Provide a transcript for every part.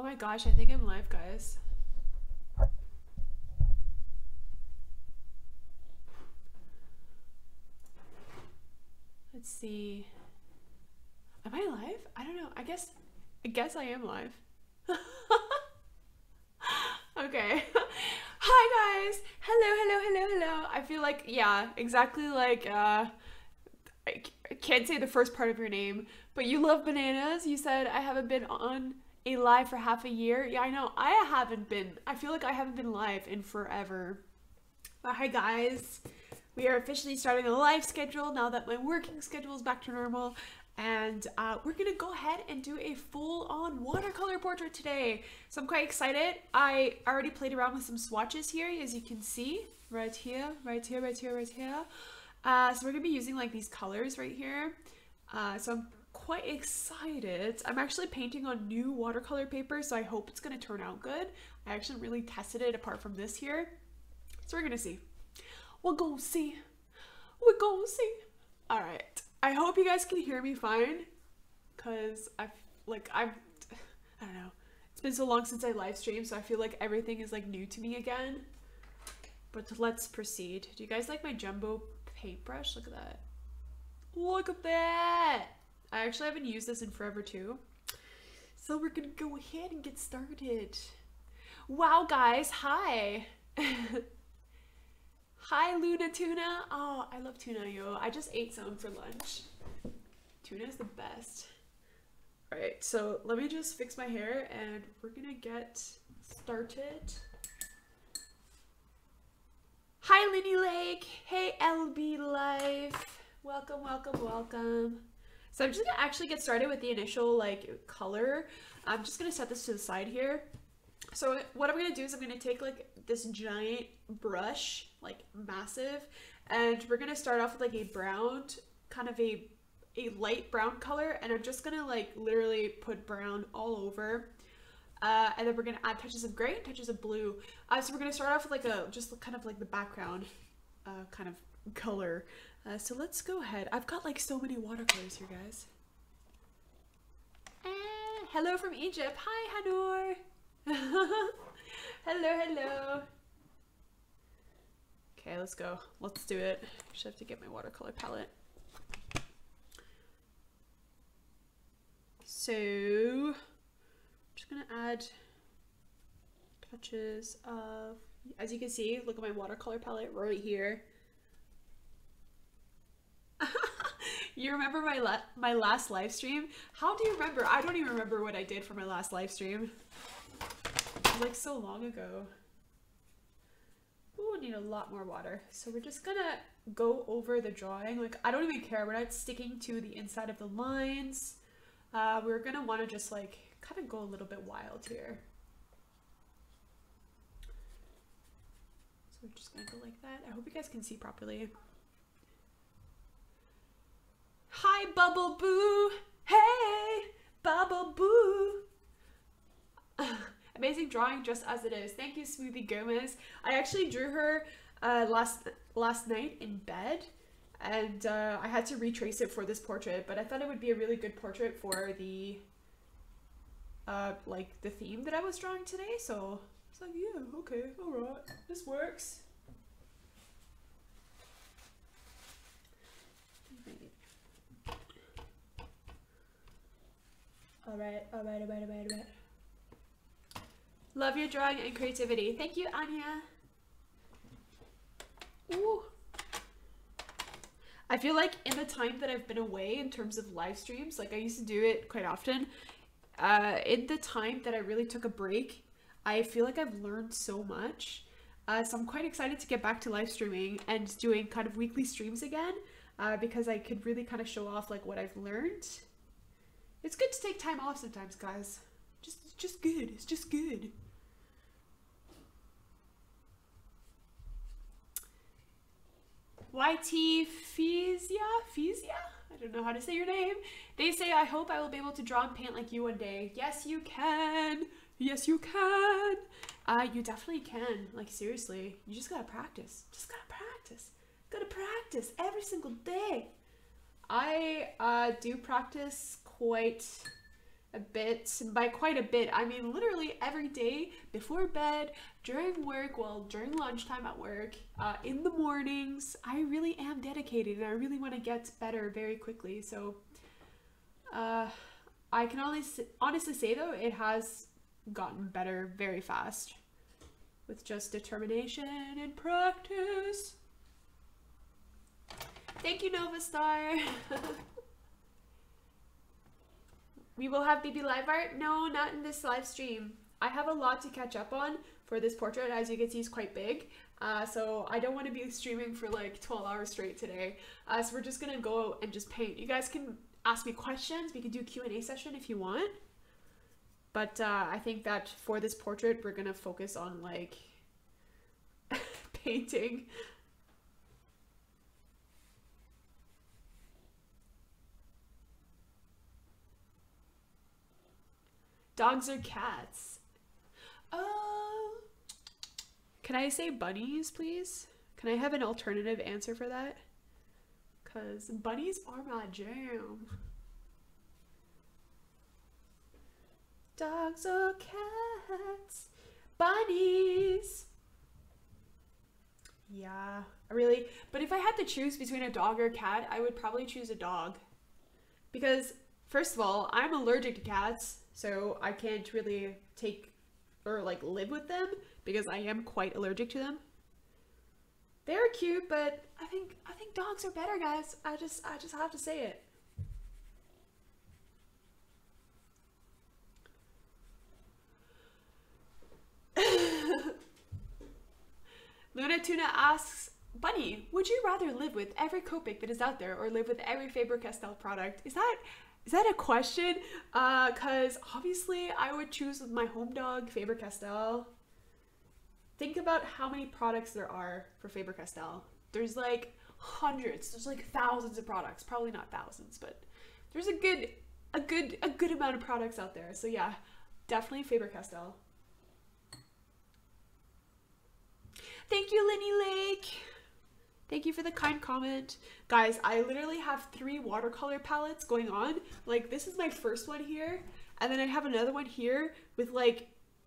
my gosh, I think I'm live, guys. Let's see. Am I live? I don't know. I guess I am live. Okay. Hi guys. Hello. I feel like, yeah, exactly like I can't say the first part of your name, but you love bananas. You said I haven't been on a live for half a year. Yeah, I know. I haven't been. I feel like I haven't been live in forever. But hi guys. We are officially starting a live schedule now that my working schedule is back to normal. And we're gonna go ahead and do a full-on watercolor portrait today. So I'm quite excited. I already played around with some swatches here, as you can see. Right here. So we're gonna be using like these colors right here. So I'm quite excited. I'm actually painting on new watercolor paper, so I hope it's gonna turn out good. I actually really tested it apart from this here. So we're gonna see. We're gonna see. All right. I hope you guys can hear me fine, cause I don't know. It's been so long since I live streamed, so I feel like everything is like new to me again. But let's proceed. Do you guys like my jumbo paintbrush? Look at that. Look at that. I actually haven't used this in forever too. So we're gonna go ahead and get started. Wow, guys, hi. Hi, Luna Tuna. Oh, I love tuna, yo. I just ate some for lunch. Tuna is the best. All right, so let me just fix my hair and we're gonna get started. Hi, Linny Lake. Hey, LB Life. Welcome. So I'm just gonna actually get started with the initial like color. I'm just gonna set this to the side here. So what I'm gonna do is I'm gonna take like this giant brush, like massive, and we're gonna start off with like a brown, kind of a light brown color, and I'm just gonna like literally put brown all over, and then we're gonna add touches of gray and touches of blue. So we're gonna start off with like just kind of like the background kind of color. So let's go ahead. I've got like so many watercolors here, guys. Hello from Egypt. Hi, Hanor. Hello. Okay, let's go. Let's do it. Just have to get my watercolor palette. So I'm just gonna add touches of, as you can see, look at my watercolor palette right here. You remember my last live stream? How do you remember? I don't even remember what I did for my last live stream. Like so long ago. Ooh, I need a lot more water. So we're just gonna go over the drawing. Like, I don't even care. We're not sticking to the inside of the lines. We're gonna want to just like kind of go a little bit wild here. So we're just gonna go like that. I hope you guys can see properly. Hi, Bubble Boo. Hey, Bubble Boo. Amazing drawing just as it is. Thank you, Smoothie Gomez. I actually drew her last night in bed, and I had to retrace it for this portrait, but I thought it would be a really good portrait for the like the theme that I was drawing today. So it's like, yeah, okay, all right, this works. All right. Love your drawing and creativity. Thank you, Anya. Ooh. I feel like in the time that I've been away in terms of live streams, like I used to do it quite often, in the time that I really took a break, I feel like I've learned so much. So I'm quite excited to get back to live streaming and doing kind of weekly streams again, because I could really kind of show off like what I've learned. It's good to take time off sometimes, guys. It's just good. It's just good. YT Fizia? I don't know how to say your name. They say, I hope I will be able to draw and paint like you one day. Yes, you can. Yes, you can. You definitely can. Like, seriously. You just gotta practice. Gotta practice every single day. I do practice quite a bit. By quite a bit, I mean literally every day, before bed, during work, well, during lunchtime at work, in the mornings. I really am dedicated and I really want to get better very quickly. So I can honestly say though, it has gotten better very fast with just determination and practice. Thank you, Nova Star. We will have BB live art? No, not in this live stream. I have a lot to catch up on for this portrait. As you can see, it's quite big. So I don't want to be streaming for like 12 hours straight today. So we're just gonna go and just paint. You guys can ask me questions. We can do Q&A session if you want. But I think that for this portrait, we're gonna focus on like painting. Dogs or cats? Can I say bunnies, please? Can I have an alternative answer for that? Because bunnies are my jam. Dogs or cats? Bunnies! Yeah, but if I had to choose between a dog or a cat, I would probably choose a dog. Because, first of all, I'm allergic to cats, so I can't really take or like live with them because I am quite allergic to them. They're cute, but I think dogs are better, guys. I just have to say it. Luna Tuna asks, Bunny, would you rather live with every Copic that is out there or live with every Faber-Castell product? Is that a question? Cause obviously I would choose with my home dog, Faber-Castell. Think about how many products there are for Faber-Castell. There's like hundreds, there's like thousands of products. Probably not thousands, but there's a good amount of products out there. So yeah, definitely Faber-Castell. Thank you, Linny Lake. Thank you for the kind comment. Guys, I literally have 3 watercolor palettes going on. Like, this is my first one here. And then I have another one here with like,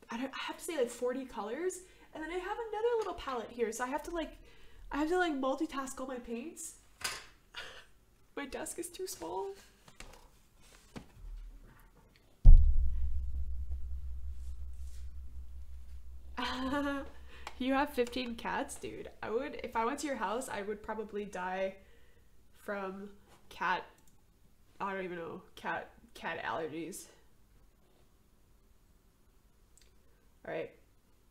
I have to say like 40 colors. And then I have another little palette here. So I have to like multitask all my paints. My desk is too small. You have 15 cats, dude. I would, if I went to your house, I would probably die from cat allergies. All right,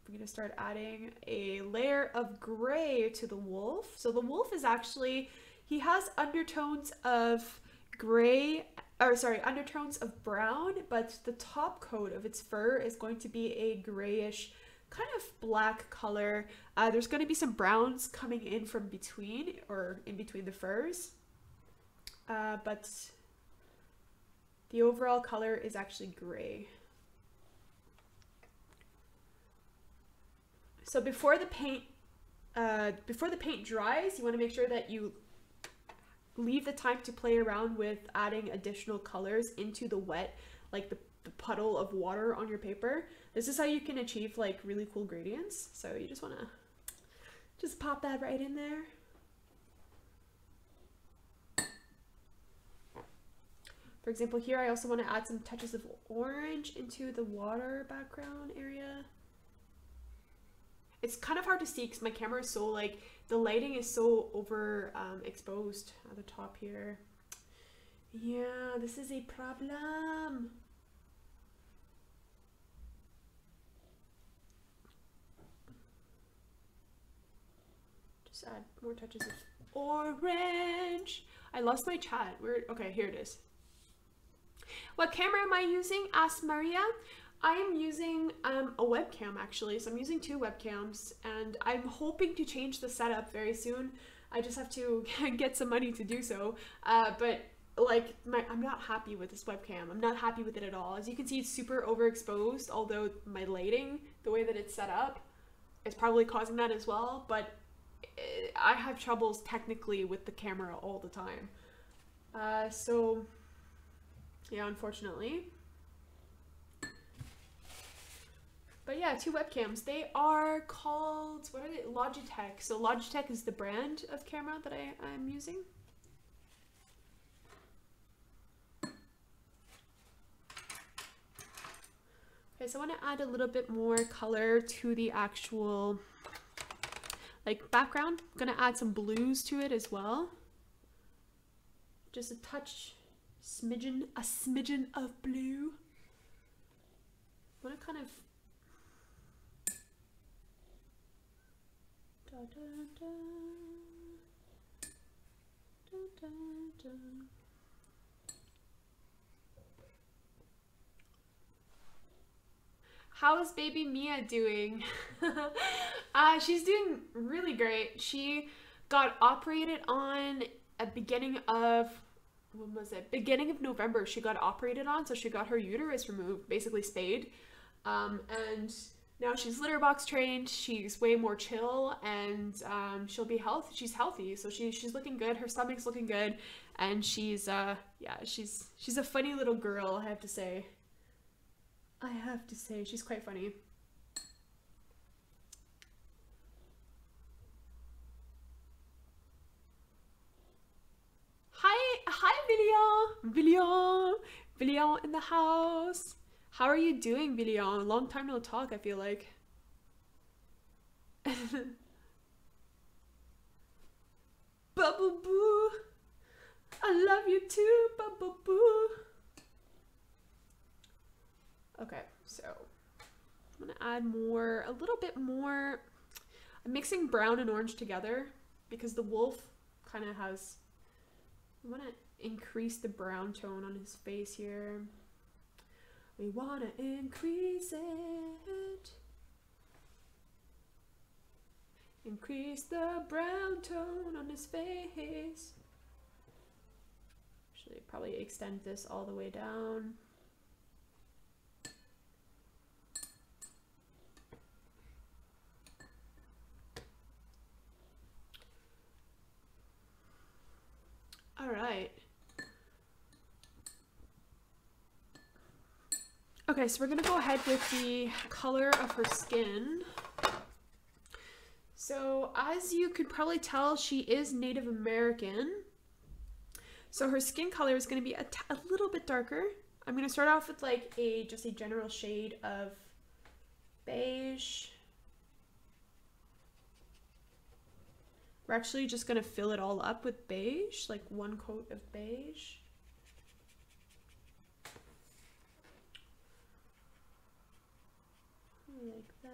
we're gonna start adding a layer of gray to the wolf. So the wolf is actually, he has undertones of gray, or sorry, undertones of brown, but the top coat of its fur is going to be a grayish kind of black color. There's going to be some browns coming in from between, or in between the furs, but the overall color is actually gray. So before the paint dries, you want to make sure that you leave the time to play around with adding additional colors into the wet, like the puddle of water on your paper. This is how you can achieve like really cool gradients. So you just want to just pop that right in there. For example, here I also want to add some touches of orange into the water background area. It's kind of hard to see because my camera is so like, the lighting is so over exposed at the top here. Yeah, this is a problem. Just add more touches of orange. I lost my chat. Okay, here it is. What camera am I using? Asked Maria. I am using a webcam actually. So I'm using 2 webcams and I'm hoping to change the setup very soon. I just have to get some money to do so. But like I'm not happy with this webcam. I'm not happy with it at all. As you can see, it's super overexposed, although my lighting, the way that it's set up, is probably causing that as well. But I have troubles technically with the camera all the time. So yeah, unfortunately. But yeah, 2 webcams. They are called, what are they? Logitech. So Logitech is the brand of camera that I'm using. Okay, so I want to add a little bit more color to the actual like background. I'm gonna add some blues to it as well. Just a touch, a smidgen of blue. I want to kind of da, da, da, da, da, da. How is baby Mia doing? She's doing really great. She got operated on at beginning of, when was it? Beginning of November she got operated on, so she got her uterus removed, basically spayed. And now she's litter box trained, she's way more chill, and she'll be healthy. She's healthy, so she's looking good, her stomach's looking good, and she's yeah, she's a funny little girl, I have to say. She's quite funny. Hi, Villian in the house. How are you doing, Villian? Long time no talk, I feel like. Bubble Boo, I love you too, Bubble Boo. Okay, so I'm gonna add a little bit more. I'm mixing brown and orange together because the wolf kind of has, I want to increase the brown tone on his face here. We want to increase it. Increase the brown tone on his face. Actually, probably extend this all the way down. All right. Okay, so we're gonna go ahead with the color of her skin. So as you could probably tell, she is Native American. So her skin color is gonna be a little bit darker. I'm gonna start off with like just a general shade of beige. We're actually just gonna fill it all up with beige, like one coat of beige. Like that.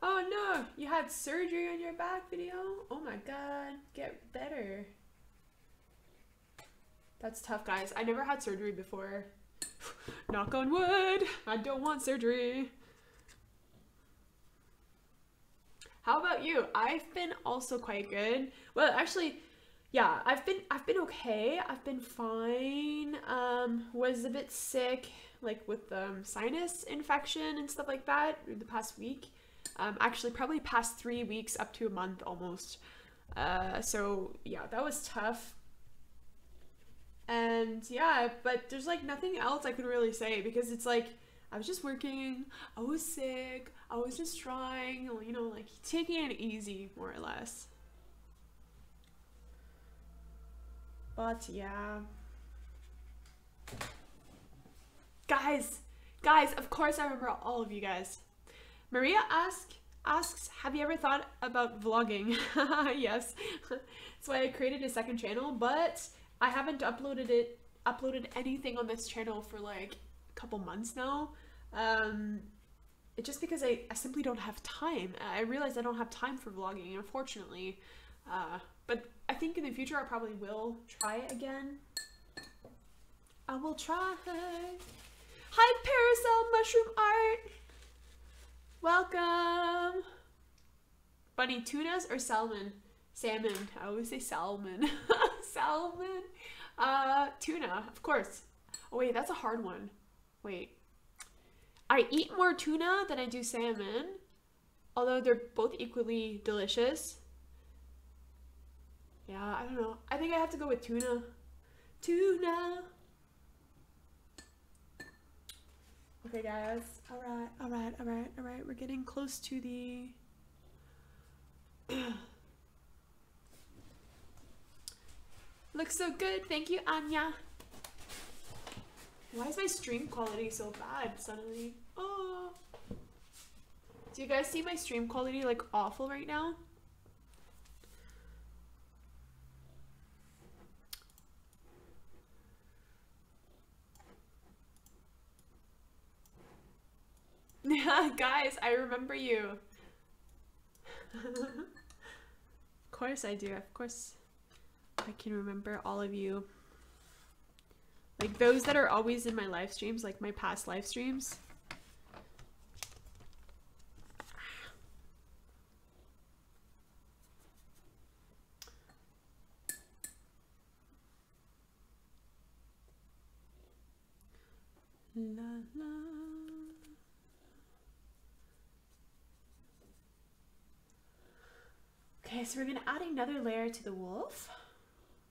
Oh no, you had surgery on your back, Video? Oh my god, get better. That's tough, guys. I never had surgery before. Knock on wood, I don't want surgery. How about you? I've been also quite good. Well, actually, yeah, I've been okay. I've been fine. Was a bit sick, like with sinus infection and stuff like that the past week. Actually, probably past 3 weeks up to a month almost. So yeah, that was tough. And yeah, but there's like nothing else I could really say because it's like I was just working, I was sick, I was just trying, you know, like taking it easy more or less. But yeah. Guys, of course I remember all of you guys. Maria asks, have you ever thought about vlogging? Yes. That's why I created a second channel, but I haven't uploaded anything on this channel for like a couple months now. It's just because I simply don't have time. I realize I don't have time for vlogging, unfortunately. But I think in the future I probably will try it again. I will try. Hi, Parasol Mushroom Art. Welcome. Bunny, tunas or salmon? Salmon. I always say salmon. Salmon. Tuna, of course. Oh wait, that's a hard one. Wait. I eat more tuna than I do salmon, although they're both equally delicious. Yeah, I don't know. I think I have to go with tuna. Tuna. Okay, guys. All right. We're getting close to the... Looks so good. Thank you, Anya. Why is my stream quality so bad suddenly? Oh. Do you guys see my stream quality like awful right now? Yeah, guys, I remember you. Of course I do. Of course I can remember all of you. Like those that are always in my live streams, like my past live streams. La, la. Okay, so we're gonna add another layer to the wolf. I'm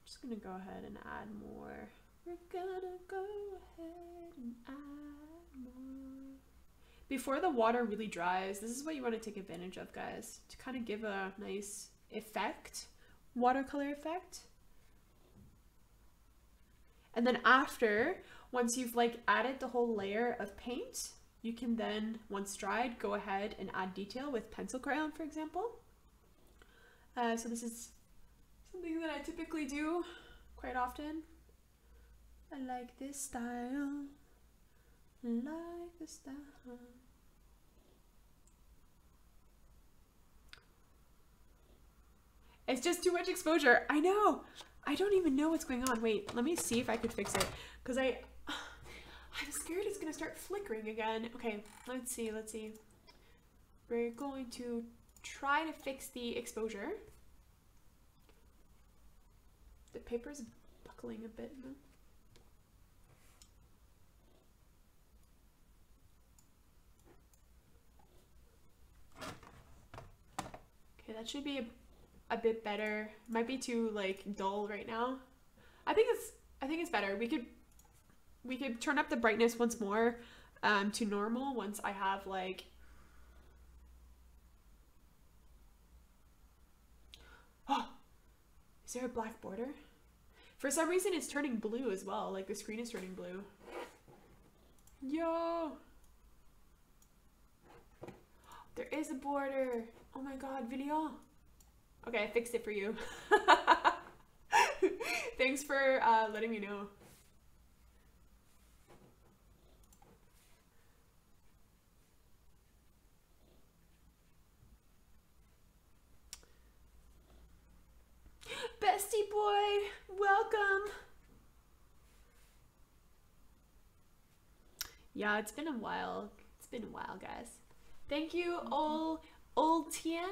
just gonna go ahead and add more. We're gonna go ahead and add more. Before the water really dries, this is what you want to take advantage of, guys, to kind of give a nice effect, watercolor effect. And then after, once you've like added the whole layer of paint, you can then, once dried, go ahead and add detail with pencil crayon, for example. So this is something that I typically do quite often. I like this style. Like this style. It's just too much exposure. I know. I don't even know what's going on. Wait, let me see if I could fix it. Because I'm scared it's going to start flickering again. Okay, let's see. We're going to try to fix the exposure. The paper's buckling a bit. Okay, that should be a bit better. Might be too like dull right now. I think it's better. We could turn up the brightness once more to normal once I have like... Oh, is there a black border? For some reason it's turning blue as well, like the screen is turning blue. Yo! There is a border! Oh my god, video! Okay, I fixed it for you. Thanks for letting me know. Bestie boy, welcome. Yeah, it's been a while. It's been a while, guys. Thank you, Oltien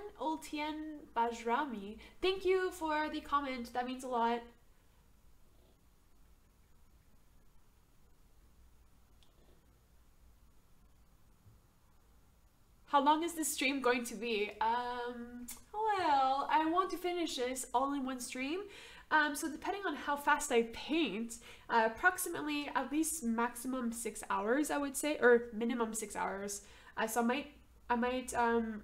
Bajrami. Thank you for the comment. That means a lot. How long is this stream going to be? Well, I want to finish this all in one stream. So depending on how fast I paint, approximately at least maximum 6 hours, I would say, or minimum 6 hours. So I might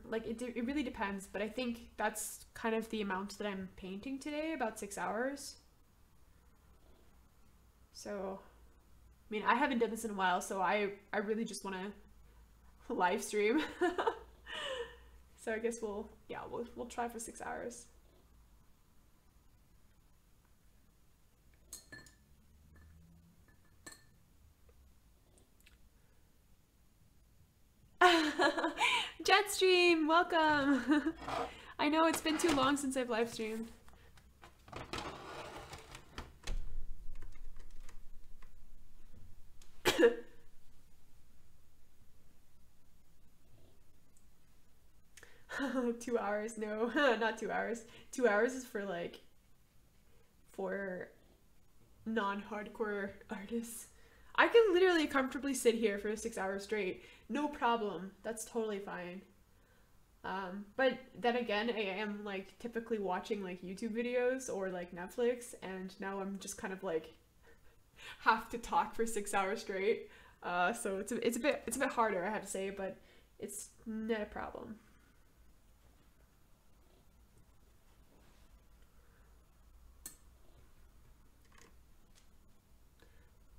like it really depends, but I think that's kind of the amount that I'm painting today, about 6 hours. So, I mean, I haven't done this in a while, so I really just want to live stream. So I guess we'll try for 6 hours. Jetstream, welcome. I know it's been too long since I've live streamed. Two hours? No, not 2 hours. 2 hours is for like for non-hardcore artists. I can literally comfortably sit here for 6 hours straight. No problem. That's totally fine. But then again, I am like typically watching like YouTube videos or like Netflix, and now I'm just kind of like have to talk for 6 hours straight. So it's a bit harder, I have to say, but it's not a problem.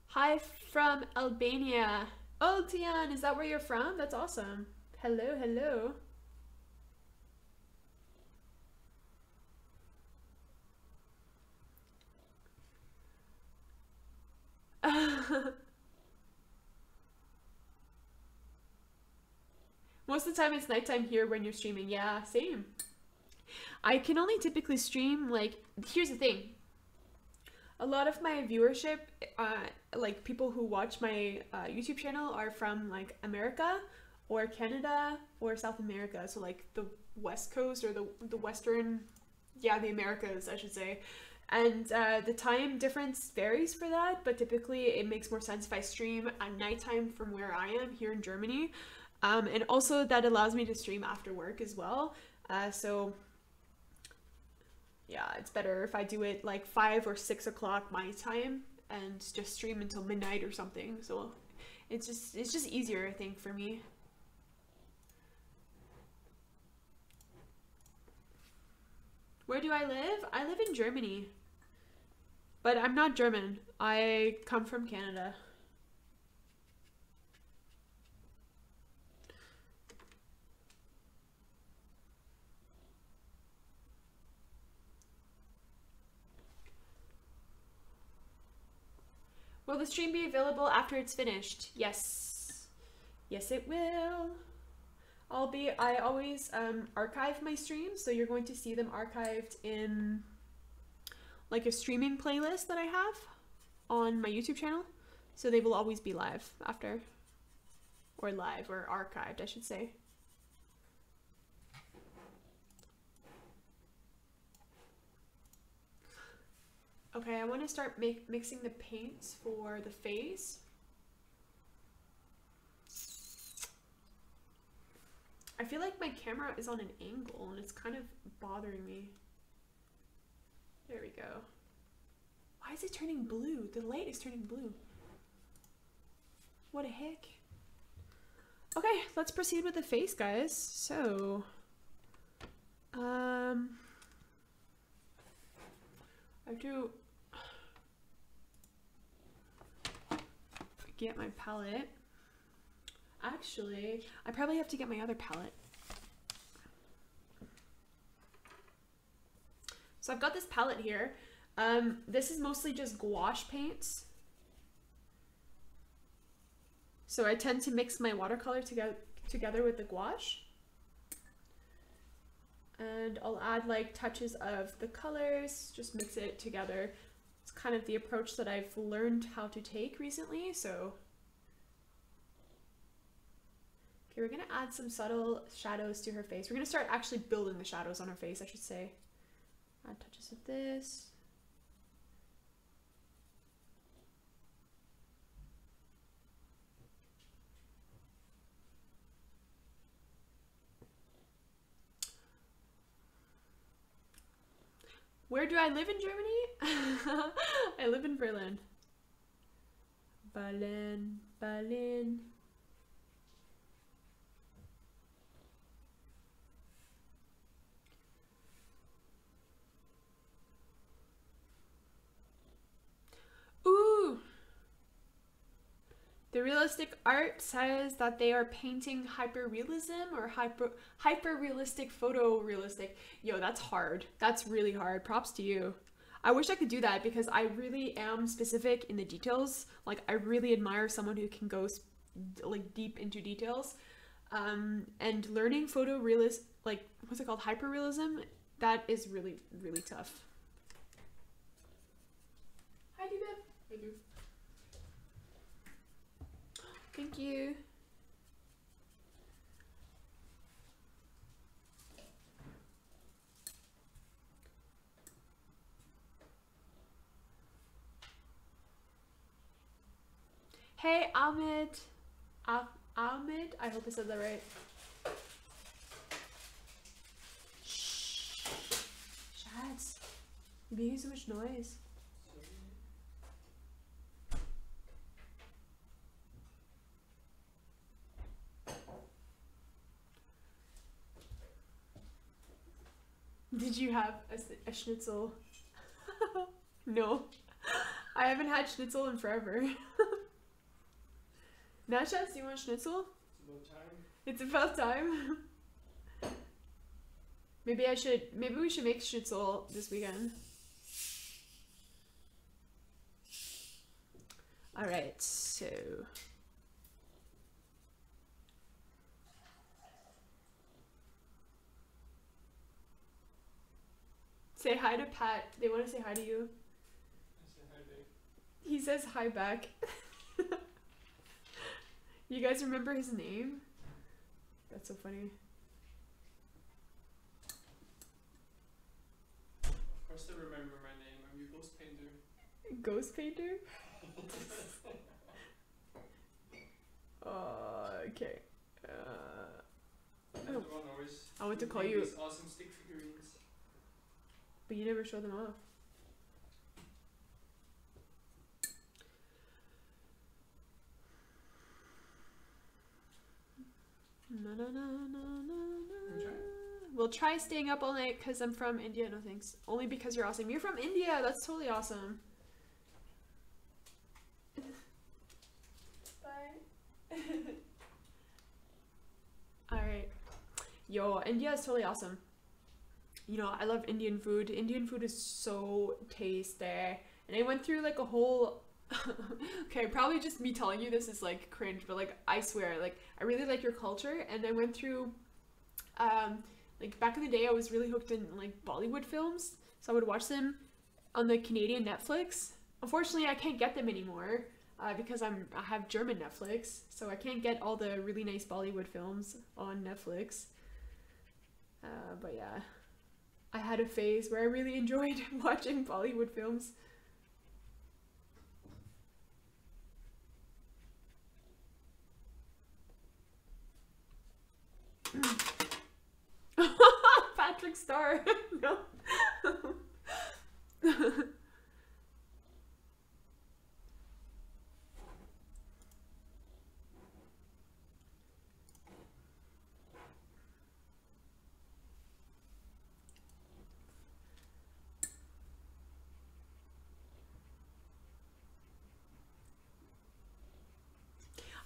Hi from Albania. Oh, Tian, is that where you're from? That's awesome. Hello, hello. Most of the time it's nighttime here when you're streaming. Yeah, same. I can only typically stream, like, here's the thing. A lot of my viewership, like people who watch my YouTube channel are from like America or Canada or South America. So like the West Coast or the Western, yeah, the Americas, I should say. And the time difference varies for that, but typically it makes more sense if I stream at nighttime from where I am here in Germany. And also that allows me to stream after work as well. So yeah, it's better if I do it like 5 or 6 o'clock my time and just stream until midnight or something. So it's just easier, I think, for me. Where do I live? I live in Germany. But I'm not German. I come from Canada. Will the stream be available after it's finished? Yes. Yes, it will. I always archive my streams, so you're going to see them archived in like a streaming playlist that I have on my YouTube channel. So they will always be live after. Or live, or archived, I should say. Okay, I want to start mixing the paints for the face. I feel like my camera is on an angle and it's kind of bothering me. There we go. Why is it turning blue? The light is turning blue. What a heck. Okay, let's proceed with the face, guys. So, I have to get my palette. Actually, I probably have to get my other palette. So I've got this palette here. This is mostly just gouache paints. So I tend to mix my watercolor together with the gouache. And I'll add like touches of the colors, just mix it together. It's kind of the approach that I've learned how to take recently, so. Okay, we're gonna add some subtle shadows to her face. We're gonna start actually building the shadows on her face, I should say. Add touches of this. Where do I live in Germany? I live in Berlin. Berlin, Berlin. Ooh! The realistic art says that they are painting hyperrealism or hyper-realistic photorealistic. Yo, that's hard. That's really hard. Props to you. I wish I could do that because I really am specific in the details. Like, I really admire someone who can go like deep into details. And learning photorealism, like, what's it called? Hyperrealism, that is really, really tough. Hi, Dubib. Hi, Dubib. Thank you. Hey, Ahmed. Ahmed, I hope I said that right. Cats. You're making so much noise. Did you have a schnitzel? No. I haven't had schnitzel in forever. Nachas, do you want schnitzel? It's about time. Maybe we should make schnitzel this weekend. Alright, so say hi to Pat. They want to say hi to you. I say hi back. He says hi back. You guys remember his name? That's so funny. Of course they remember my name. I'm your ghost painter. Ghost painter? Okay. Everyone always I want to call make you, these awesome stick figurines. but you never show them off. Na, na, na, na, na, na. We'll try staying up all night because I'm from India. No thanks. Only because you're awesome. You're from India. That's totally awesome. Bye. Alright. Yo, India is totally awesome. You know, I love Indian food. Indian food is so tasty. And I went through like a whole... Okay, probably just me telling you this is like cringe, but like I swear, like I really like your culture, and I went through like back in the day I was really hooked in like Bollywood films, so I would watch them on the Canadian Netflix. Unfortunately I can't get them anymore because I have German Netflix, so I can't get all the really nice Bollywood films on Netflix. But yeah, I had a phase where I really enjoyed watching Bollywood films. Patrick Star. No.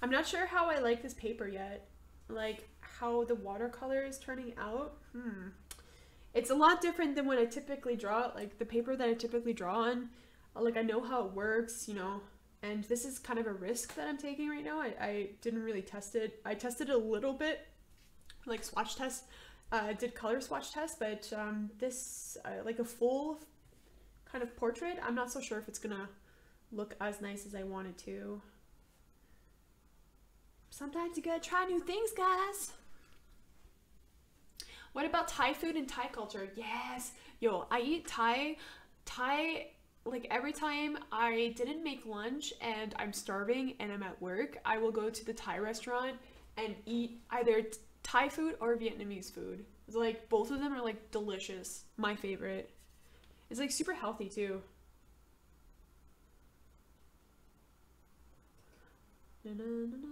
I'm not sure how I like this paper yet. Like how the watercolor is turning out. It's a lot different than when I typically draw, like the paper that I typically draw on. Like I know how it works, you know, and this is kind of a risk that I'm taking right now. I didn't really test it. I tested a little bit, like swatch test, did color swatch test, but this, like a full kind of portrait, I'm not so sure if it's gonna look as nice as I want it to. Sometimes you gotta try new things, guys. What about Thai food and Thai culture? Yes. Yo, I eat Thai like every time I didn't make lunch and I'm starving and I'm at work, I will go to the Thai restaurant and eat either Thai food or Vietnamese food. It's like both of them are like delicious. My favorite. It's like super healthy too. Na, na, na, na.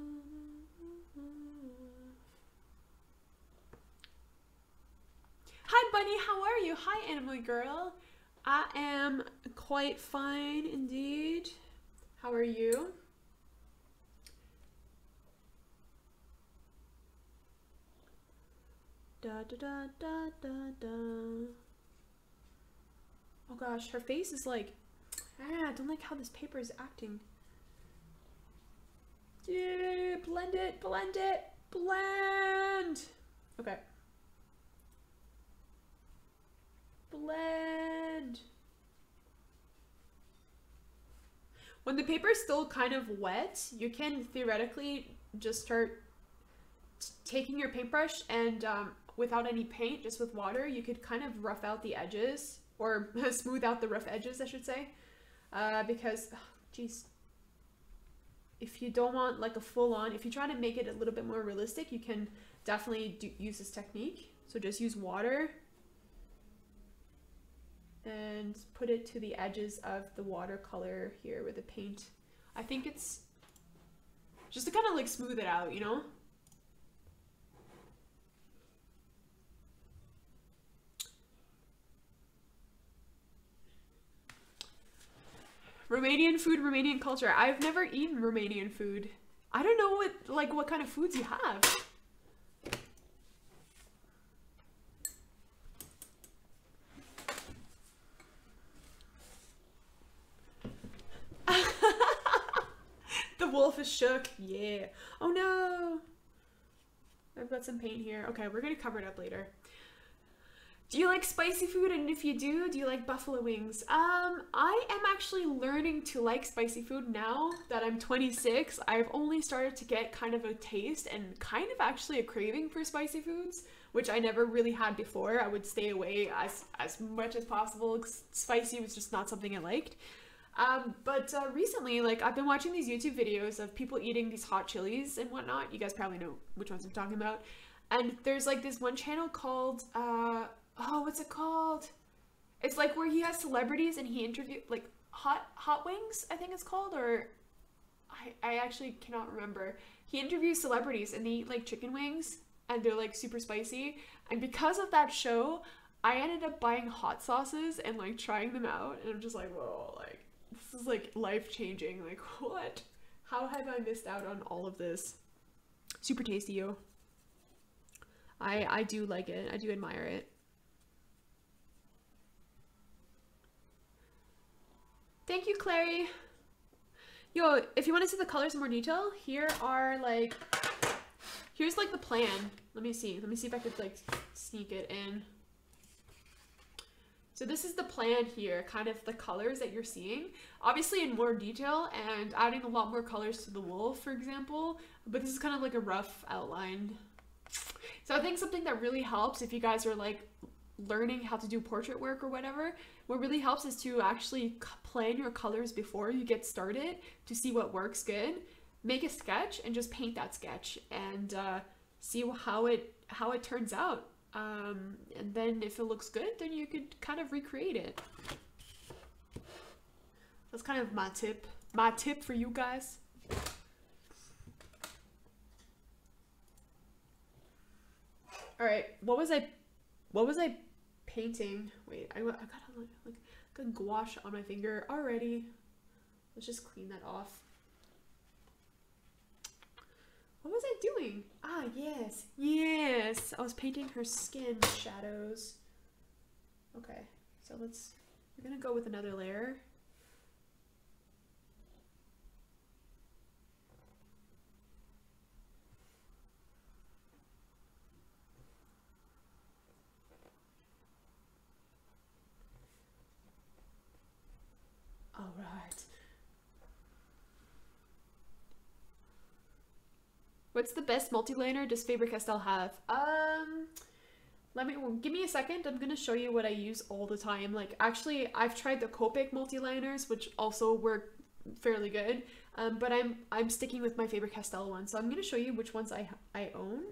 Hi Bunny, how are you? Hi Animal Girl. I am quite fine indeed. How are you? Da da da da da da. Oh gosh, her face is like, I don't like how this paper is acting. Yeah, blend it, blend it, blend. Okay. Blend. When the paper is still kind of wet, you can theoretically just start taking your paintbrush and without any paint, just with water, you could kind of rough out the edges, or smooth out the rough edges, I should say, because, geez, if you don't want like a full-on, if you try to make it a little bit more realistic, you can definitely use this technique. So just use water. and put it to the edges of the watercolor here with the paint. I think it's just to kind of like smooth it out, you know? Romanian food, Romanian culture. I've never eaten Romanian food. I don't know what kind of foods you have. The wolf is shook. Yeah. Oh no. I've got some paint here. Okay, we're gonna cover it up later. Do you like spicy food? And if you do you like buffalo wings? I am actually learning to like spicy food now that I'm 26. I've only started to get kind of a taste and kind of actually a craving for spicy foods, which I never really had before. I would stay away as much as possible. Spicy was just not something I liked. But recently, like, I've been watching these YouTube videos of people eating these hot chilies and whatnot. You guys probably know which ones I'm talking about. And there's like this one channel called, oh, what's it called? It's like where he has celebrities and he interviewed, like, hot wings, I think it's called, or I actually cannot remember. He interviews celebrities and they eat like chicken wings and they're like super spicy. And because of that show, I ended up buying hot sauces and like trying them out. And I'm just like, whoa, like, this is like life-changing. Like, what? How have I missed out on all of this? Super tasty, yo. I do like it. I do admire it. Thank you, Clary. Yo, if you want to see the colors in more detail, here are like, here's like the plan. Let me see if I could like sneak it in. So this is the plan here, kind of the colors that you're seeing, obviously in more detail and adding a lot more colors to the wolf, for example, but this is kind of like a rough outline. So I think something that really helps if you guys are like learning how to do portrait work or whatever, what really helps is to actually plan your colors before you get started to see what works good. Make a sketch and just paint that sketch and see how it turns out. And then if it looks good, then you could kind of recreate it. That's kind of my tip for you guys. All right, what was I painting? Wait, I got like a gouache on my finger already. Let's just clean that off. What was I doing? Ah, yes. Yes. I was painting her skin shadows. Okay, so we're gonna go with another layer. All right. What's the best multi-liner does Faber-Castell have? Give me a second. I'm gonna show you what I use all the time. Like, actually, I've tried the Copic multi-liners, which also work fairly good. But I'm sticking with my Faber-Castell one. So I'm gonna show you which ones I own.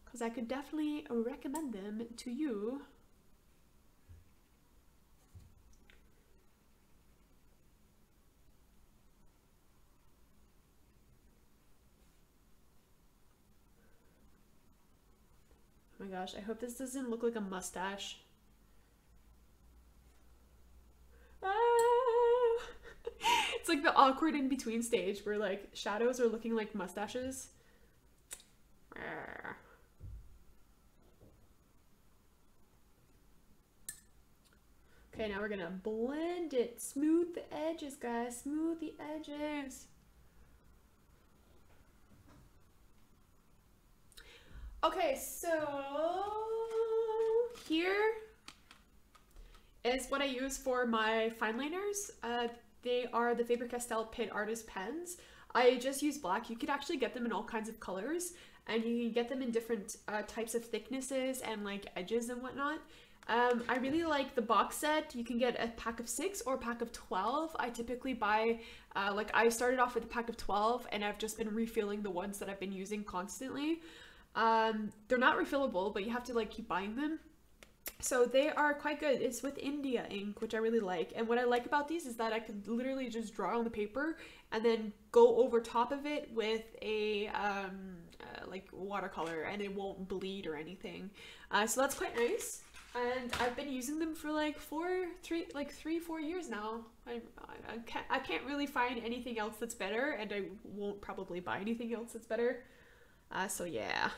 Because I could definitely recommend them to you. Oh my gosh, I hope this doesn't look like a mustache. Ah! It's like the awkward in between stage where like shadows are looking like mustaches. Okay, now we're gonna blend it. Smooth the edges, guys. Smooth the edges. Okay, so here is what I use for my fine liners. They are the Faber-Castell Pit Artist pens. I just use black. You could actually get them in all kinds of colors, and you can get them in different types of thicknesses and like edges and whatnot. I really like the box set. You can get a pack of 6 or a pack of 12. I typically buy, like I started off with a pack of 12 and I've just been refilling the ones that I've been using constantly. They're not refillable, but you have to like keep buying them. So they are quite good. It's with India ink, which I really like. And what I like about these is that I can literally just draw on the paper and then go over top of it with a like watercolor, and it won't bleed or anything. So that's quite nice. And I've been using them for like 3-4 years now. I can't really find anything else that's better, and I won't probably buy anything else that's better. So yeah.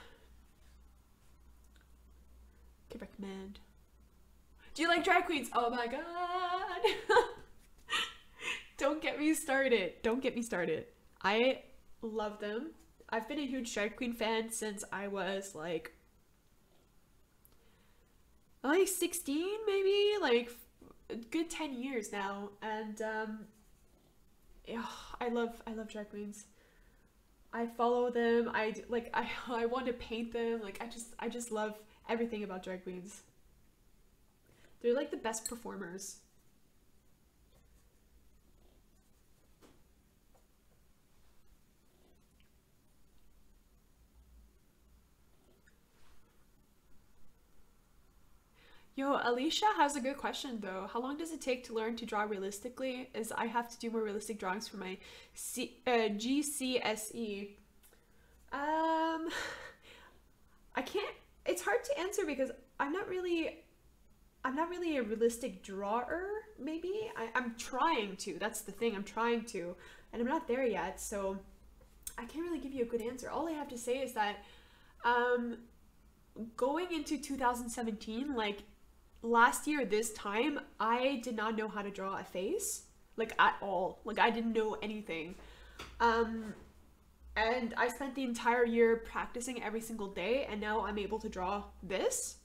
Could recommend. Do you like drag queens? Oh my god. Don't get me started. Don't get me started. I love them. I've been a huge drag queen fan since I was like 16 maybe, like a good 10 years now. And yeah, I love drag queens. I follow them. I want to paint them. Like I just love everything about drag queens. They're like the best performers. Yo, Alicia has a good question though. How long does it take to learn to draw realistically? As I have to do more realistic drawings for my GCSE. I can't. It's hard to answer because I'm not really a realistic drawer. Maybe I'm trying to. That's the thing. I'm trying to, and I'm not there yet. So I can't really give you a good answer. All I have to say is that going into 2017, like last year this time, I did not know how to draw a face, like at all. Like I didn't know anything. And I spent the entire year practicing every single day, and now I'm able to draw this.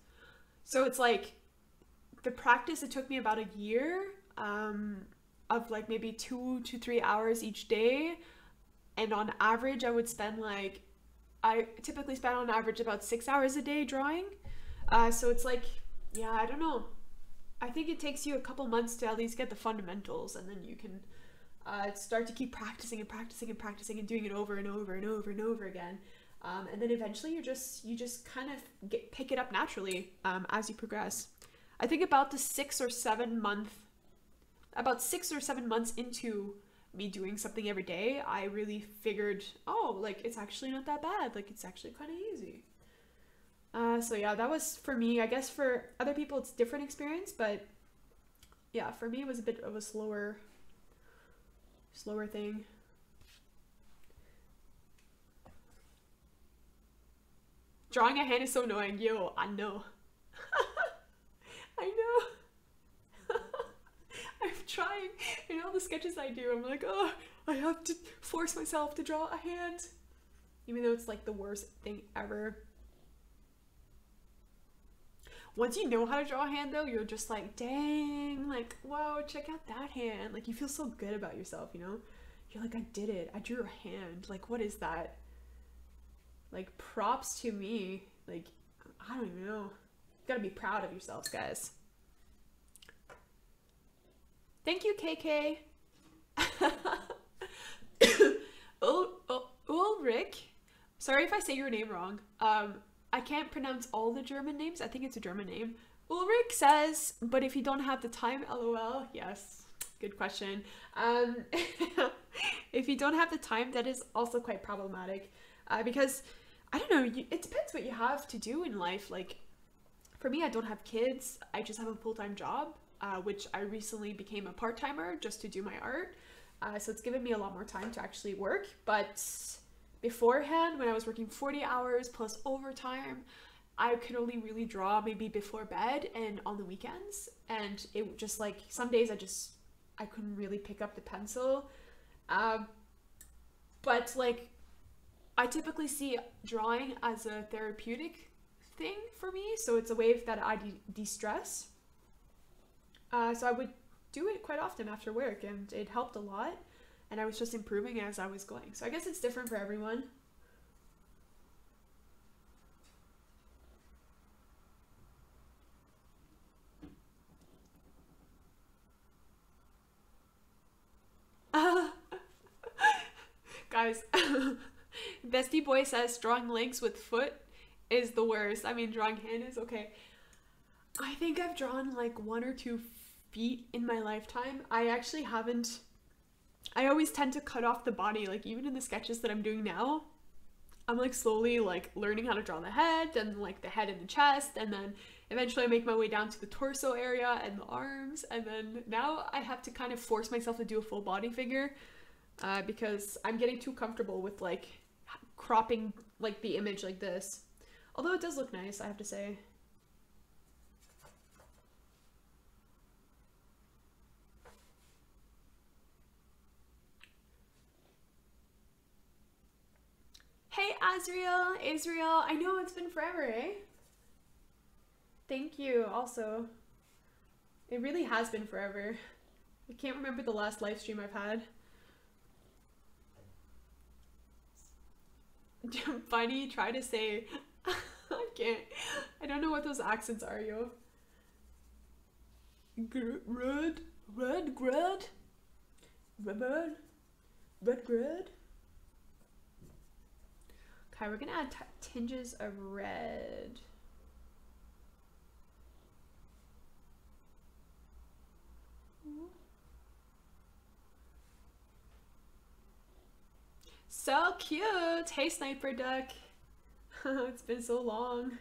So it's like the practice, it took me about a year of like maybe 2 to 3 hours each day. And on average, I would spend like, I typically spend on average about 6 hours a day drawing. So it's like, yeah, I don't know. I think it takes you a couple months to at least get the fundamentals, and then you can start to keep practicing and practicing and practicing and doing it over and over and over and over again. And then eventually you just kind of pick it up naturally as you progress. I think about 6 or 7 months into me doing something every day, I really figured, oh, like it's actually not that bad. Like it's actually kind of easy. So yeah, that was for me. I guess for other people it's different experience, but yeah, for me it was a bit of a slower thing. Drawing a hand is so annoying. Yo, I know. I know. I'm trying. In all the sketches I do, I'm like, oh, I have to force myself to draw a hand. Even though it's like the worst thing ever. Once you know how to draw a hand though, you're just like, dang, like, whoa, check out that hand. Like you feel so good about yourself, you know? You're like, I did it. I drew a hand. Like, what is that? Like, props to me. Like, I don't even know. You gotta be proud of yourselves, guys. Thank you, KK. Ulrich. Sorry if I say your name wrong. I can't pronounce all the German names. I think it's a German name. Ulrich says, but if you don't have the time, LOL. Yes, good question. If you don't have the time, that is also quite problematic. Because, I don't know, it depends what you have to do in life. Like, for me, I don't have kids. I just have a full-time job, which I recently became a part-timer just to do my art. So it's given me a lot more time to actually work. But beforehand, when I was working 40 hours plus overtime, I could only really draw maybe before bed and on the weekends. And it just like, some days I couldn't really pick up the pencil. But like, I typically see drawing as a therapeutic thing for me. So it's a way that I de-stress. So I would do it quite often after work, and it helped a lot. And I was just improving as I was going. So I guess it's different for everyone. Guys, Bestie Boy says drawing legs with foot is the worst. I mean, drawing hand is okay. I think I've drawn like 1 or 2 feet in my lifetime. I actually haven't. I always tend to cut off the body, like even in the sketches that I'm doing now. I'm like slowly like learning how to draw the head and like the head and the chest, and then eventually I make my way down to the torso area and the arms, and then now I have to kind of force myself to do a full body figure because I'm getting too comfortable with like cropping like the image like this. Although it does look nice, I have to say. Hey Azriel, Azriel, I know it's been forever, eh? Thank you, also. It really has been forever. I can't remember the last live stream I've had. Funny, try to say. I can't. I don't know what those accents are, yo. Red, red, red, red, red, red. Okay, we're gonna add tinges of red. So cute! Hey, Sniper Duck! It's been so long.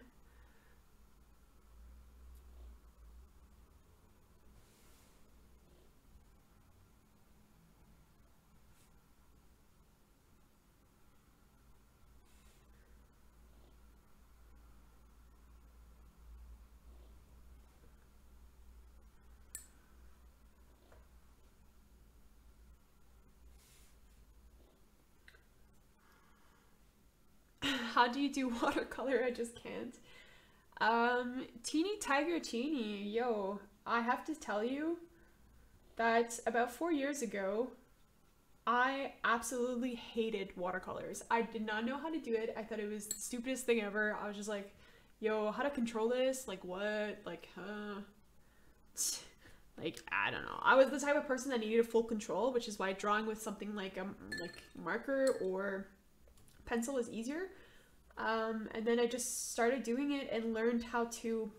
How do you do watercolor? I just can't. Teeny Tiger Teeny, yo, I have to tell you that about 4 years ago, I absolutely hated watercolors. I did not know how to do it. I thought it was the stupidest thing ever. I was just like, yo, how to control this? Like what? Like, like, I don't know. I was the type of person that needed a full control, which is why drawing with something like marker or pencil is easier. And then I just started doing it and learned how to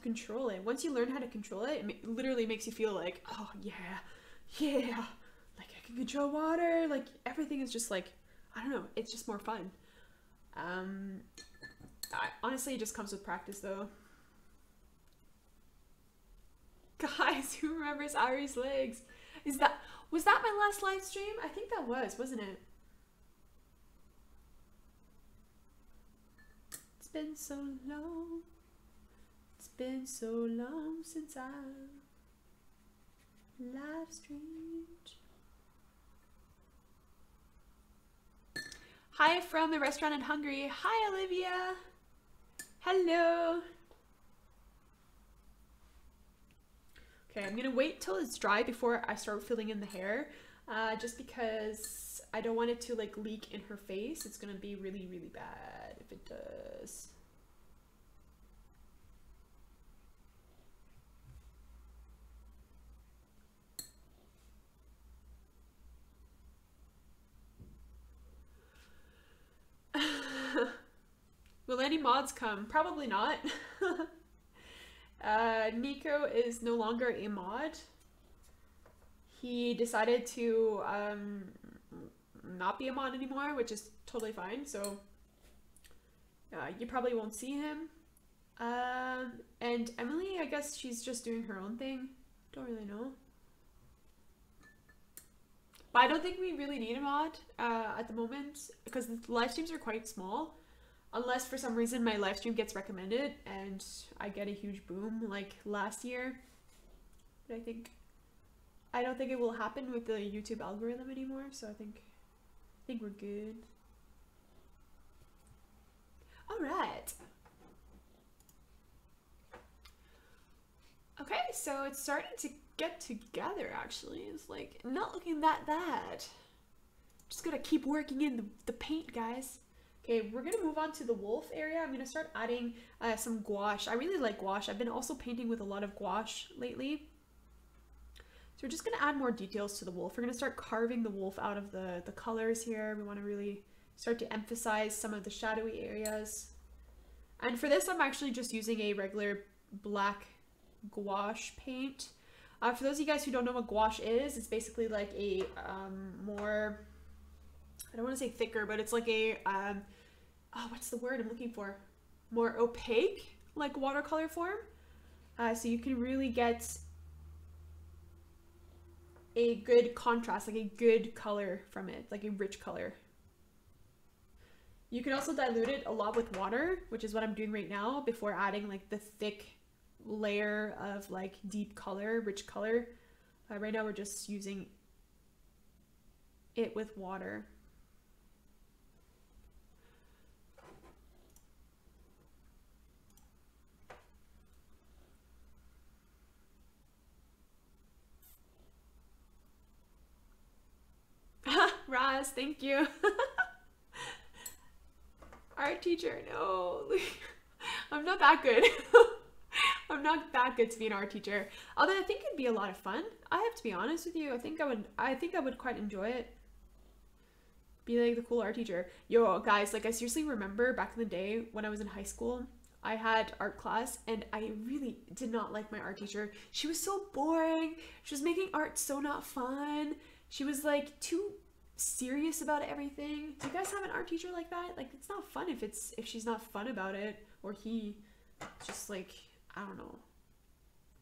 control it. Once you learn how to control it, it literally makes you feel like, oh yeah, yeah, like I can control water. Like everything is just like, I don't know, it's just more fun. Honestly, it just comes with practice though. Guys, who remembers Ari's legs? Was that my last live stream? I think that was, wasn't it? It's been so long. It's been so long since I live streamed. Hi from the restaurant in Hungary. Hi Olivia. Hello. Okay, I'm gonna wait till it's dry before I start filling in the hair, just because I don't want it to like leak in her face. It's gonna be really, really bad if it does. Will any mods come? Probably not. Nico is no longer a mod. He decided to not be a mod anymore, which is totally fine, so you probably won't see him. And Emily, I guess she's just doing her own thing. Don't really know. But I don't think we really need a mod at the moment because the live streams are quite small. Unless for some reason my live stream gets recommended and I get a huge boom like last year. But I don't think it will happen with the YouTube algorithm anymore, so I think we're good. Alright. Okay, so it's starting to get together actually. It's like not looking that bad. Just gotta keep working in the paint, guys. Okay, we're gonna move on to the wolf area. I'm gonna start adding some gouache. I really like gouache. I've been also painting with a lot of gouache lately. So we're just gonna add more details to the wolf. We're gonna start carving the wolf out of the colors here. We wanna really start to emphasize some of the shadowy areas. And for this, I'm actually just using a regular black gouache paint. For those of you guys who don't know what gouache is, it's basically like a more, I don't want to say thicker, but it's like a, oh, what's the word I'm looking for? More opaque, like watercolor form. So you can really get a good contrast, like a good color from it, like a rich color. You can also dilute it a lot with water, which is what I'm doing right now before adding like the thick layer of like deep color, rich color. Right now we're just using it with water. Raz, thank you. Art teacher, no. I'm not that good. I'm not that good to be an art teacher. Although I think it'd be a lot of fun. I have to be honest with you. I think I would quite enjoy it. Be like the cool art teacher. Yo, guys, like I seriously remember back in the day when I was in high school, I had art class and I really did not like my art teacher. She was so boring. She was making art so not fun. She was like too serious about everything. Do you guys have an art teacher like that? Like, it's not fun if she's not fun about it, or he. It's just like, I don't know.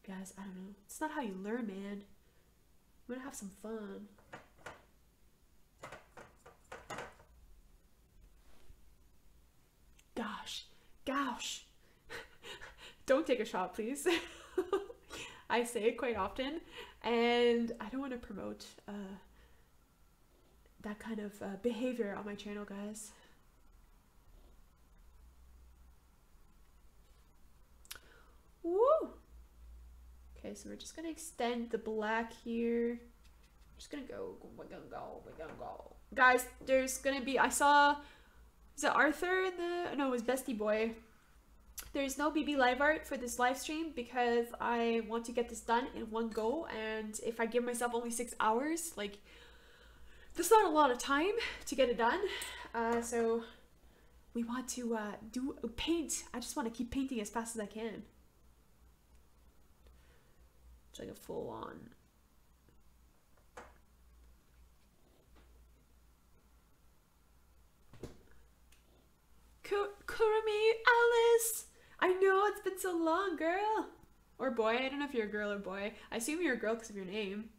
Guys, I don't know. It's not how you learn, man. I'm gonna have some fun. Gosh. Don't take a shot, please. I say it quite often, and I don't want to promote that kind of behavior on my channel, guys. Woo! Okay, so we're just gonna extend the black here. Just gonna go. Guys, there's gonna be, I saw, is it Arthur in the, no, it was Bestie Boy. There's no BB live art for this live stream because I want to get this done in one go, and if I give myself only 6 hours, like, there's not a lot of time to get it done. So we want to do paint. I just want to keep painting as fast as I can. It's like a full on. Kurumi, Alice! I know, it's been so long, girl! Or boy, I don't know if you're a girl or boy. I assume you're a girl because of your name.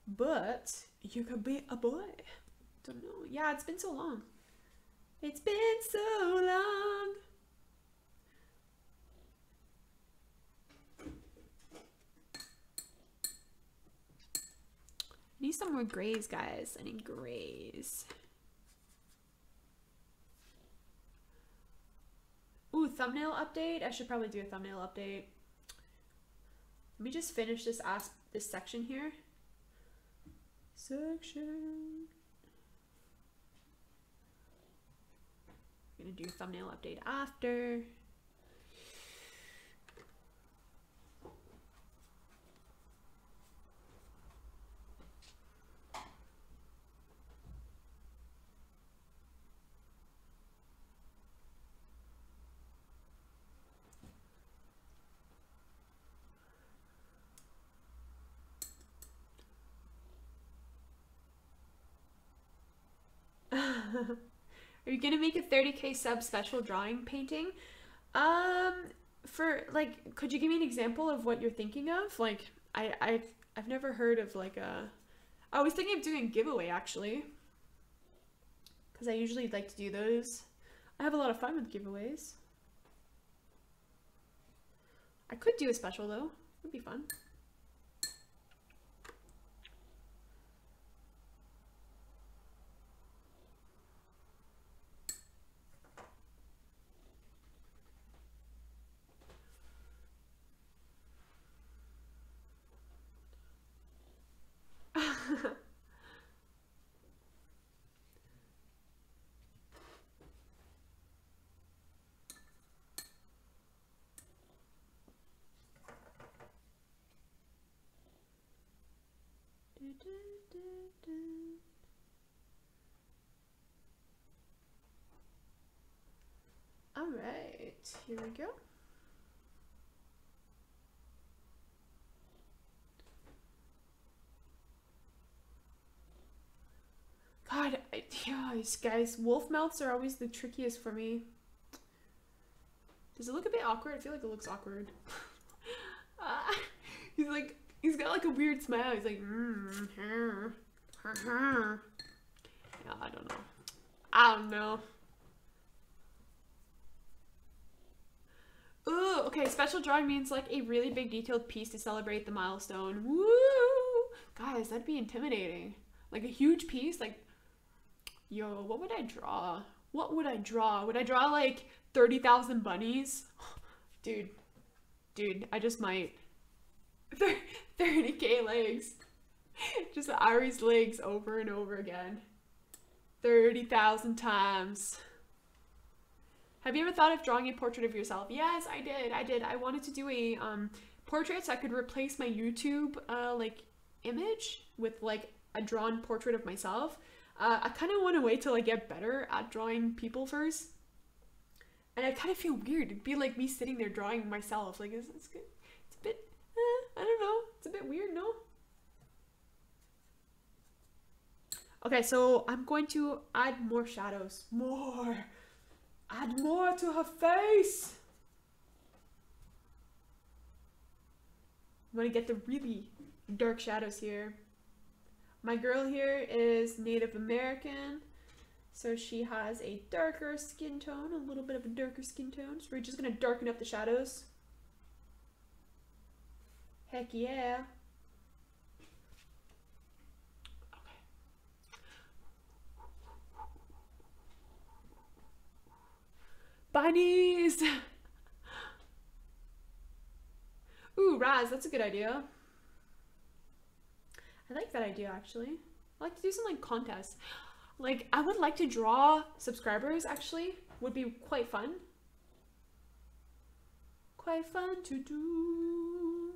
But you could be a boy. Don't know. Yeah, it's been so long. It's been so long. I need some more grays, guys. I need grays. Ooh, thumbnail update. I should probably do a thumbnail update. Let me just finish this section here. Section. I'm gonna do thumbnail update after. Are you gonna make a 30K sub special drawing painting? For like, could you give me an example of what you're thinking of? Like, I've never heard of like a. I was thinking of doing a giveaway actually, because I usually like to do those. I have a lot of fun with giveaways. I could do a special though. It would be fun. All right, here we go. Guys, wolf mouths are always the trickiest for me. Does it look a bit awkward? I feel like it looks awkward. He's got like a weird smile. He's like, yeah, I don't know. I don't know. Ooh, okay, special drawing means like a really big detailed piece to celebrate the milestone. Woo! Guys, that'd be intimidating. Like a huge piece, like, yo, what would I draw? What would I draw? Would I draw like 30,000 bunnies? Dude, I just might. 30k legs. Just Ari's legs over and over again. 30,000 times. Have you ever thought of drawing a portrait of yourself? Yes, I did. I wanted to do a portrait so I could replace my YouTube like image with like a drawn portrait of myself. I kind of want to wait till I get better at drawing people first. And I kind of feel weird. It'd be like me sitting there drawing myself. Like, it's good. It's a bit, I don't know. It's a bit weird, no? Okay, so I'm going to add more shadows. More. Add more to her face. I'm gonna get the really dark shadows here. My girl here is Native American, so she has a darker skin tone, a little bit of a darker skin tone. So we're just gonna darken up the shadows. Heck yeah. Bunnies! Ooh, Raz, that's a good idea. I like that idea, actually. I like to do some, like, contests. Like, I would like to draw subscribers, actually. Would be quite fun. Quite fun to do.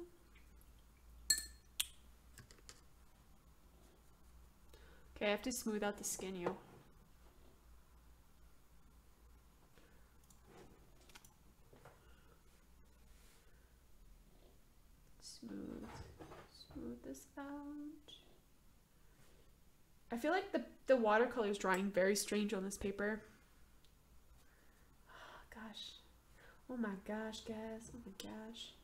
Okay, I have to smooth out the skin, yo. Smooth this out. I feel like the watercolor is drawing very strange on this paper. Oh, gosh. Oh my gosh, guys. Oh my gosh.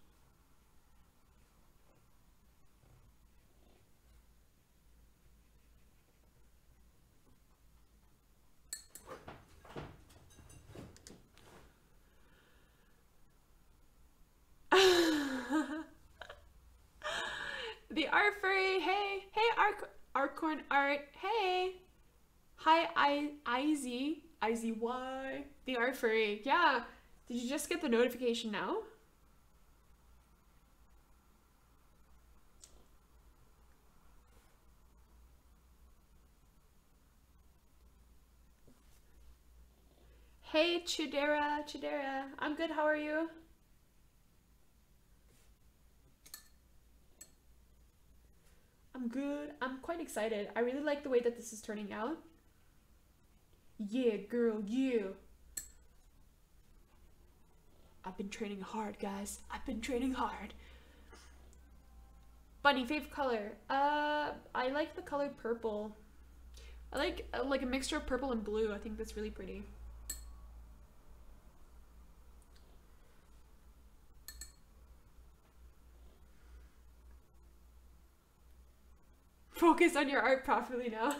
The art furry, hey Arcorn art, hey, hi IZY, the art furry, yeah. Did you just get the notification now? Hey Chidera, I'm good. How are you? I'm good. I'm quite excited. I really like the way that this is turning out. Yeah, girl, yeah. I've been training hard, guys. I've been training hard. Bunny, favorite color? I like the color purple. I like a mixture of purple and blue. I think that's really pretty. Focus on your art properly now.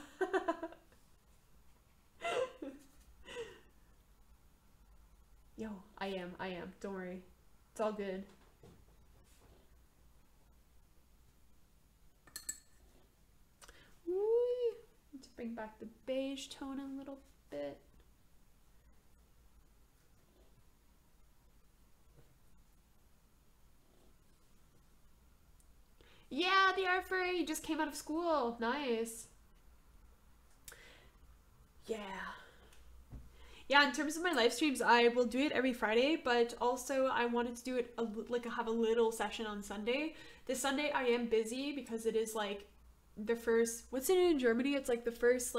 Yo, I am. Don't worry. It's all good. Woo! Let's bring back the beige tone a little bit. Yeah, the art furry just came out of school. Nice. Yeah. Yeah, in terms of my live streams, I will do it every Friday, but also I wanted to do it have a little session on Sunday. This Sunday I am busy because it is like the first, what's it in Germany? It's like the first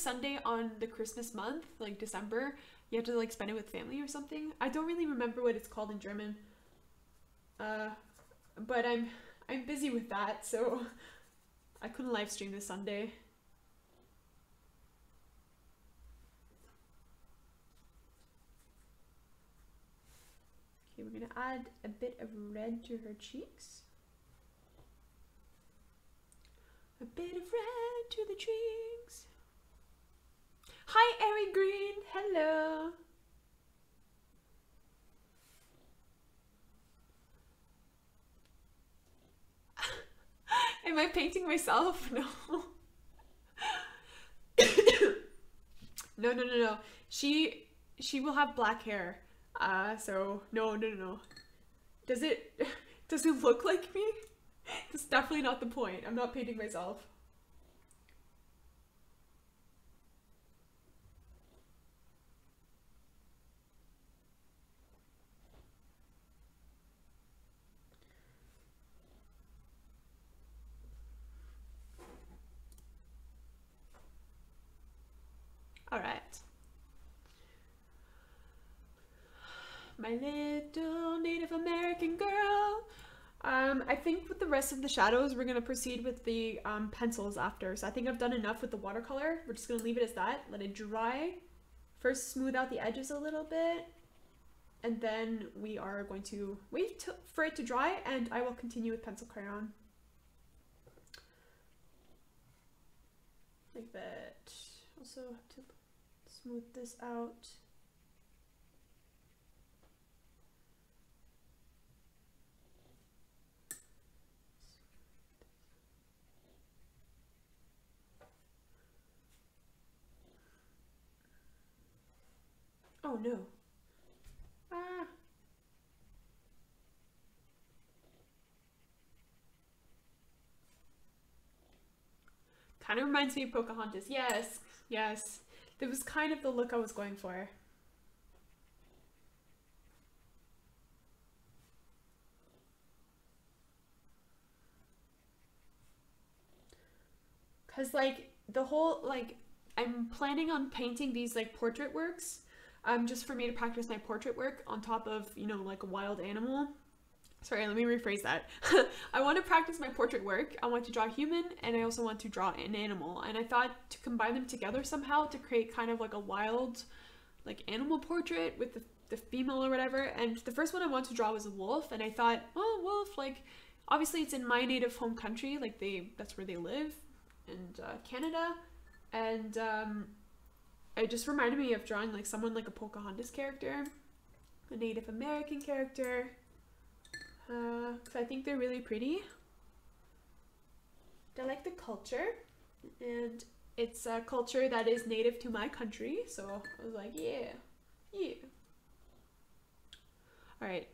Sunday on the Christmas month, like December. You have to like spend it with family or something. I don't really remember what it's called in German. But I'm busy with that, so I couldn't live stream this Sunday. we're gonna add a bit of red to her cheeks. A bit of red to the cheeks. Hi, Airy Green. Hello. Am I painting myself? No. No. She will have black hair. So no. Does it look like me? That's definitely not the point. I'm not painting myself. All right. My little Native American girl. I think with the rest of the shadows, we're gonna proceed with the pencils after. So I think I've done enough with the watercolor. We're just gonna leave it as that. Let it dry. First, smooth out the edges a little bit. And then we are going to wait for it to dry, and I will continue with pencil crayon. Like that. Also have to smooth this out. Oh no. Ah. Kind of reminds me of Pocahontas. Yes. That was kind of the look I was going for. Cause like the whole I'm planning on painting these like portrait works, just for me to practice my portrait work on top of, you know, like a wild animal. Sorry, let me rephrase that. I want to practice my portrait work. I want to draw a human, and I also want to draw an animal. And I thought to combine them together somehow to create kind of like a wild, like animal portrait with the female or whatever. And the first one I wanted to draw was a wolf, and I thought, oh, wolf, like obviously it's in my native home country, like that's where they live, in Canada, and it just reminded me of drawing like someone like a Pocahontas character, a Native American character. Because I think they're really pretty. I like the culture, and it's a culture that is native to my country, so I was like, yeah. Alright.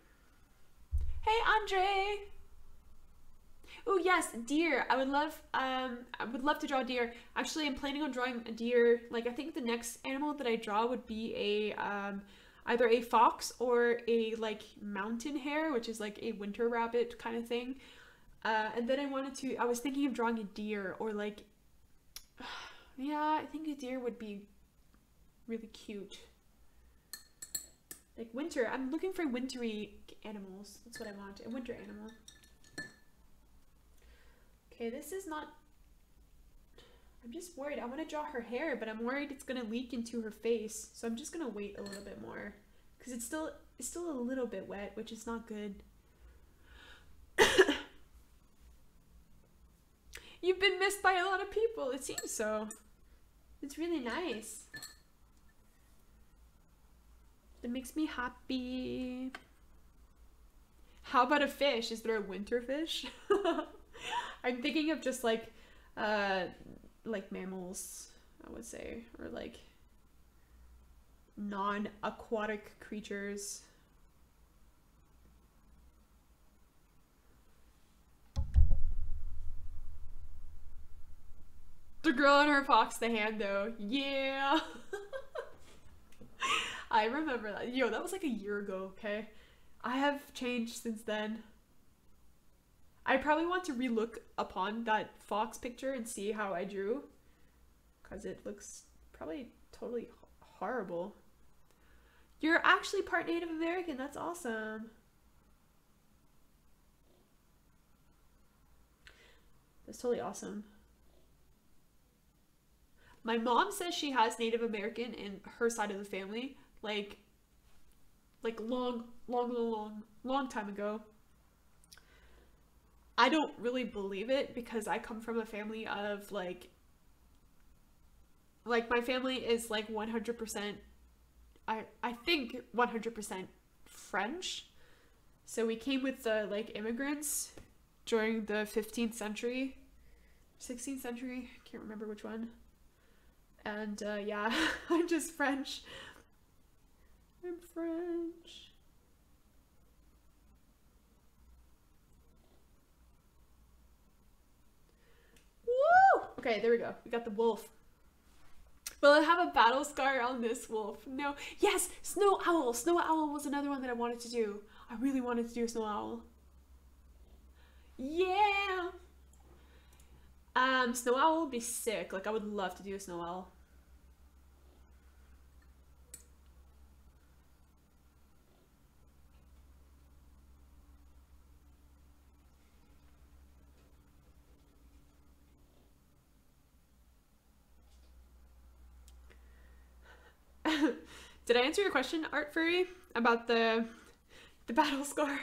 Hey, Andre! Oh yes, deer. I would love to draw a deer. Actually, I'm planning on drawing a deer. Like, I think the next animal that I draw would be a either a fox or a like mountain hare, which is like a winter rabbit kind of thing. And then I was thinking of drawing a deer, or like, yeah, I think a deer would be really cute. Like winter, I'm looking for wintry animals. That's what I want, a winter animal. Okay, this is not, I'm just worried. I want to draw her hair, but I'm worried it's going to leak into her face. So I'm just going to wait a little bit more, because it's still a little bit wet, which is not good. You've been missed by a lot of people. It seems so. It's really nice. It makes me happy. How about a fish? Is there a winter fish? I'm thinking of just like mammals, I would say, or like non-aquatic creatures. The girl in her fox the hand though. Yeah. I remember that. Yo, that was like a year ago, okay? I have changed since then. I probably want to relook upon that fox picture and see how I drew, because it looks probably totally horrible. You're actually part Native American. That's awesome. That's totally awesome. My mom says she has Native American in her side of the family, like like long time ago. I don't really believe it because I come from a family of like my family is like 100%, I think 100% French. So we came with the like immigrants during the 15th century, 16th century, can't remember which one. And yeah, I'm just French. I'm French. Woo! Okay, there we go. We got the wolf. Will it have a battle scar on this wolf? No. Yes! Snow owl! Snow owl was another one that I wanted to do. I really wanted to do a snow owl. Yeah! Snow owl would be sick. Like, I would love to do a snow owl. Did I answer your question, Art Furry, about the battle scar?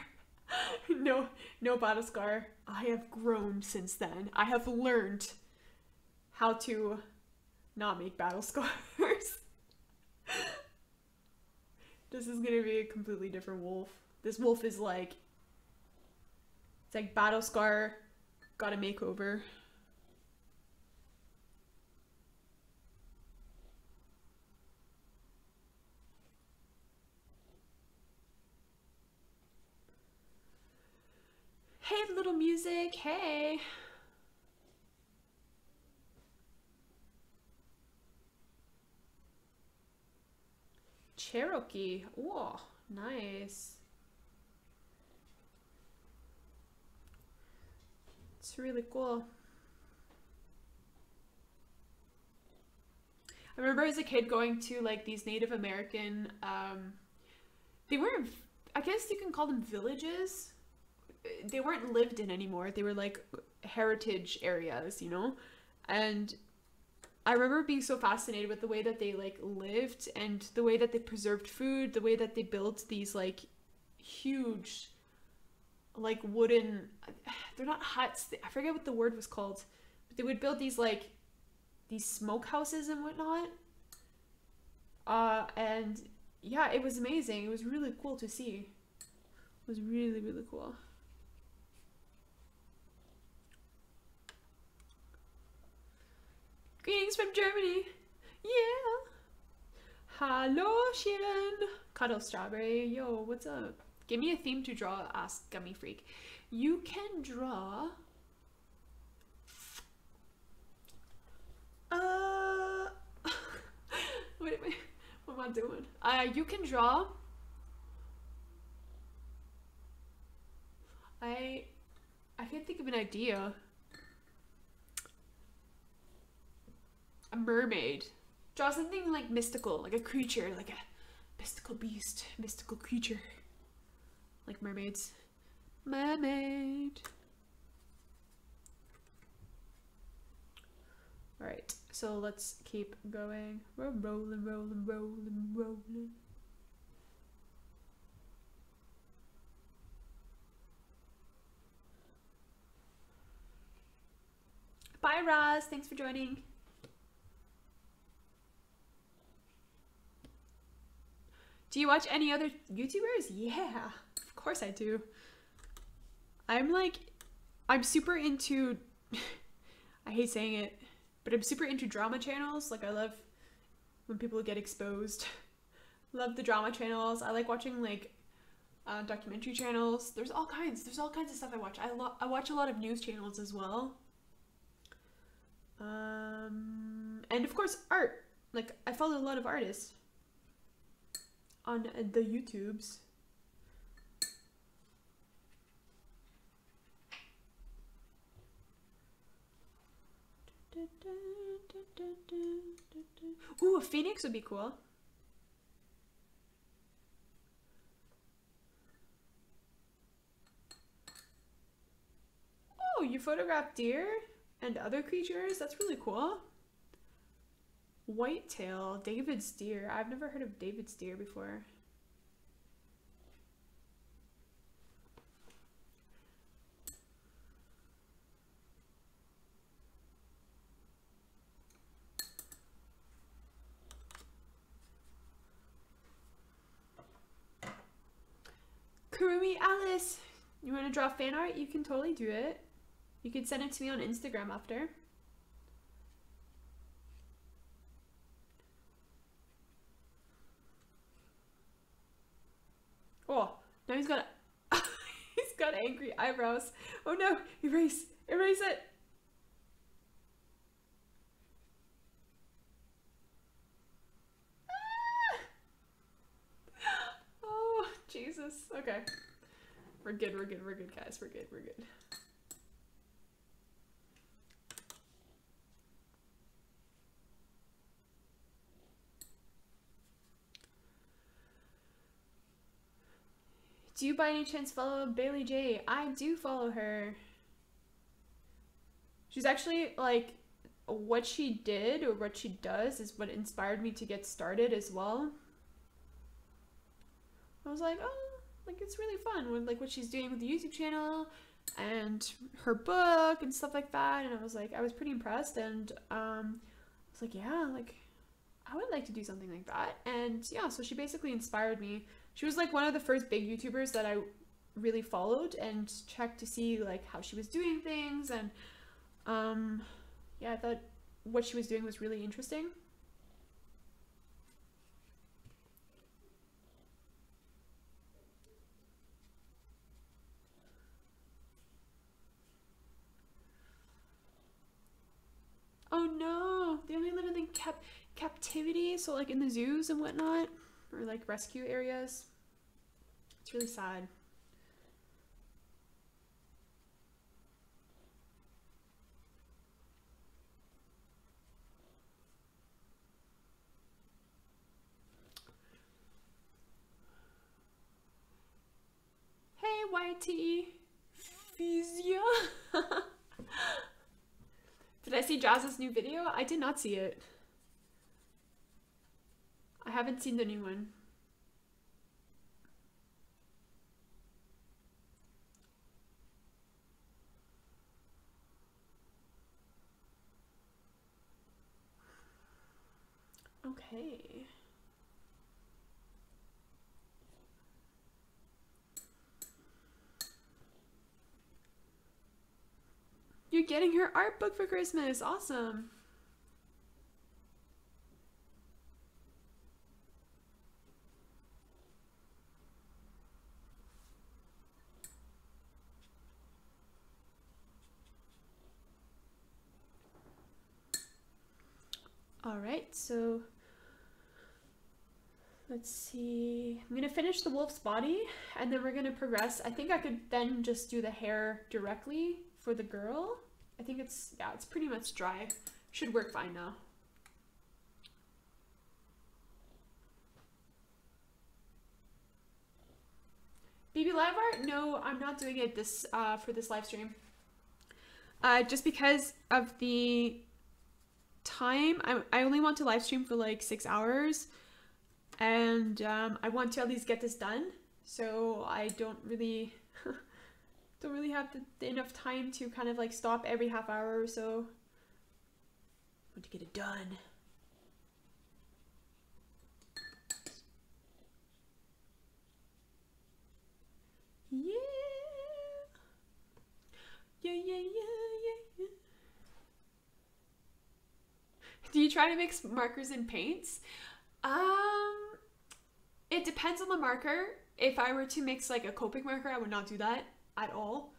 No battle scar. I have grown since then. I have learned how to not make battle scars. This is gonna be a completely different wolf. This wolf is like, it's like battle scar, got a makeover. Hey, little music, hey. Cherokee, whoa, nice. It's really cool. I remember as a kid going to like these Native American, they weren't, I guess you can call them villages. They weren't lived in anymore. They were like heritage areas, you know? And I remember being so fascinated with the way that they like lived and the way that they preserved food, the way that they built these like huge like wooden, they're not huts, I forget what the word was called, but they would build these like these smokehouses and whatnot. And yeah, it was amazing. It was really cool to see. It was really, really cool. Greetings from Germany. Yeah. Hello, Sharon. Cuddle Strawberry. Yo, what's up? Give me a theme to draw, asked Gummy Freak. You can draw... wait, what am I doing? You can draw... I can't think of an idea. A mermaid. Draw something like mystical, like a creature, like a mystical beast, mystical creature. Like mermaids. Mermaid. Alright, so let's keep going. We're rolling, rolling, rolling, rolling. Bye, Roz. Thanks for joining. Do you watch any other YouTubers? Yeah, of course I do. I'm super into, I hate saying it, but I'm super into drama channels. Like I love when people get exposed. Love the drama channels. I like watching like documentary channels. There's all kinds of stuff I watch. I watch a lot of news channels as well. And of course art. Like I follow a lot of artists on the YouTubes. Ooh, a phoenix would be cool. Oh, you photograph deer and other creatures? That's really cool. Whitetail, David's deer. I've never heard of David's deer before. sis. You want to draw fan art? You can totally do it. You can send it to me on Instagram after. Oh, now he's got he's got angry eyebrows. Oh no, erase it. Oh, Jesus. Okay. We're good, guys. We're good. Do you by any chance follow Bailey J? I do follow her. She's actually, like, what she did or what she does is what inspired me to get started as well. I was like, oh, like, it's really fun with, like, what she's doing with the YouTube channel and her book and stuff like that. And I was like, I was pretty impressed, and I was like, yeah, like, I would like to do something like that. And yeah, so she basically inspired me. She was like one of the first big YouTubers that I really followed and checked to see like how she was doing things, and yeah, I thought what she was doing was really interesting. Oh no, they only live in captivity, so like in the zoos and whatnot, or like rescue areas. It's really sad. Hey, YT Physio. Did I see Jazz's new video? I did not see it. I haven't seen the new one. Okay. You're getting her art book for Christmas. Awesome. All right, so let's see. I'm gonna finish the wolf's body, and then we're gonna progress. I think I could then just do the hair directly for the girl. I think it's, yeah, it's pretty much dry. Should work fine now. BB live art? No, I'm not doing it this for this live stream. Just because of the time, I only want to live stream for like 6 hours, and I want to at least get this done, so I don't really have enough time to kind of like stop every half hour or so. I want to get it done. Yeah. Do you try to mix markers and paints? It depends on the marker. If I were to mix like a Copic marker, I would not do that at all.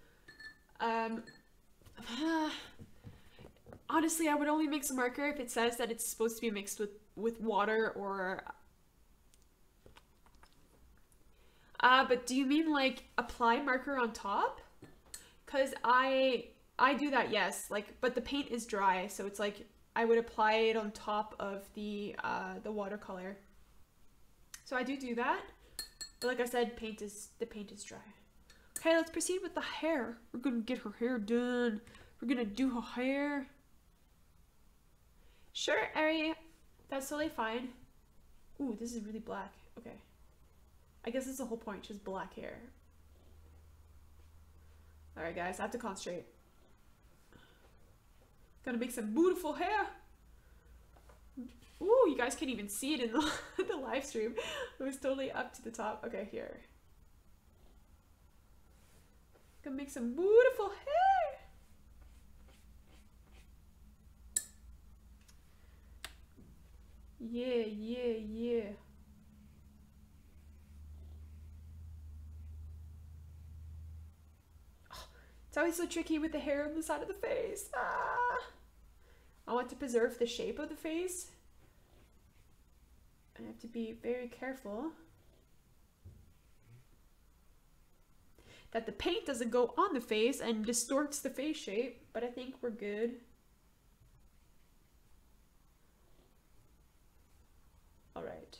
Honestly, I would only mix a marker if it says that it's supposed to be mixed with water or... but do you mean like apply marker on top? Because I do that, yes. Like, but the paint is dry, so it's like I would apply it on top of the watercolor. So I do that. But like I said, the paint is dry. Okay, let's proceed with the hair. We're gonna get her hair done. We're gonna do her hair. Sure, Ari. That's totally fine. Ooh, this is really black. Okay. I guess that's the whole point, just black hair. Alright guys, I have to concentrate. Gotta make some beautiful hair. Ooh, you guys can't even see it in the live stream. It was totally up to the top. Okay, here. Gonna make some beautiful hair. Yeah, yeah, yeah. Oh, it's always so tricky with the hair on the side of the face. Ah. I want to preserve the shape of the face. I have to be very careful that the paint doesn't go on the face and distorts the face shape, but I think we're good. All right.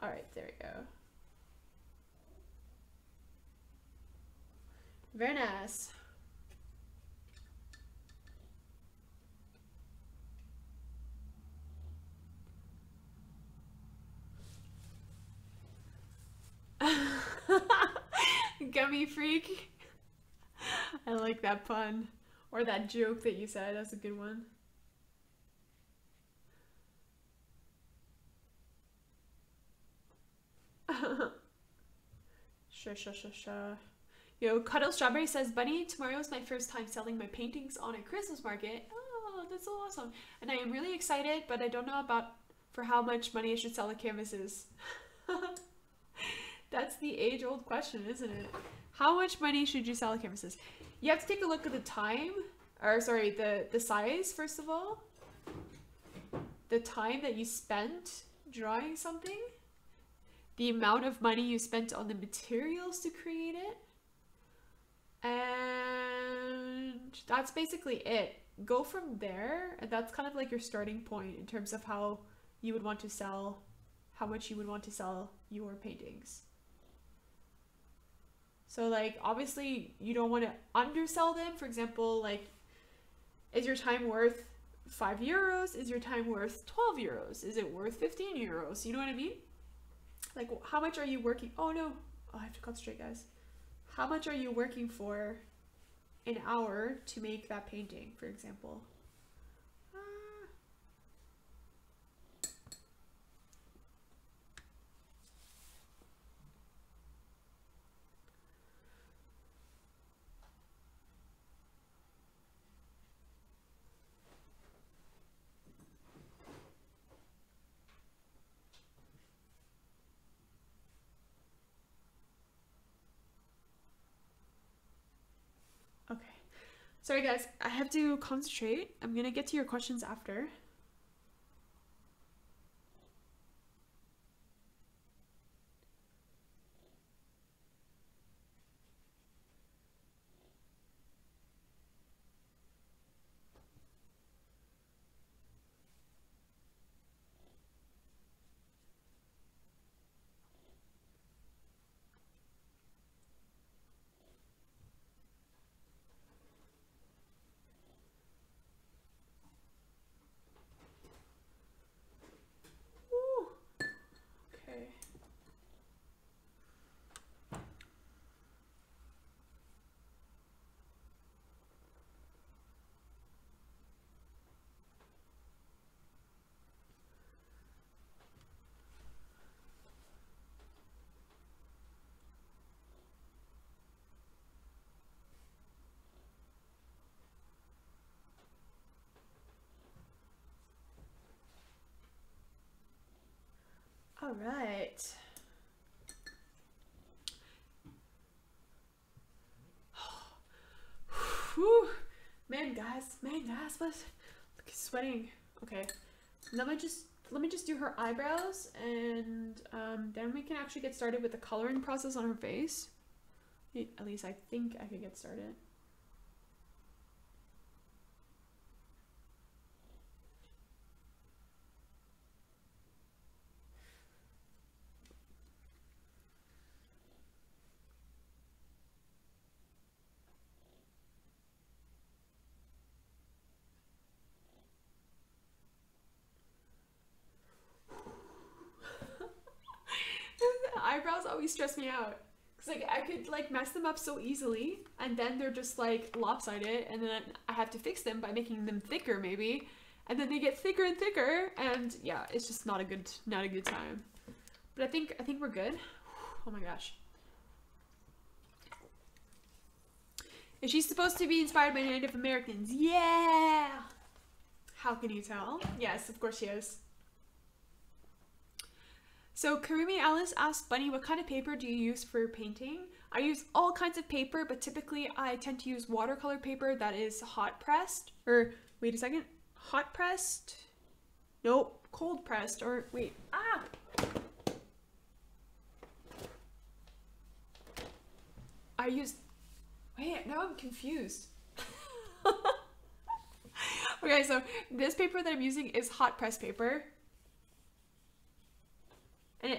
All right, there we go. Very nice. Gummy freak. I like that pun. Or that joke that you said. That's a good one. Sure. Yo, Cuddle Strawberry says, Bunny, tomorrow is my first time selling my paintings on a Christmas market. Oh, that's so awesome. And I am really excited, but I don't know for how much money I should sell the canvases. That's the age-old question, isn't it? How much money should you sell the canvases? You have to take a look at the time, or sorry, the size, first of all. The time that you spent drawing something. The amount of money you spent on the materials to create it. And that's basically it. Go from there, and that's kind of like your starting point in terms of how you would want to sell, how much you would want to sell your paintings. So like, obviously you don't want to undersell them. For example, like, is your time worth 5 euros? Is your time worth 12 euros? Is it worth 15 euros? You know what I mean? Like, how much are you working? Oh no, oh, I have to concentrate, guys. How much are you working for an hour to make that painting, for example? Okay. Sorry guys, I have to concentrate. I'm gonna get to your questions after. Okay. All right. Whew. Man, guys, what? Look, he's sweating. Okay, let me just do her eyebrows, and then we can actually get started with the coloring process on her face. At least I think I could get started. Eyebrows always stress me out, because like I could like mess them up so easily, and then they're just like lopsided, and then I have to fix them by making them thicker maybe, and then they get thicker and thicker, and yeah, it's just not a good time. But I think we're good. Oh my gosh. Is she supposed to be inspired by Native Americans? Yeah! How can you tell? Yes, of course she is. So Karimi Alice asked Bunny, what kind of paper do you use for painting? I use all kinds of paper, but typically I tend to use watercolor paper that is hot pressed. Or, wait a second. Hot pressed? Nope. Cold pressed. Or, wait. Ah! I use... Wait, now I'm confused. Okay, so this paper that I'm using is hot press paper. And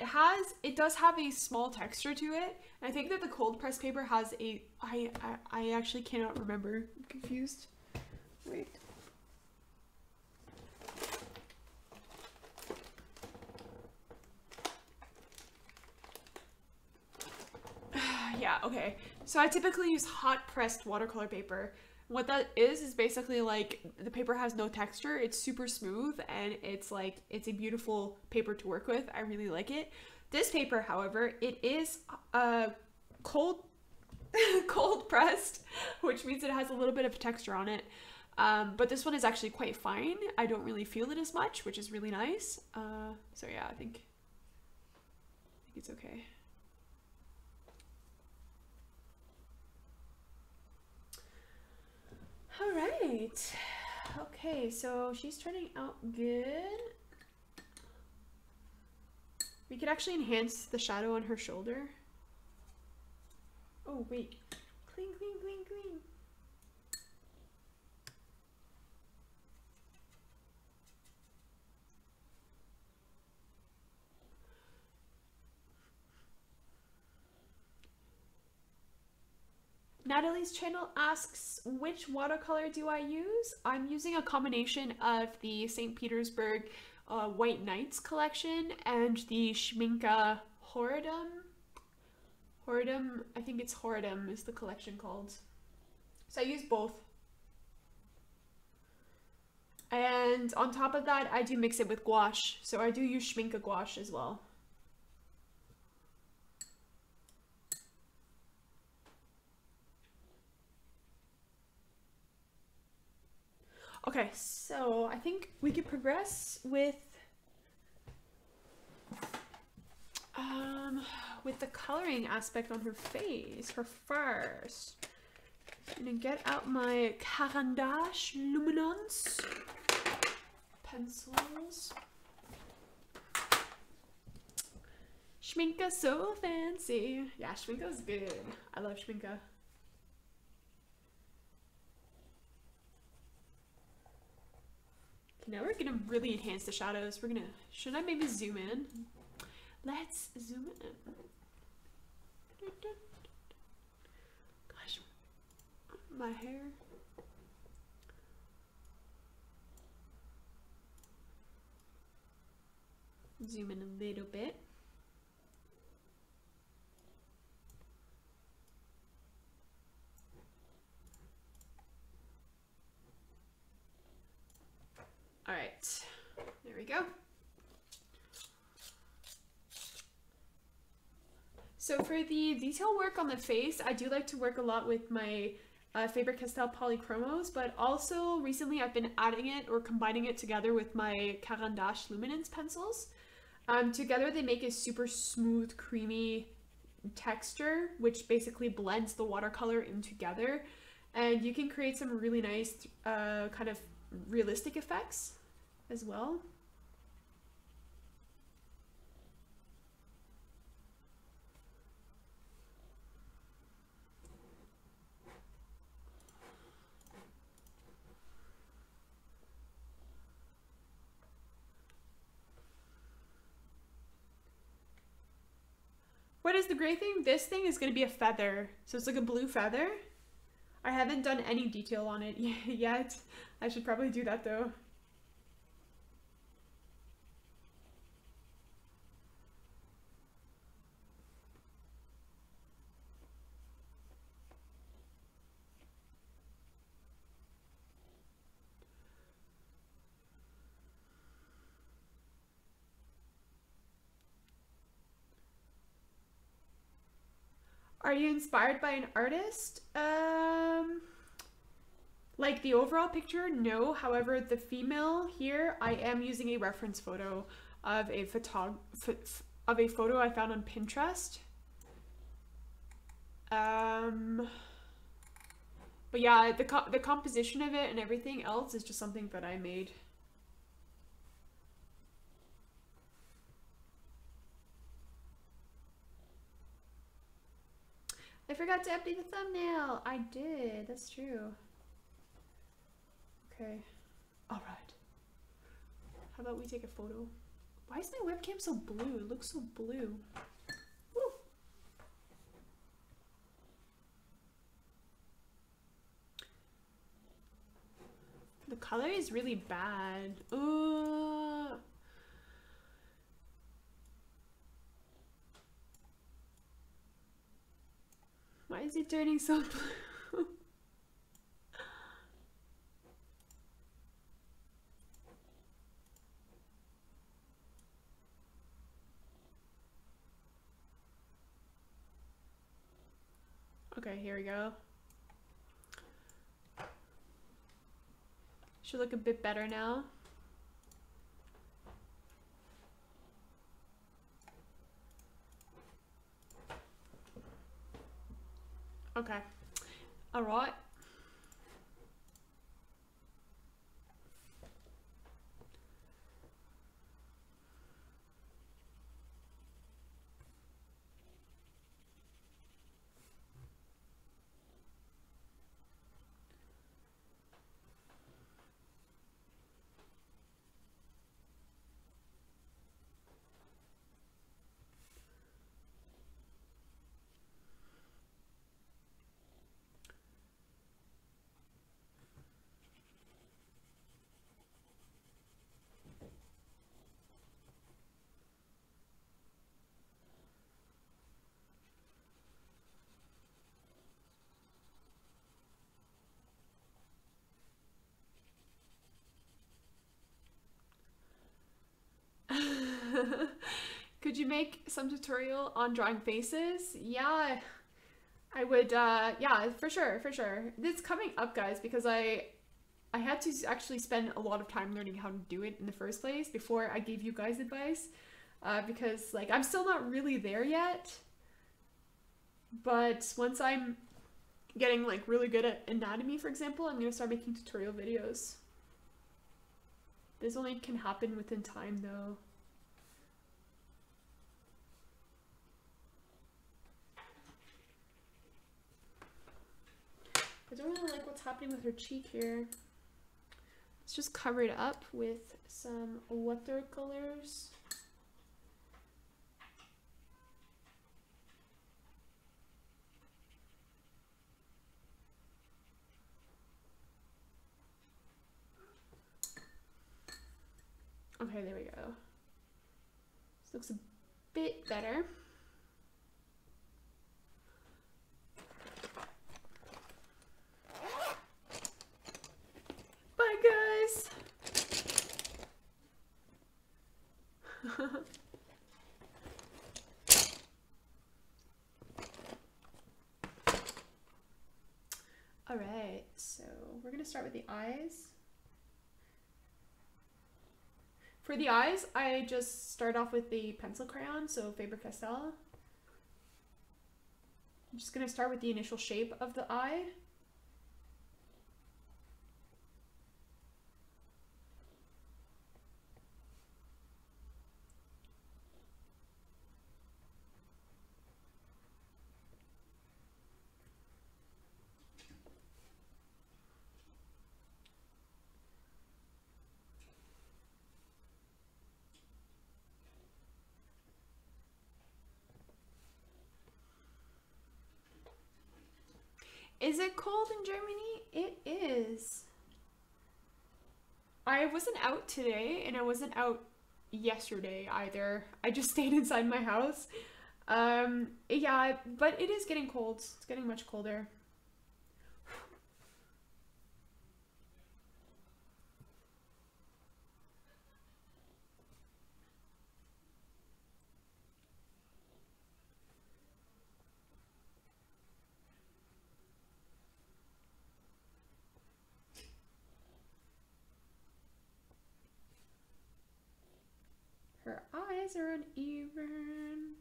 it does have a small texture to it. And I think that the cold press paper has a, I actually cannot remember. I'm confused. Wait. Yeah, okay. So I typically use hot pressed watercolor paper. What that is basically like the paper has no texture. It's super smooth and it's like, it's a beautiful paper to work with. I really like it. This paper, however, it is cold pressed, which means it has a little bit of texture on it. But this one is actually quite fine. I don't really feel it as much, which is really nice. So yeah, I think it's okay. All right. Okay, so she's turning out good. We could actually enhance the shadow on her shoulder. Oh, wait. Clean, clean, clean, clean. Natalie's channel asks, which watercolor do I use? I'm using a combination of the St. Petersburg White Nights collection and the Schminke Horadum. Horadum, I think it's Horadum is the collection called. So I use both. And on top of that, I do mix it with gouache. So I do use Schminke gouache as well. Okay, so I think we could progress with the coloring aspect on her face, her first. I'm gonna get out my Caran d'Ache Luminance pencils. Schminke so fancy. Yeah, Schminke is good. I love Schminke. Now we're gonna really enhance the shadows. We're gonna, should I maybe zoom in? Let's zoom in. Gosh, my hair. Zoom in a little bit. All right, there we go. So for the detail work on the face, I do like to work a lot with my Faber-Castell Polychromos, but also recently I've been adding it or combining it together with my Caran d'Ache Luminance pencils. Together they make a super smooth, creamy texture, which basically blends the watercolor in together. And you can create some really nice kind of realistic effects as well. What is the gray thing? This thing is going to be a feather. So it's like a blue feather. I haven't done any detail on it yet. I should probably do that though. Are you inspired by an artist? Like the overall picture, no. However, the female here, I am using a reference photo of a photo I found on Pinterest. But yeah, the composition of it and everything else is just something that I made. I forgot to update the thumbnail. I did. That's true. Okay. All right. How about we take a photo? Why is my webcam so blue? It looks so blue. Woo. The color is really bad. Why is it turning so blue? Okay, here we go. Should look a bit better now. Okay. All right. Could you make some tutorial on drawing faces? Yeah, I would, yeah, for sure, for sure. It's coming up, guys, because I had to actually spend a lot of time learning how to do it in the first place before I gave you guys advice, because, like, I'm still not really there yet, but once I'm getting, like, really good at anatomy, for example, I'm gonna start making tutorial videos. This only can happen within time, though. I don't really like what's happening with her cheek here. Let's just cover it up with some watercolors. Okay, there we go. This looks a bit better. Bye, guys. All right, so we're gonna start with the eyes. For the eyes, I just start off with the pencil crayon, so Faber-Castell. I'm just gonna start with the initial shape of the eye. Is it cold in Germany? It is. I wasn't out today and I wasn't out yesterday either. I just stayed inside my house. Yeah, but it is getting cold. It's getting much colder. eyes are uneven.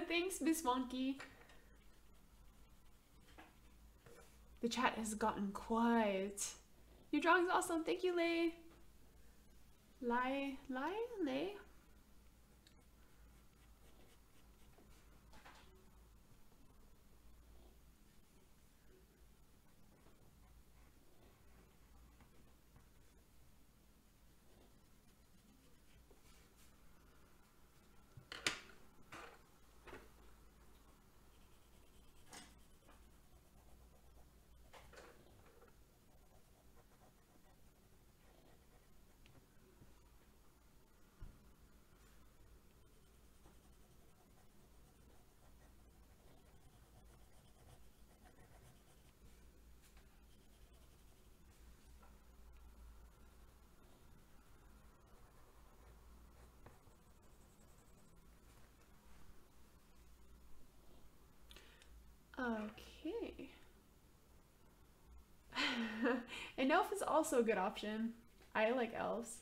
Thanks, Miss Wonky. The chat has gotten quiet. Your drawing's awesome. Thank you, Lay. Lay? Okay. An elf is also a good option. I like elves.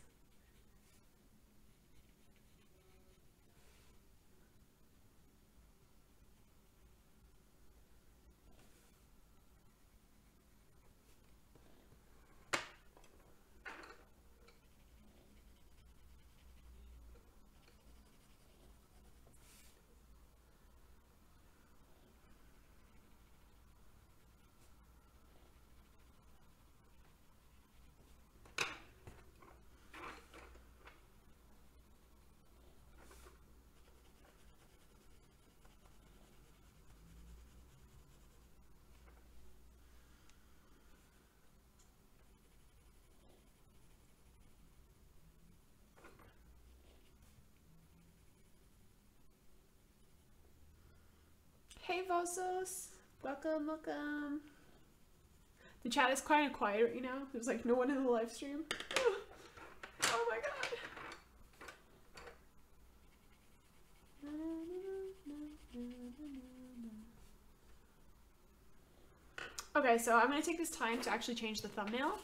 Hey Vosos, welcome. The chat is kind of quiet right now. There's like no one in the live stream. Oh my god. Okay, so I'm gonna take this time to actually change the thumbnail.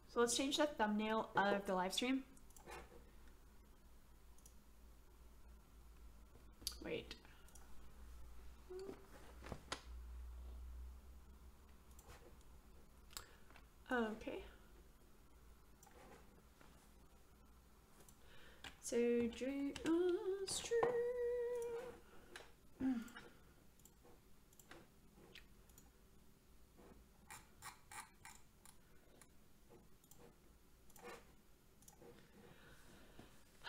So let's change the thumbnail of the live stream. Wait. Okay. So just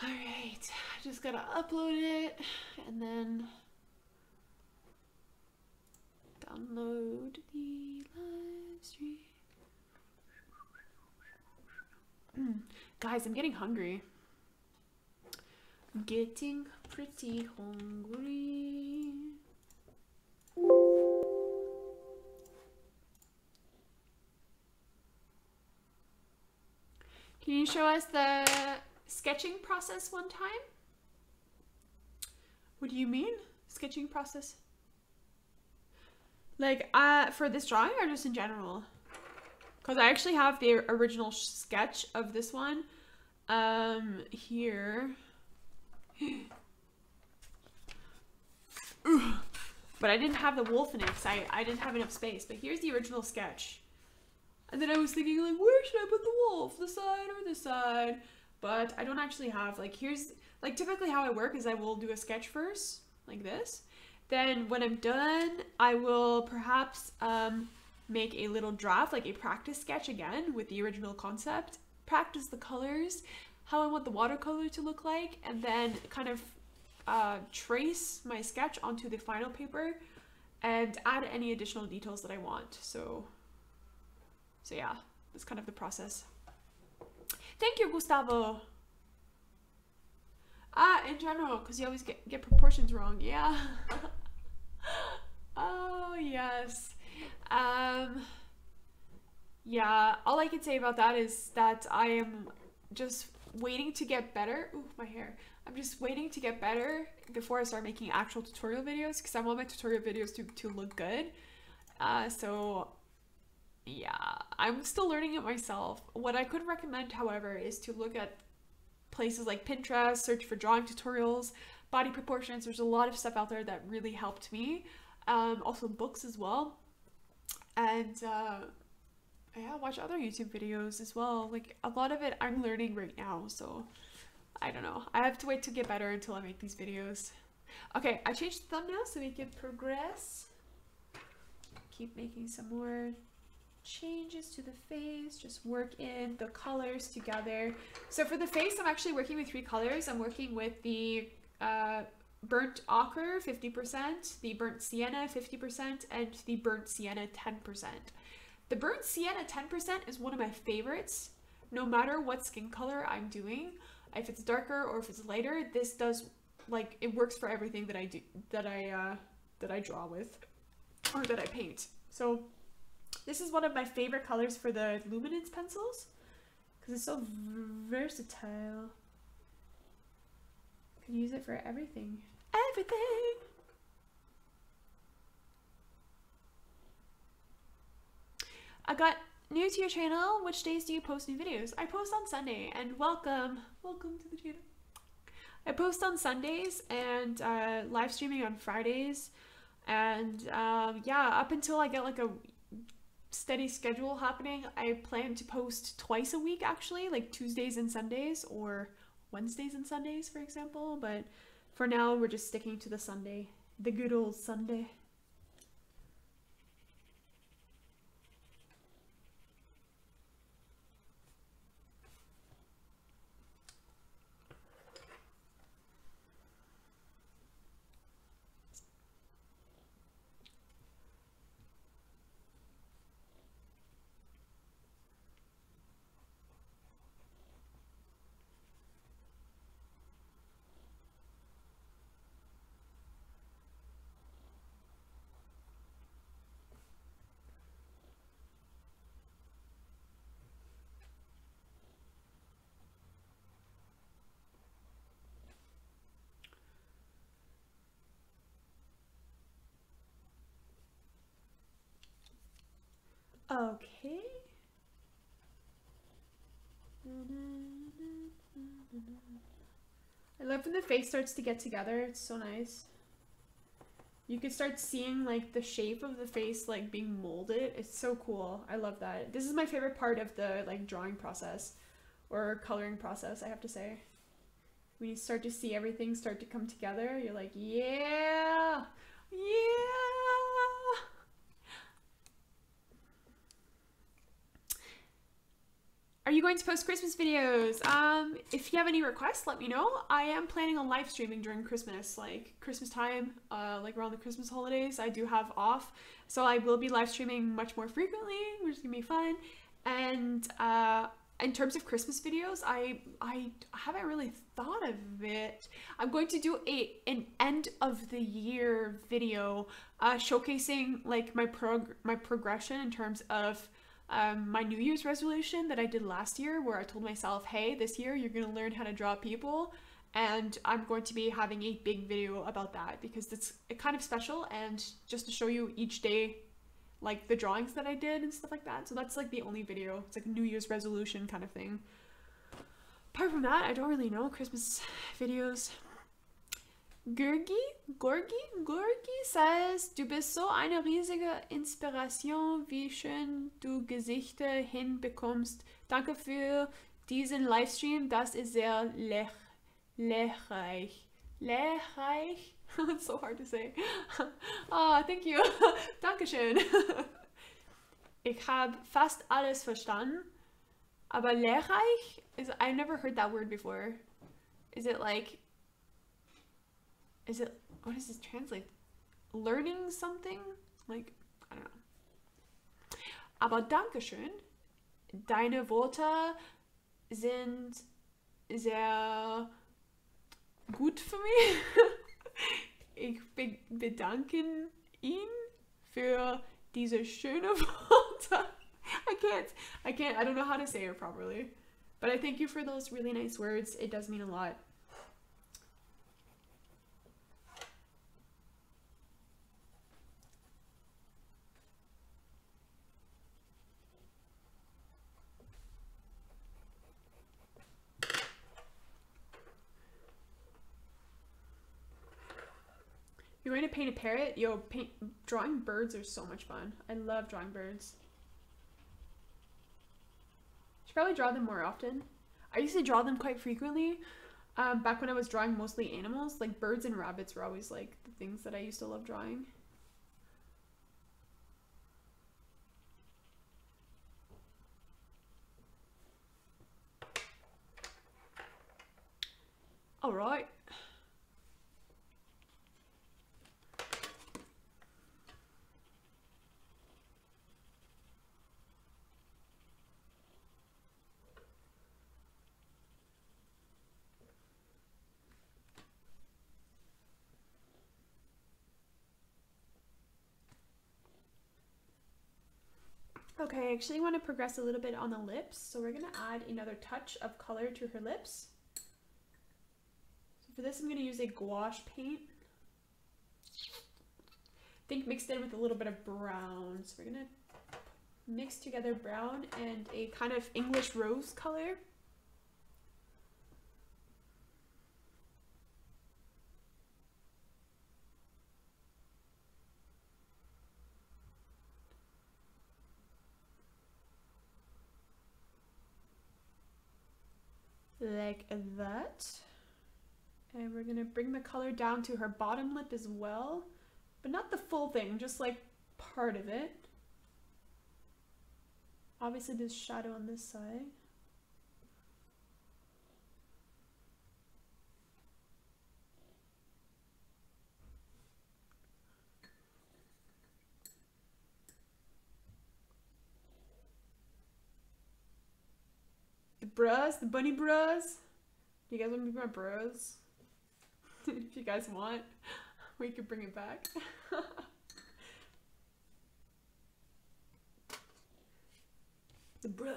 all right, I just gotta upload it and then download the live stream. Guys, I'm getting hungry. I'm getting pretty hungry. Can you show us the sketching process one time? What do you mean? Sketching process? Like, for this drawing or just in general? Because I actually have the original sketch of this one here. But I didn't have the wolf in it because I didn't have enough space. But here's the original sketch. And then I was thinking, like, where should I put the wolf? This side or this side? but I don't actually have, like, here's, like, typically how I work is I will do a sketch first, like this. Then when I'm done, I will perhaps make a little draft, like a practice sketch again with the original concept, practice the colors, how I want the watercolor to look like, and then kind of trace my sketch onto the final paper and add any additional details that I want. So yeah, that's kind of the process. Thank you, Gustavo. In general, because you always get proportions wrong. Yeah. Oh, yes. Yeah, all I can say about that is that I am just waiting to get better. Ooh, my hair. I'm just waiting to get better before I start making actual tutorial videos, because I want my tutorial videos to look good. So yeah, I'm still learning it myself. What I could recommend, however, is to look at places like Pinterest, search for drawing tutorials, body proportions. There's a lot of stuff out there that really helped me. Also books as well. And yeah, watch other YouTube videos as well. Like, a lot of it I'm learning right now, so I don't know. I have to wait to get better until I make these videos. Okay, I changed the thumbnail so we can progress. Keep making some more changes to the face, just work in the colors together. So for the face, I'm actually working with 3 colors. I'm working with the burnt ochre 50%, the burnt sienna 50%, and the burnt sienna 10%. The burnt sienna 10% is one of my favorites. No matter what skin color I'm doing, if it's darker or if it's lighter, this does, like, it works for everything that I do, that I draw with, or that I paint. So this is one of my favorite colors for the luminance pencils, because it's so versatile. You can use it for everything. Everything! I got new to your channel. Which days do you post new videos? I post on Sunday, and welcome to the channel. I post on Sundays and live streaming on Fridays, and yeah, up until I get like a steady schedule happening, I plan to post twice a week, actually, like Tuesdays and Sundays, or Wednesdays and Sundays, for example. But for now, we're just sticking to the Sunday, the good old Sunday. Okay. I love when the face starts to get together. It's so nice. You can start seeing like the shape of the face like being molded. It's so cool. I love that. This is my favorite part of the like drawing process or coloring process, I have to say. When you start to see everything start to come together, you're like, yeah, yeah. Are you going to post Christmas videos? If you have any requests, let me know. I am planning on live streaming during Christmas, like Christmas time, like around the Christmas holidays. I do have off, so I will be live streaming much more frequently, which is gonna be fun. And in terms of Christmas videos, I haven't really thought of it. I'm going to do an end of the year video showcasing like my progression in terms of my New Year's resolution that I did last year, where I told myself, hey, this year you're going to learn how to draw people, and I'm going to be having a big video about that because it's kind of special, and just to show you each day like the drawings that I did and stuff like that. So that's like the only video. It's like a New Year's resolution kind of thing. Apart from that, I don't really know Christmas videos. Gorgi says, du bist so eine riesige Inspiration, wie schön du Gesichter hinbekommst. Danke für diesen Livestream. Das ist sehr lehrreich. Lehrreich? It's so hard to say. Ah, thank you. Dankeschön. Ich habe fast alles verstanden. Aber lehrreich is, I've never heard that word before. Is it like, what does this translate? Learning something? Like, I don't know. Aber Dankeschön. Deine Worte sind sehr gut für mich. Ich bedanke ihn für diese schöne Worte. I can't, I don't know how to say it properly. But I thank you for those really nice words. It does mean a lot. You're going to paint a parrot? Yo, drawing birds are so much fun. I love drawing birds. Should probably draw them more often. I used to draw them quite frequently. Back when I was drawing mostly animals, like birds and rabbits were always like the things that I used to love drawing. All right. Okay, I actually want to progress a little bit on the lips, so we're going to add another touch of color to her lips. So for this, I'm going to use a gouache paint. I think mixed in with a little bit of brown. So we're going to mix together brown and a kind of English rose color. Like that. And we're gonna bring the color down to her bottom lip as well, but not the full thing, just like part of it. Obviously there's shadow on this side. The bras, the bunny bras. Do you guys want me to be my bros? If you guys want, we could bring it back. The bros.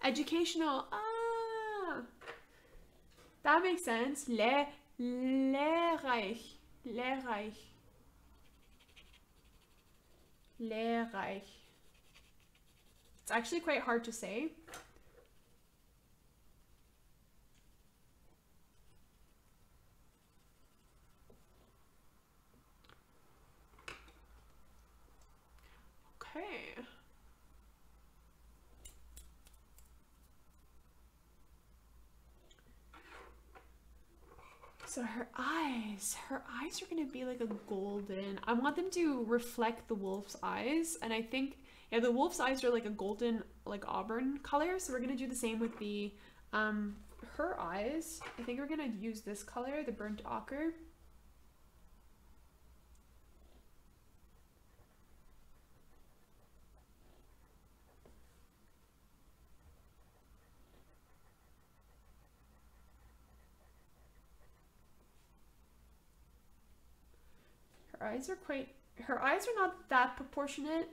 Educational. Ah, that makes sense. Lehrreich. Lehrreich. Lehrreich. It's actually quite hard to say. Okay. So her eyes are gonna be like a golden. I want them to reflect the wolf's eyes, and I think, yeah, the wolf's eyes are like a golden, like auburn color. So we're gonna do the same with the her eyes. I think we're gonna use this color, the burnt ochre. Her eyes are not that proportionate.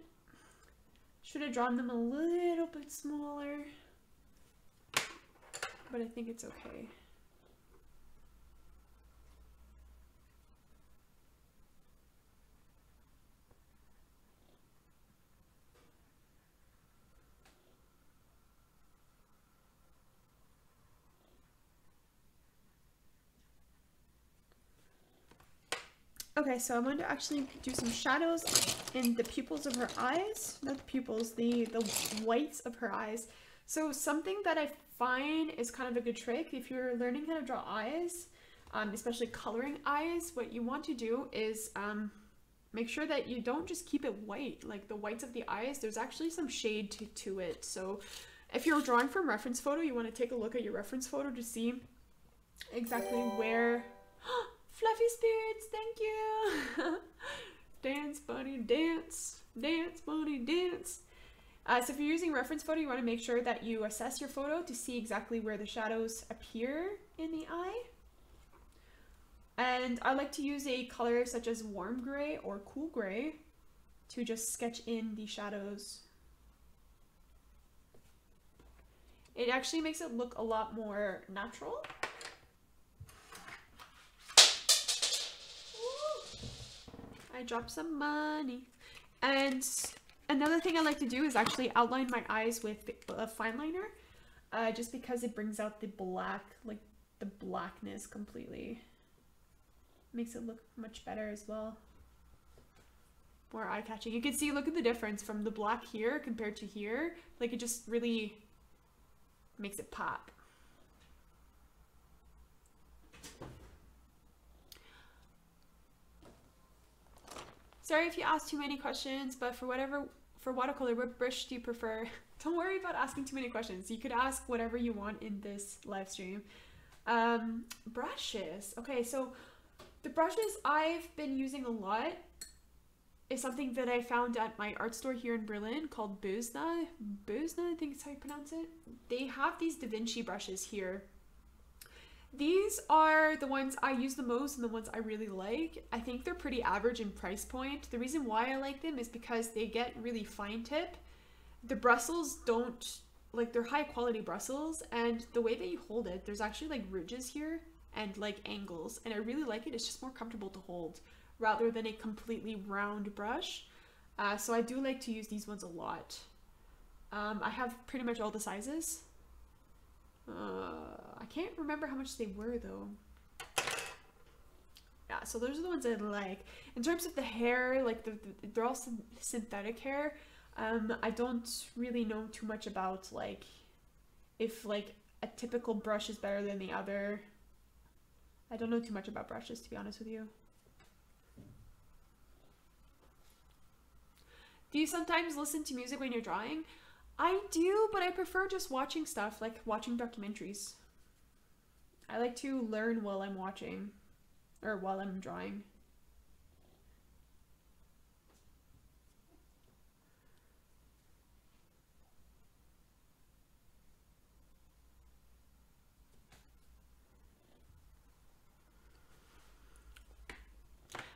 Should have drawn them a little bit smaller, but I think it's okay. Okay, so I'm going to actually do some shadows in the pupils of her eyes. Not the pupils, the whites of her eyes. So something that I find is kind of a good trick if you're learning how to draw eyes, especially coloring eyes, what you want to do is make sure that you don't just keep it white, like the whites of the eyes, there's actually some shade to it. So if you're drawing from reference photo, you want to take a look at your reference photo to see exactly where... Fluffy spirits, thank you! Dance, bunny, dance. Dance, bunny, dance. So if you're using reference photo, you want to make sure that you assess your photo to see exactly where the shadows appear in the eye. And I like to use a color such as warm gray or cool gray to just sketch in the shadows. It actually makes it look a lot more natural. I dropped some money. And another thing I like to do is actually outline my eyes with a fine liner, just because it brings out the black, like the blackness completely. Makes it look much better as well. More eye-catching. You can see, look at the difference from the black here compared to here. Like it just really makes it pop. Sorry if you asked too many questions, but for watercolor, what brush do you prefer? Don't worry about asking too many questions. You could ask whatever you want in this live stream. Brushes. Okay, so the brushes I've been using a lot is something that I found at my art store here in Berlin called Bösner. Bösner, I think is how you pronounce it. They have these Da Vinci brushes here. These are the ones I use the most and the ones I really like. I think they're pretty average in price point. The reason why I like them is because they get really fine tip. The bristles don't, like they're high quality bristles, and the way that you hold it, there's actually like ridges here and like angles, and I really like it. It's just more comfortable to hold rather than a completely round brush. So I do like to use these ones a lot. I have pretty much all the sizes. I can't remember how much they were though. Yeah, so those are the ones I like. In terms of the hair, like they're all synthetic hair. I don't really know too much about like if like a typical brush is better than the other. I don't know too much about brushes, to be honest with you. Do you sometimes listen to music when you're drawing? I do, but I prefer just watching stuff, like watching documentaries. I like to learn while I'm watching, or while I'm drawing.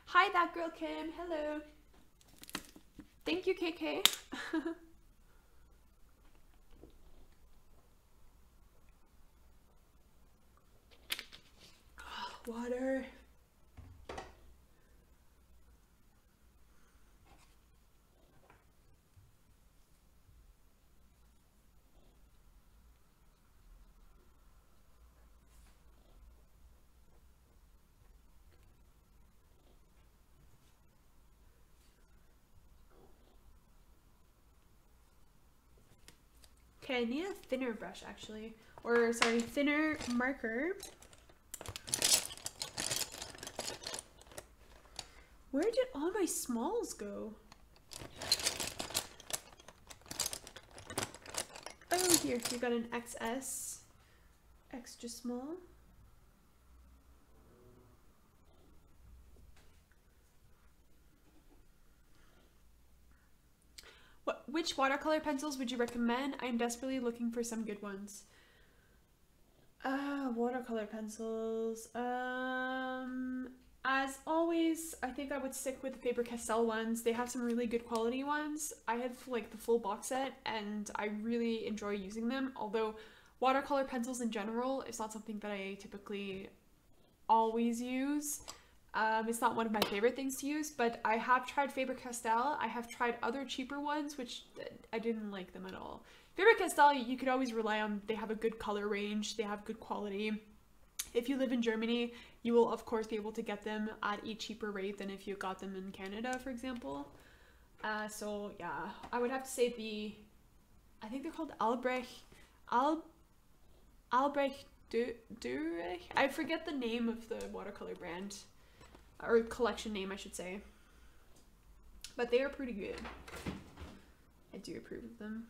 Hi, that girl Kim. Hello. Thank you, KK. Water. Okay, I need a thinner brush actually, or sorry, thinner marker. Where did all my smalls go? Oh, here, you got an XS, extra small. Which watercolor pencils would you recommend? I'm desperately looking for some good ones. Watercolor pencils. As always, I think I would stick with the Faber-Castell ones. They have some really good quality ones. I have like the full box set and I really enjoy using them. Although watercolor pencils in general is not something that I typically always use. It's not one of my favorite things to use, but I have tried Faber-Castell. I have tried other cheaper ones, which I didn't like them at all. Faber-Castell, you could always rely on. They have a good color range. They have good quality. If you live in Germany, you will of course be able to get them at a cheaper rate than if you got them in Canada, for example. So yeah, I would have to say I think they're called Albrecht Al Albrecht Dürer. I forget the name of the watercolor brand, or collection name, I should say. But they are pretty good. I do approve of them.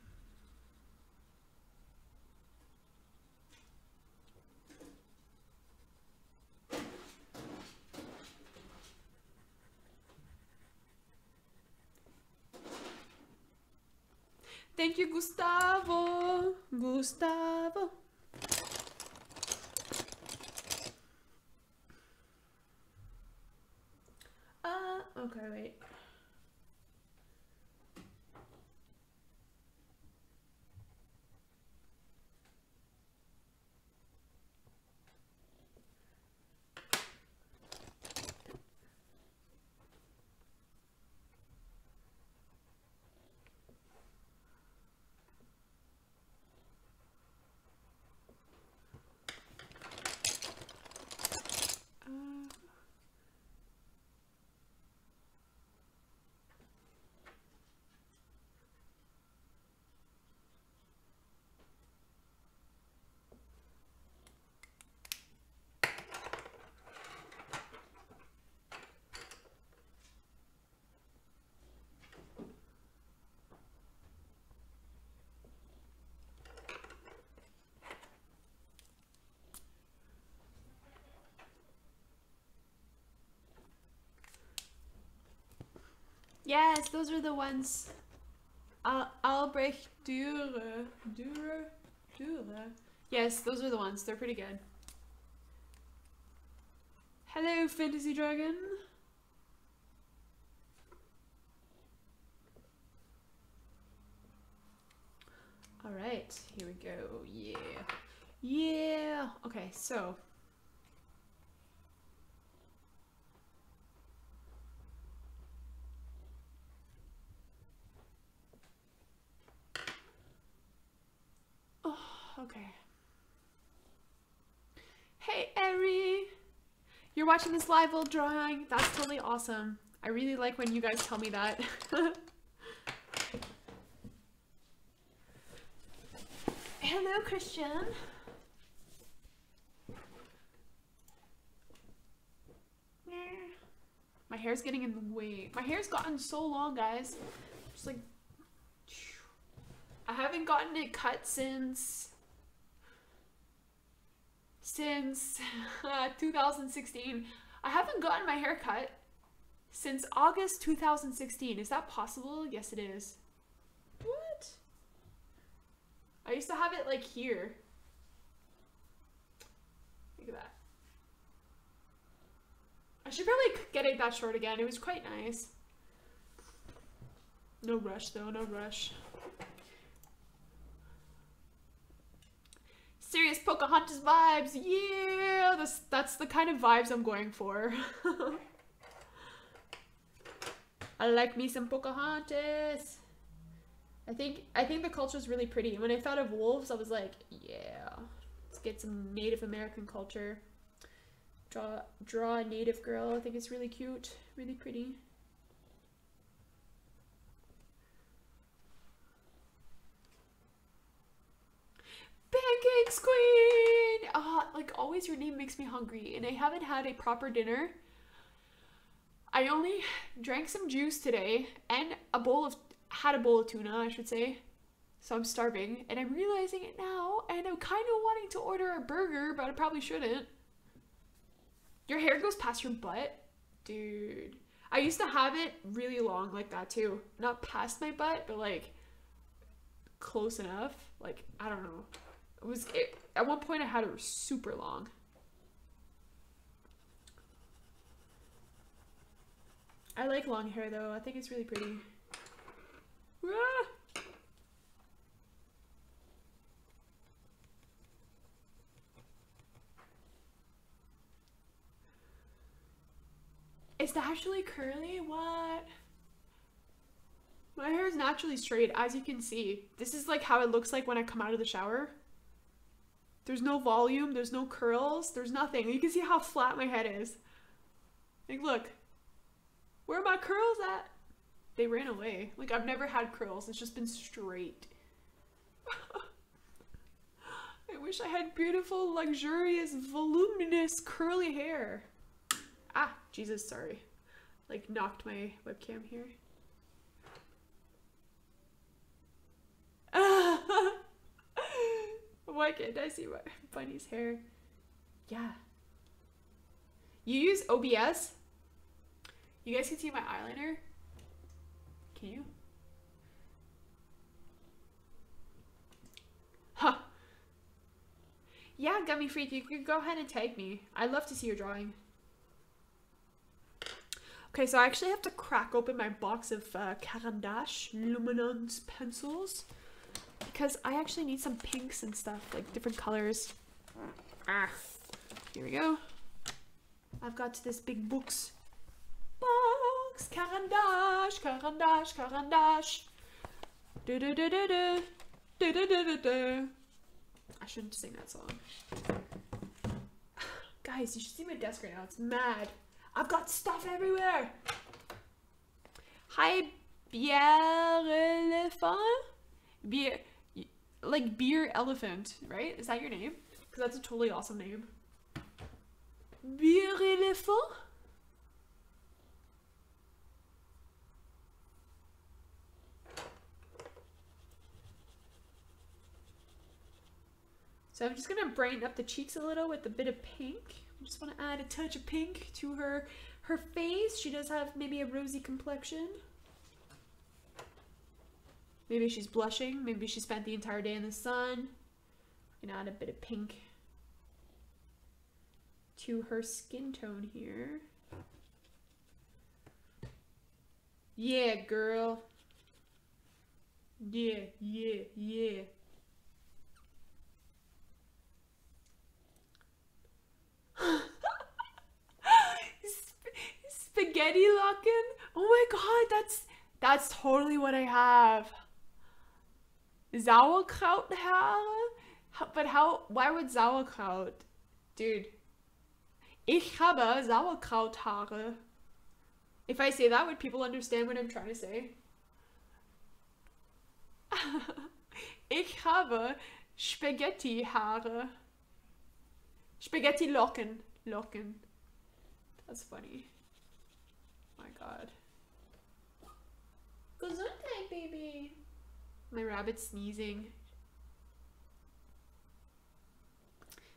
Thank you, Gustavo. Gustavo. Okay, wait. Yes, those are the ones. Albrecht Dürer. Yes, those are the ones. They're pretty good. Hello, Fantasy Dragon. All right, here we go. Yeah. Yeah. Okay, so. Okay. Hey, Eri! You're watching this live while drawing? That's totally awesome. I really like when you guys tell me that. Hello, Christian. My hair's getting in the way. My hair's gotten so long, guys. Just like... I haven't gotten it cut since 2016. I haven't gotten my hair cut since August 2016. Is that possible? Yes, it is. What? I used to have it like here. Look at that. I should probably get it that short again. It was quite nice. No rush though, no rush. Serious Pocahontas vibes, yeah! That's the kind of vibes I'm going for. I like me some Pocahontas. I think the culture is really pretty. When I thought of wolves, I was like, yeah, let's get some Native American culture. Draw a native girl. I think it's really cute, really pretty. Pancakes Queen! Like always your name makes me hungry and I haven't had a proper dinner. I only drank some juice today and had a bowl of tuna, I should say. So I'm starving and I'm realizing it now and I'm kind of wanting to order a burger, but I probably shouldn't. Your hair goes past your butt? Dude. I used to have it really long like that too. Not past my butt, but like close enough. Like, I don't know. At one point I had it super long. I like long hair though. I think it's really pretty. Ah! It's naturally curly? What? My hair is naturally straight, as you can see. This is like how it looks like when I come out of the shower. There's no volume, there's no curls, there's nothing. You can see how flat my head is. Like, look. Where are my curls at? They ran away. Like, I've never had curls. It's just been straight. wish I had beautiful, luxurious, voluminous, curly hair. Ah, Jesus, sorry. Like, knocked my webcam here. Why can't I see my Bunny's hair? Yeah. You use OBS? You guys can see my eyeliner? Can you? Huh. Yeah, Gummy Freak, you can go ahead and tag me. I'd love to see your drawing. Okay, so I actually have to crack open my box of Carandache Luminance pencils because I actually need some pinks and stuff, like different colors. Ah, here we go. I've got this big box. Carandache, Carandache, Carandache. Do do do do do. Do do do do do. I shouldn't sing that song. Guys, you should see my desk right now. It's mad. I've got stuff everywhere. Hi, Bière Elephant? Beer, like Beer Elephant, right? Is that your name? Because that's a totally awesome name. Beer Elephant? So I'm just gonna brighten up the cheeks a little with a bit of pink. I just want to add a touch of pink to her face. She does have maybe a rosy complexion. Maybe she's blushing. Maybe she spent the entire day in the sun. I'm gonna add a bit of pink to her skin tone here. Yeah, girl. Yeah, yeah, yeah. Spaghetti locking? Oh my god, that's totally what I have. Sauerkraut Haare? But why would Sauerkraut? Dude. Ich habe Sauerkrauthaare. If I say that, would people understand what I'm trying to say? Ich habe Spaghetti Haare. Spaghetti Locken. Locken. That's funny. My god. Gesundheit, baby. My rabbit's sneezing.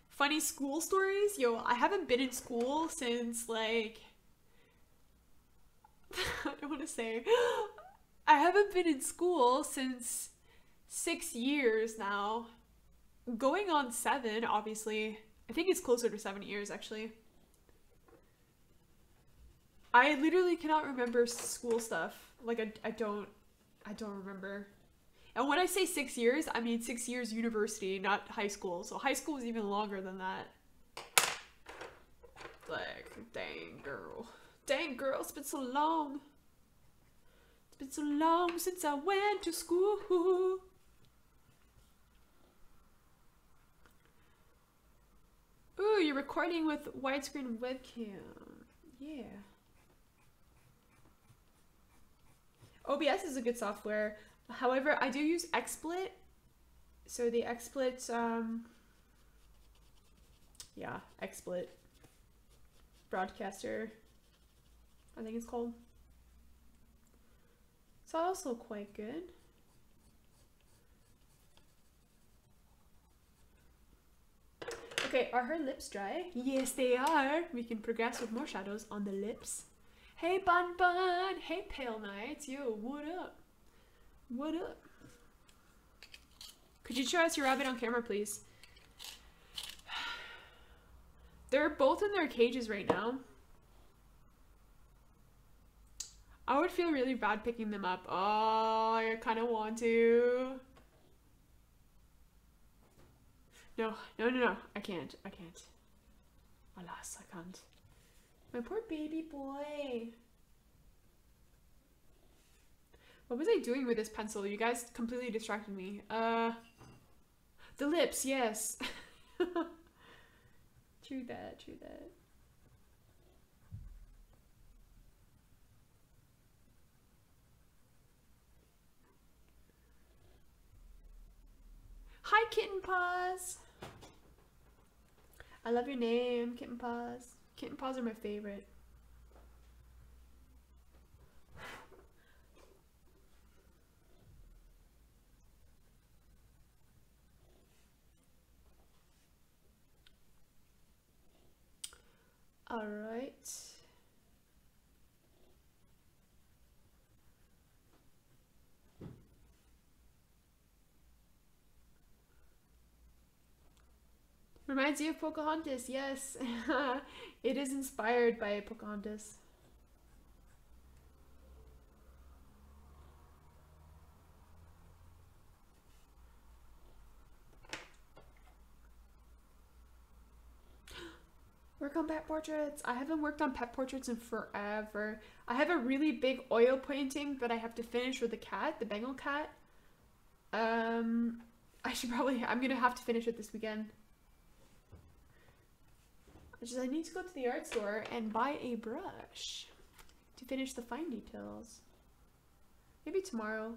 Funny school stories? Yo, I haven't been in school since like... I don't want to say. I haven't been in school since 6 years now. Going on 7, obviously. I think it's closer to 7 years, actually. I literally cannot remember school stuff. Like, I don't remember. And when I say 6 years, I mean 6 years university, not high school. So high school was even longer than that. Like, dang, girl. Dang, girl, it's been so long. It's been so long since I went to school. Ooh, you're recording with widescreen webcam. Yeah. OBS is a good software. However, I do use XSplit. So the XSplit, yeah, XSplit broadcaster, I think it's called. It's also quite good. Okay, are her lips dry? Yes, they are. We can progress with more shadows on the lips. Hey, Bun Bun. Hey, Pale Knights. Yo, what up? What up? Could you show us your rabbit on camera, please? They're both in their cages right now. I would feel really bad picking them up. Oh, I kind of want to. No, no, no, no. I can't. I can't. Alas, I can't. My poor baby boy. What was I doing with this pencil? You guys completely distracted me. The lips, yes. True that, true that. Hi, Kitten Paws. I love your name, Kitten Paws. Kitten Paws are my favorite. All right. Reminds you of Pocahontas, yes. It is inspired by Pocahontas. Work on pet portraits. I haven't worked on pet portraits in forever. I have a really big oil painting that I have to finish with the cat, the Bengal cat. I'm gonna have to finish it this weekend. I need to go to the art store and buy a brush to finish the fine details. Maybe tomorrow.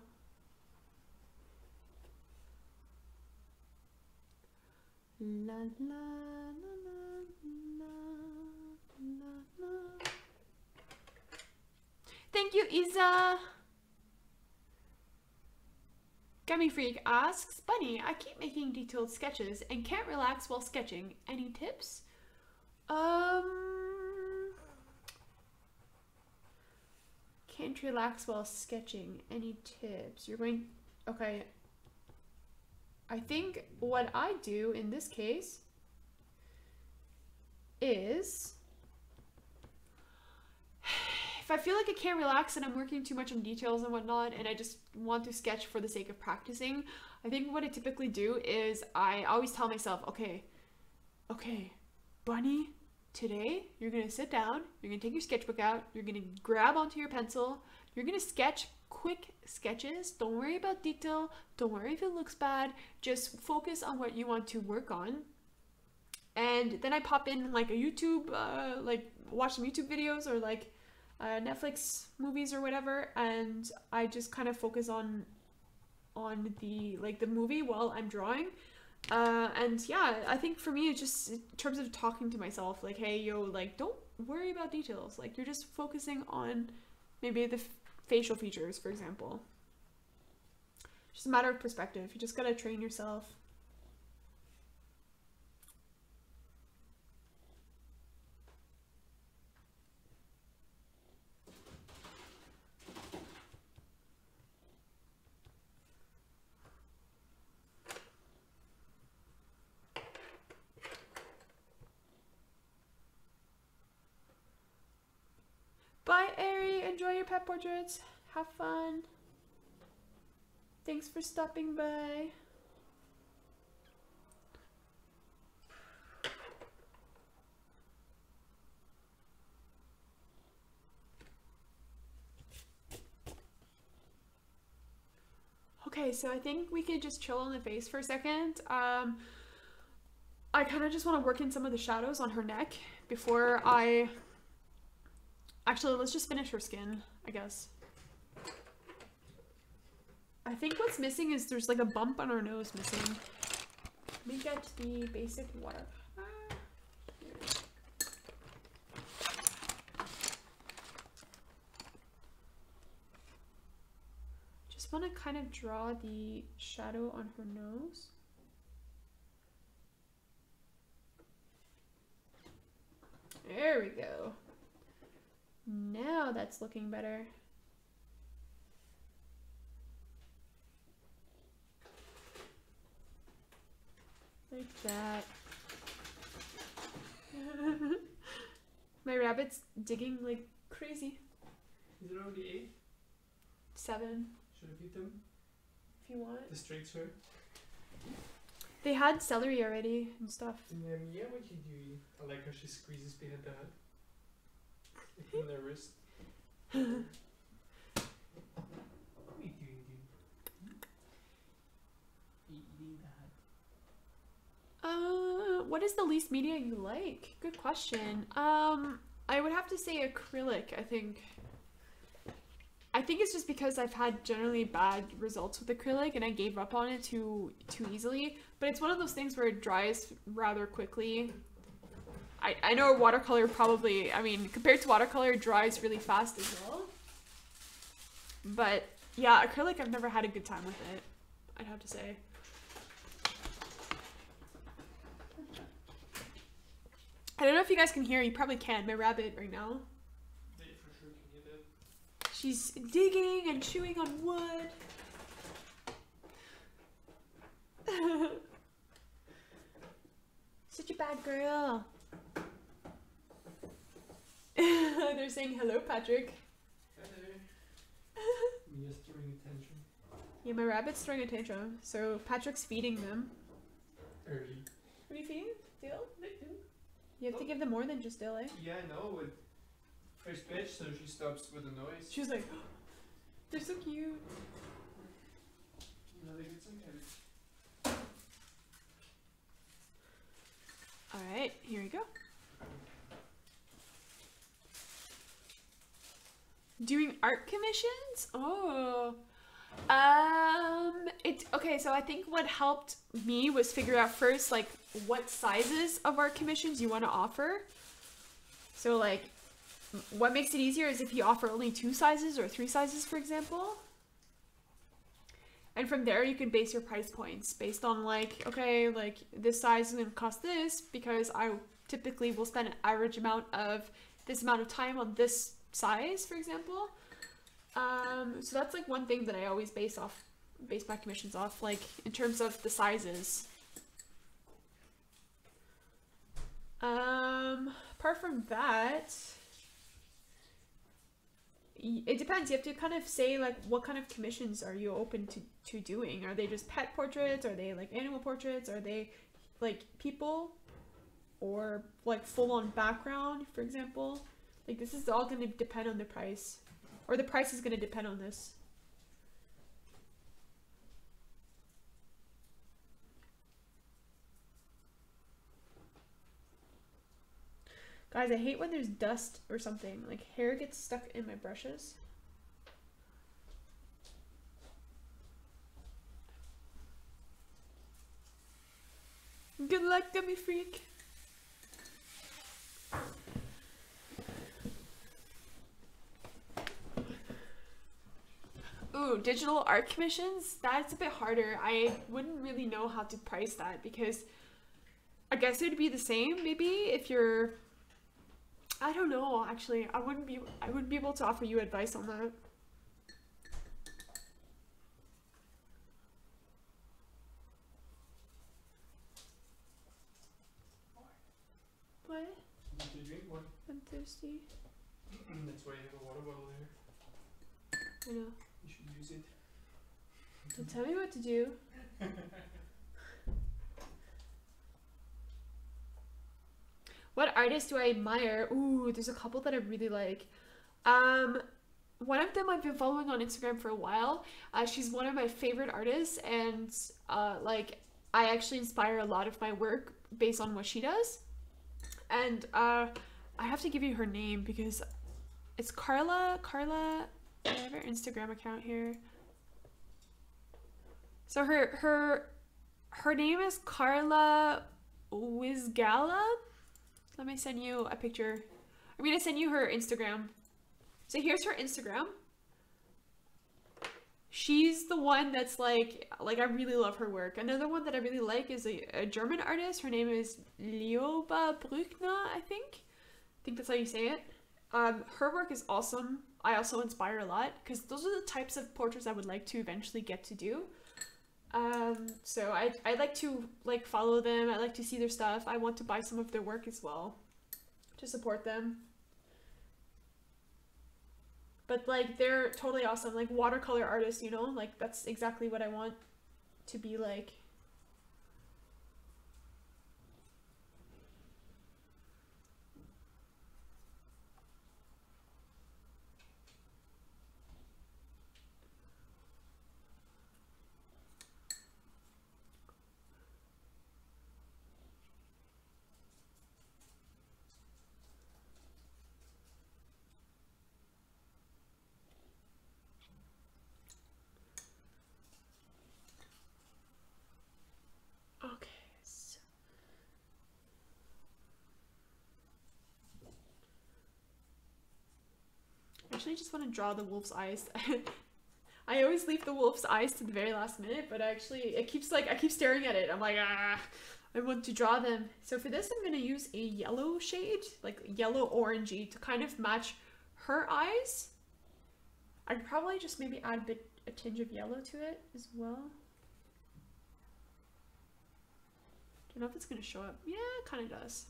La la la la la la. Thank you, Isa. Gummy Freak asks, Bunny, I keep making detailed sketches and can't relax while sketching. Any tips? Can't relax while sketching. Any tips? Okay. I think what I do in this case is, if I feel like I can't relax and I'm working too much on details and whatnot and I just want to sketch for the sake of practicing, I think what I typically do is I always tell myself, okay, Bunny, today you're gonna sit down, you're gonna take your sketchbook out, you're gonna grab onto your pencil, you're gonna sketch quick sketches. Don't worry about detail, don't worry if it looks bad, just focus on what you want to work on. And then I pop in like a YouTube, like watch some YouTube videos or like Netflix movies or whatever, and I just kind of focus on the movie while I'm drawing. And yeah, I think for me, it's just in terms of talking to myself, like, hey, yo, like, don't worry about details. Like, you're just focusing on maybe the facial features, for example. Just a matter of perspective. You just gotta train yourself. Bye, Ari. Enjoy your pet portraits. Have fun. Thanks for stopping by. Okay, so I think we could just chill on the face for a second. I kind of just want to work in some of the shadows on her neck before I... Actually, let's just finish her skin, I guess. I think what's missing is there's like a bump on her nose missing. Let me get the basic water. Just want to kind of draw the shadow on her nose. There we go. Now that's looking better. Like that. My rabbit's digging like crazy. Is it already 8? 7. Should I feed them? If you want. The straight sir? They had celery already and stuff. Yeah, what you do? I like how she squeezes behind the head. Like on their wrist. What are you doing, dude? Eating that. What is the least media you like? Good question. I would have to say acrylic, I think. I think it's just because I've had generally bad results with acrylic and I gave up on it too easily. But it's one of those things where it dries rather quickly. I know watercolor probably, I mean, compared to watercolor, it dries really fast as well. But yeah, acrylic, I've never had a good time with it, I'd have to say. I don't know if you guys can hear, you probably can, my rabbit right now. They for sure can hear that. She's digging and chewing on wood. Such a bad girl. They're saying hello, Patrick. Hello. Mia's throwing attention. Yeah, my rabbit's throwing a tantrum, so Patrick's feeding them. Early. What are you feeding? Dill? You have to give them more than just dill, eh? Yeah, I know. With first bitch, so she stops with the noise. She was like, they're so cute. Now they get some cabbage. Alright, here we go. Doing art commissions? Oh. Okay, so I think what helped me was figure out first, like, what sizes of art commissions you want to offer. So, like, what makes it easier is if you offer only 2 sizes or 3 sizes, for example. And from there, you can base your price points based on, like, okay, like, this size is going to cost this because I typically will spend an average amount of this amount of time on this size, for example. So that's, like, one thing that I always base my commissions off, like, in terms of the sizes. Apart from that, it depends. You have to kind of say, like, what kind of commissions are you open to doing? Are they just pet portraits? Are they, like, animal portraits? Are they, like, people? Or, like, full-on background, for example? Like, this is all going to depend on the price. Or the price is going to depend on this. Guys, I hate when there's dust or something. Like, hair gets stuck in my brushes. Good luck, gummy freak. Ooh, digital art commissions? That's a bit harder. I wouldn't really know how to price that because I guess it would be the same maybe if you're... I don't know, actually. I wouldn't be able to offer you advice on that. What? Did you drink one? I'm thirsty. That's why you have a water bottle there. I know. You should use it. Don't tell me what to do. What artist do I admire? Ooh, there's a couple that I really like. One of them I've been following on Instagram for a while. She's one of my favorite artists, and like, I actually inspire a lot of my work based on what she does. And I have to give you her name because it's Carla. I have her Instagram account here. So her name is Carla Wizgala. Let me send you a picture. I'm gonna send you her Instagram. So here's her Instagram. She's the one that's like I really love her work. Another one that I really like is a German artist. Her name is Lioba Brückner, I think that's how you say it. Her work is awesome. I also inspire a lot because those are the types of portraits I would like to eventually get to do. So I like to like follow them. I like to see their stuff. I want to buy some of their work as well to support them. But like, they're totally awesome. Like, watercolor artists, you know, like that's exactly what I want to be like. actually just want to draw the wolf's eyes. I always leave the wolf's eyes to the very last minute, but actually it keeps like, I keep staring at it. I'm like, ah, I want to draw them. So for this, I'm going to use a yellow shade, like yellow orangey, to kind of match her eyes. I'd probably just maybe add a tinge of yellow to it as well. Don't know if it's going to show up. Yeah, it kind of does.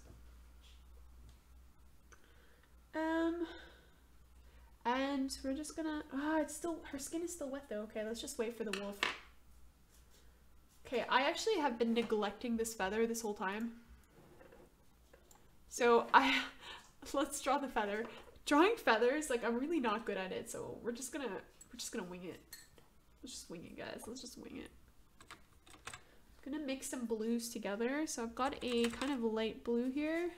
And we're just gonna, it's still, her skin is still wet though. Okay, let's just wait for the wolf. Okay, I actually have been neglecting this feather this whole time. So let's draw the feather. Drawing feathers, like, I'm really not good at it, so we're just gonna wing it. Let's just wing it, guys. Let's just wing it. I'm gonna mix some blues together. So I've got a kind of light blue here.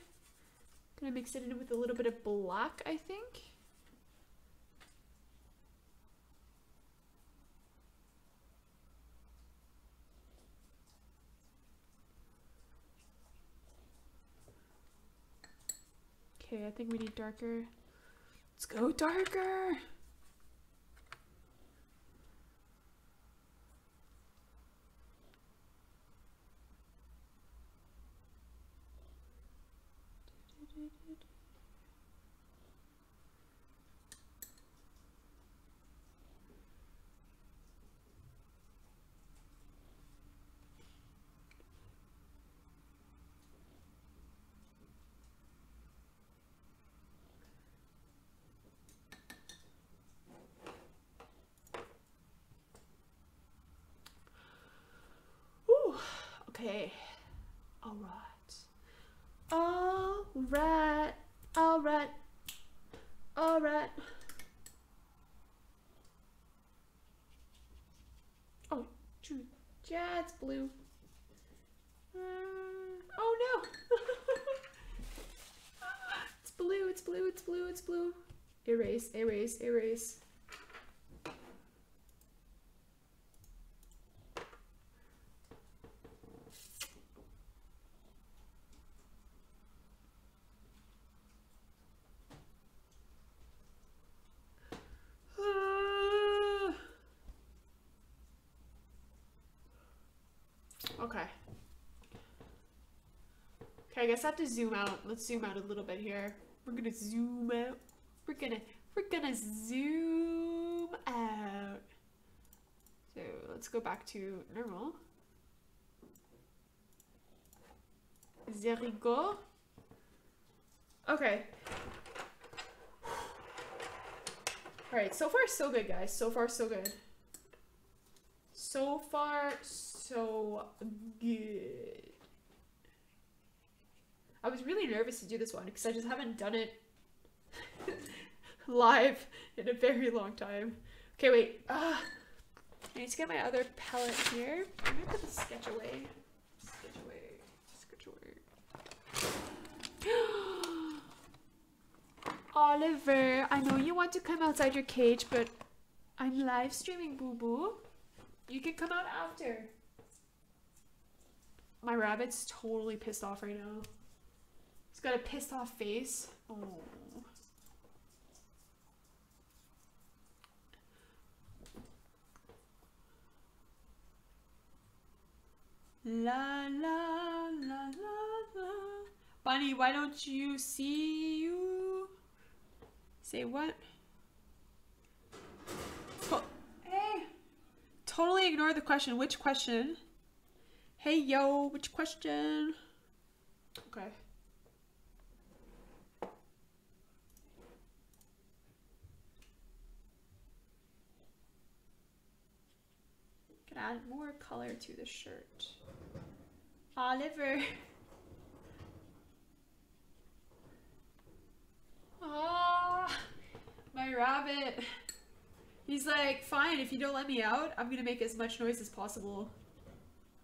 Gonna mix it in with a little bit of black, I think. Okay, I think we need darker. Let's go darker! Okay, alright. Oh, shoot. Yeah, it's blue. Oh no! It's blue, it's blue, it's blue, it's blue. Erase, erase, erase. Okay. Okay, I guess I have to zoom out. Let's zoom out a little bit here. We're gonna zoom out. We're gonna zoom out. So let's go back to normal. There we go. Okay. Alright, so far so good, guys. So far so good. So far so good. I was really nervous to do this one because I just haven't done it live in a very long time. Okay, wait. I need to get my other palette here. I'm gonna put the sketch away. Sketch away. Sketch away. Oliver, I know you want to come outside your cage, but I'm live streaming, boo-boo. You can come out after. My rabbit's totally pissed off right now. He's got a pissed off face. Oh. La la la la la. Bunny, why don't you see you? Say what? Hey! Totally ignore the question. Which question? Hey yo, which question? Okay. Can add more color to the shirt. Oliver. Ah, my rabbit. He's like, fine, if you don't let me out, I'm gonna make as much noise as possible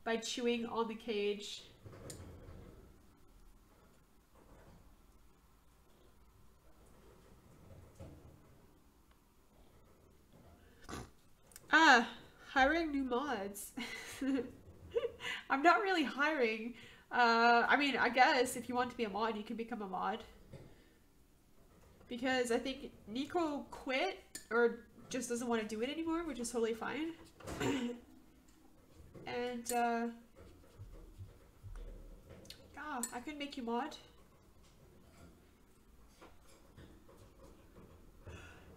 by chewing on the cage. Hiring new mods. I'm not really hiring. I mean, I guess if you want to be a mod, you can become a mod. because I think Nico quit or just doesn't want to do it anymore, which is totally fine. And yeah, I can make you mod.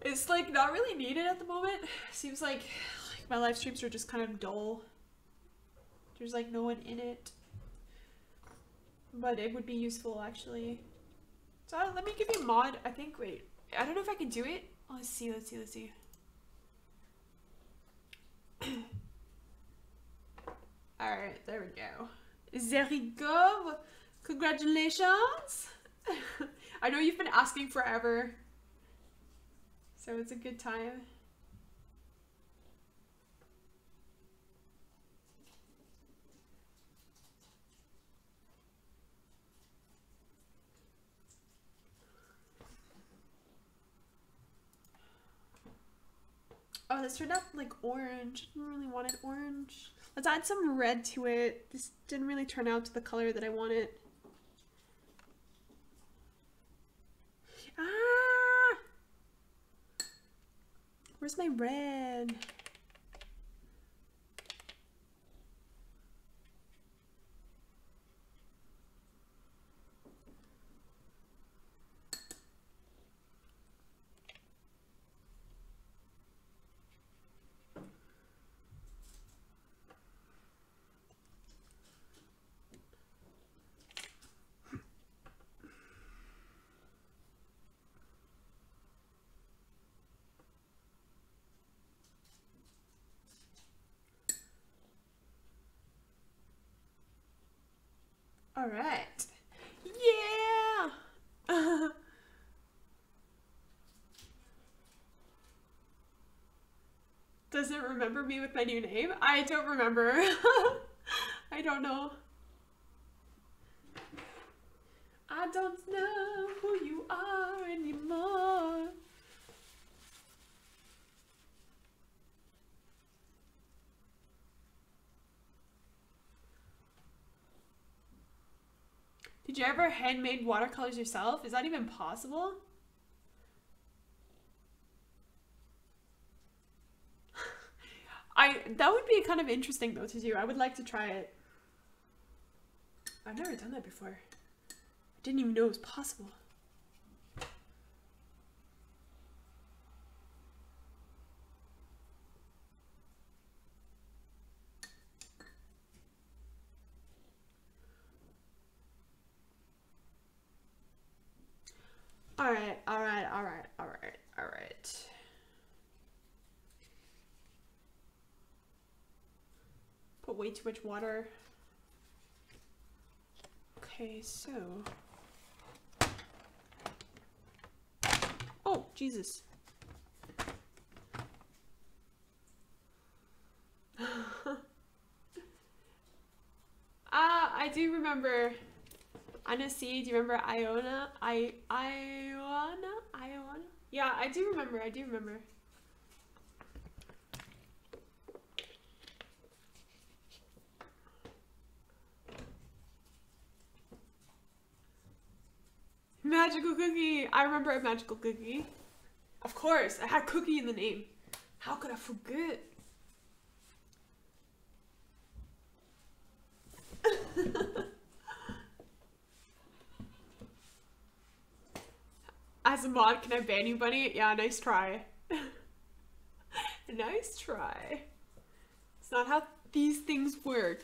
It's like not really needed at the moment. Seems like my live streams are just kind of dull. There's like no one in it. But it would be useful actually. So let me give you a mod. I think, wait, I don't know if I can do it. Oh, let's see. Alright, there we go. There we go. Congratulations. I know you've been asking forever. So it's a good time. Oh, this turned out like orange. I didn't really want it orange. Let's add some red to it. This didn't really turn out to the color that I wanted. Ah! Where's my red? All right. Yeah. Does it remember me with my new name? I don't remember. I don't know. I don't know who you are anymore. Did you ever handmade watercolors yourself? Is that even possible? That would be kind of interesting though to do. I would like to try it. I've never done that before. I didn't even know it was possible. All right. Put way too much water. Okay, so. Oh, Jesus. I do remember. Anna C, do you remember Iona? Iona? Yeah, I do remember. Magical cookie. I remember a magical cookie. Of course, I had cookie in the name. How could I forget? As a mod, can I ban you, Bunny? Yeah, nice try. Nice try. It's not how these things work.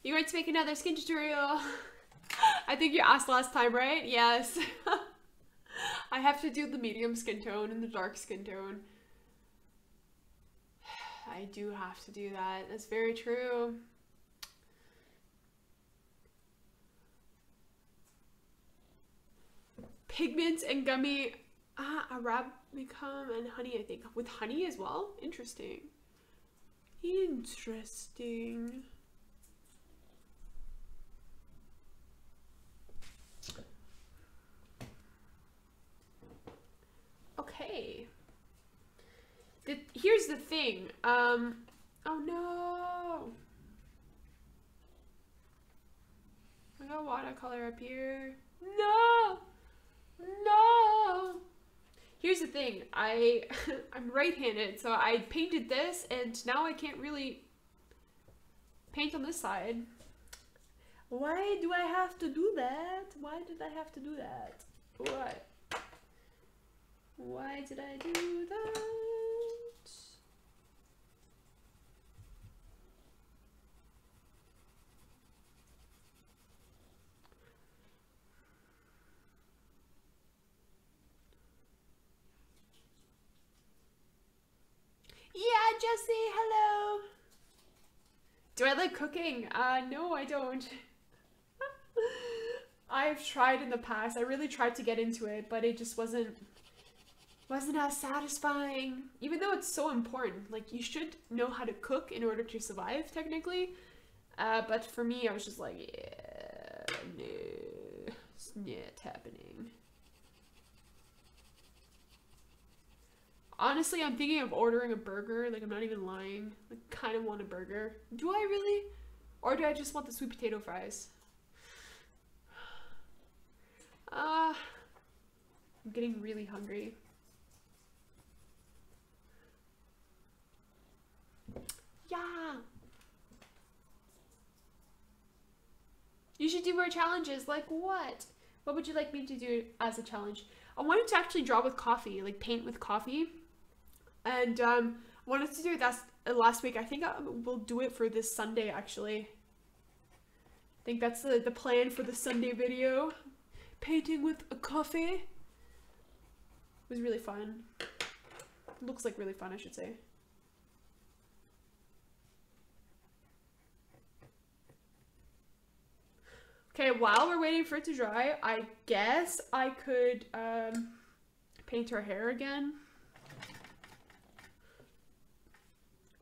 You want to make another skin tutorial? I think you asked last time, right? Yes. I have to do the medium skin tone and the dark skin tone. I do have to do that. That's very true. Pigment and gummy. Arabicum and honey, I think. With honey as well? Interesting. Interesting. Okay. here's the thing. Oh no. I got watercolor up here. No! No! Here's the thing. I'm right-handed, so I painted this, and now I can't really paint on this side. Why do I have to do that? Why did I have to do that? What? Why did I do that? Yeah, Jesse, hello. Do I like cooking? No, I don't. I've tried in the past. I really tried to get into it, but it just wasn't as satisfying. Even though it's so important. Like, you should know how to cook in order to survive, technically. But for me, I was just like, yeah, no, it's not happening. Honestly, I'm thinking of ordering a burger. Like, I'm not even lying. I kind of want a burger. Do I really? Or do I just want the sweet potato fries? I'm getting really hungry. Yeah. You should do more challenges. Like what? What would you like me to do as a challenge? I wanted to actually draw with coffee, like paint with coffee. And I wanted to do that last week. I think I will do it for this Sunday, actually. I think that's the plan for the Sunday video. Painting with a coffee. It was really fun. Looks like really fun, I should say. Okay, while we're waiting for it to dry, I guess I could paint her hair again.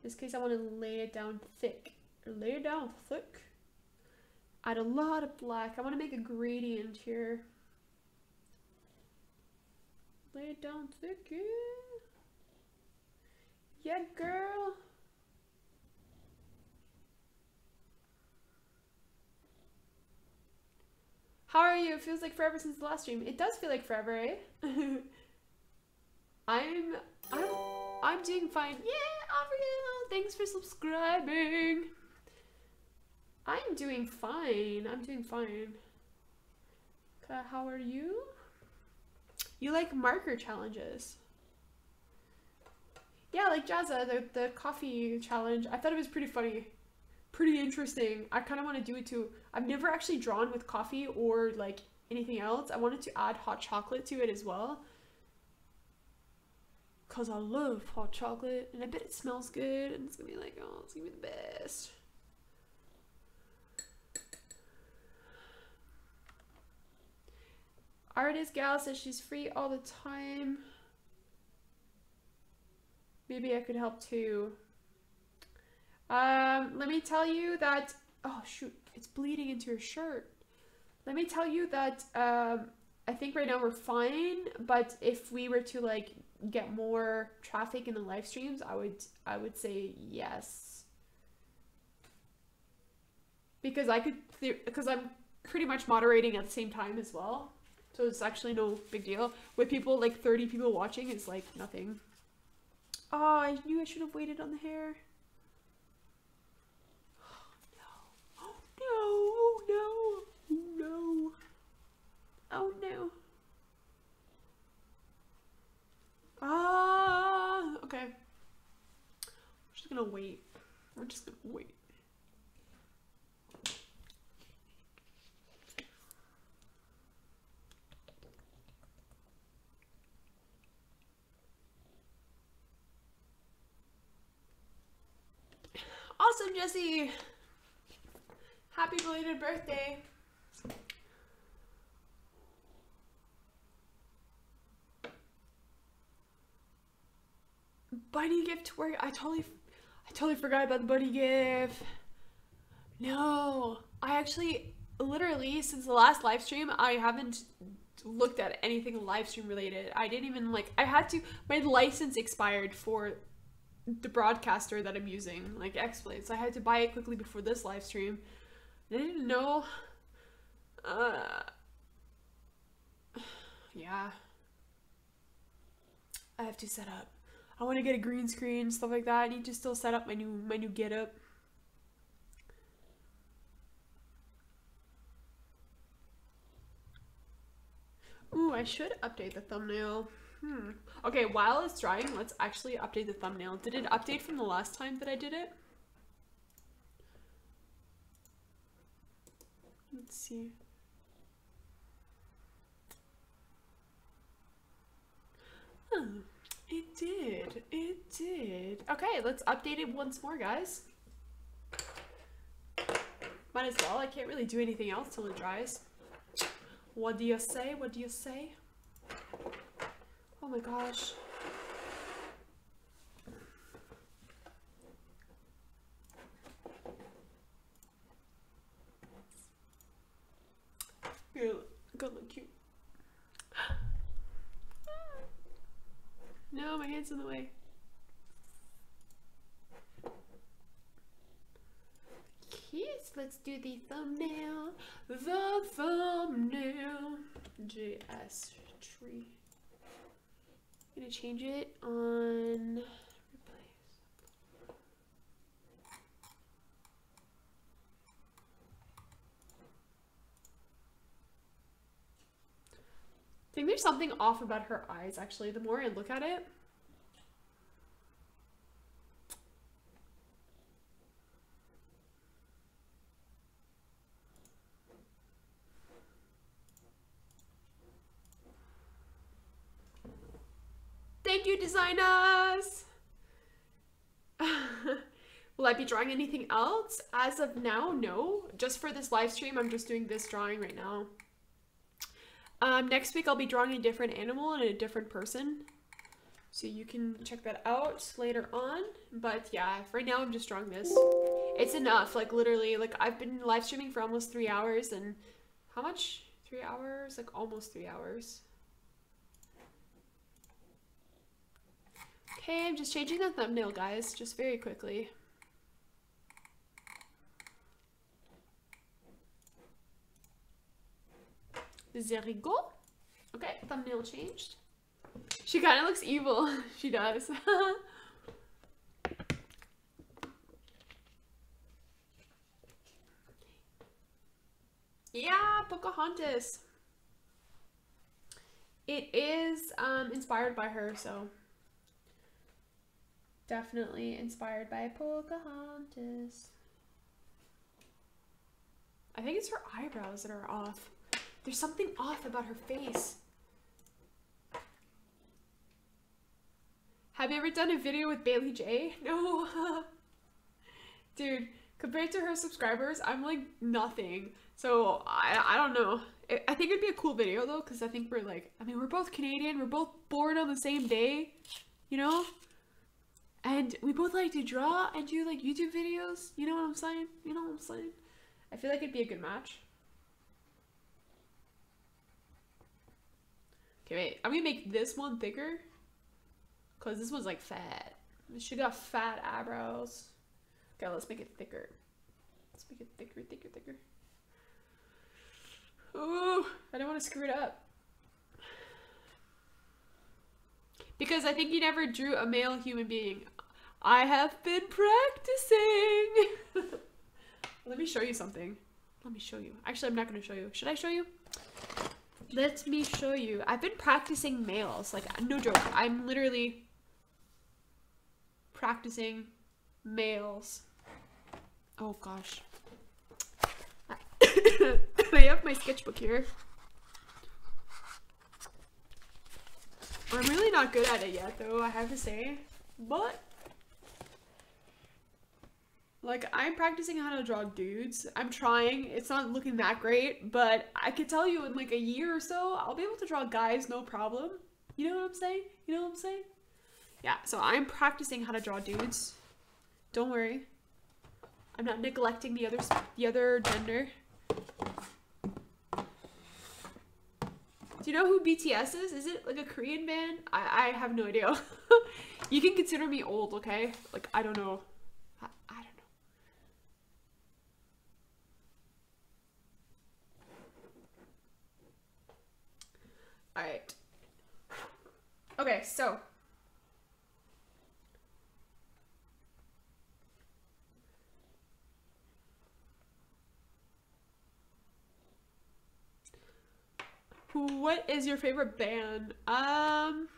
In this case, I want to lay it down thick. Lay it down thick. Add a lot of black. I want to make a gradient here. Lay it down thick. Yeah, girl. How are you? It feels like forever since the last stream. It does feel like forever, eh? I'm doing fine. Yeah, Avril, thanks for subscribing. I'm doing fine. I'm doing fine. How are you? You like marker challenges? Yeah, like Jazza, the coffee challenge. I thought it was pretty funny. Pretty interesting. I kind of want to do it too. I've never actually drawn with coffee or like anything else. I wanted to add hot chocolate to it as well. Cause I love hot chocolate and I bet it smells good and it's gonna be like, oh, it's gonna be the best. Artist gal says she's free all the time. Maybe I could help too. Let me tell you that, oh shoot, it's bleeding into your shirt. Let me tell you that, I think right now we're fine, but if we were to like get more traffic in the live streams, I would say yes. Because because I'm pretty much moderating at the same time as well. So it's actually no big deal. With people, like 30 people watching, it's like nothing. Oh, I knew I should have waited on the hair. Oh no, oh no, oh no. Ah, okay. We're just gonna wait. We're just gonna wait. Awesome, Jesse! Happy belated birthday! Bunny gift work. I totally forgot about the bunny gift. No, I actually literally since the last live stream I haven't looked at anything live stream related. I didn't even like. I had to. My license expired for the broadcaster that I'm using, like X-Blade. So I had to buy it quickly before this live stream. I didn't know. Yeah. I have to set up. I want to get a green screen, stuff like that. I need to still set up my new getup. Ooh, I should update the thumbnail. Okay, while it's drying, let's actually update the thumbnail. Did it update from the last time that I did it? Let's see. It did. It did. Okay, let's update it once more, guys. Might as well. I can't really do anything else till it dries. What do you say? What do you say? Oh my gosh. Here, go look cute. No, my hand's in the way. Yes, let's do the thumbnail. The thumbnail. JS tree. I'm gonna change it on replace. I think there's something off about her eyes, actually, the more I look at it. Thank you, designers! Will I be drawing anything else? As of now, no. Just for this live stream, I'm just doing this drawing right now. Next week, I'll be drawing a different animal and a different person. So you can check that out later on. But yeah, right now, I'm just drawing this. It's enough, like literally, like I've been live streaming for almost 3 hours and how much? 3 hours? Like almost 3 hours. Okay, I'm just changing the thumbnail, guys, just very quickly. There we go. Okay, thumbnail changed. She kind of looks evil. She does. Yeah, Pocahontas. It is inspired by her, so definitely inspired by Pocahontas. I think it's her eyebrows that are off. There's something off about her face. Have you ever done a video with Bailey J? No. Dude, compared to her subscribers, I'm like nothing. So I don't know. I think it'd be a cool video though, because I think we're like, I mean, we're both Canadian. We're both born on the same day, you know? And we both like to draw and do like YouTube videos. You know what I'm saying? You know what I'm saying? I feel like it'd be a good match. Okay, wait. I'm gonna make this one thicker. Because this one's like fat. She got fat eyebrows. Okay, let's make it thicker. Let's make it thicker, thicker, thicker. Ooh, I don't want to screw it up. Because I think you never drew a male human being. I have been practicing. Let me show you something. Let me show you. Actually, I'm not going to show you. Should I show you? Let me show you. I've been practicing males. Like, no joke. I'm literally practicing males. Oh, gosh. I have my sketchbook here. I'm really not good at it yet, though, I have to say. But, like, I'm practicing how to draw dudes. I'm trying. It's not looking that great, but I could tell you in, like, a year or so, I'll be able to draw guys, no problem. You know what I'm saying? You know what I'm saying? Yeah, so I'm practicing how to draw dudes. Don't worry. I'm not neglecting the other gender. Do you know who BTS is? Is it like a Korean band? I have no idea. You can consider me old, okay? Like, I don't know. I don't know. Alright. Okay, so. What is your favorite band? Band.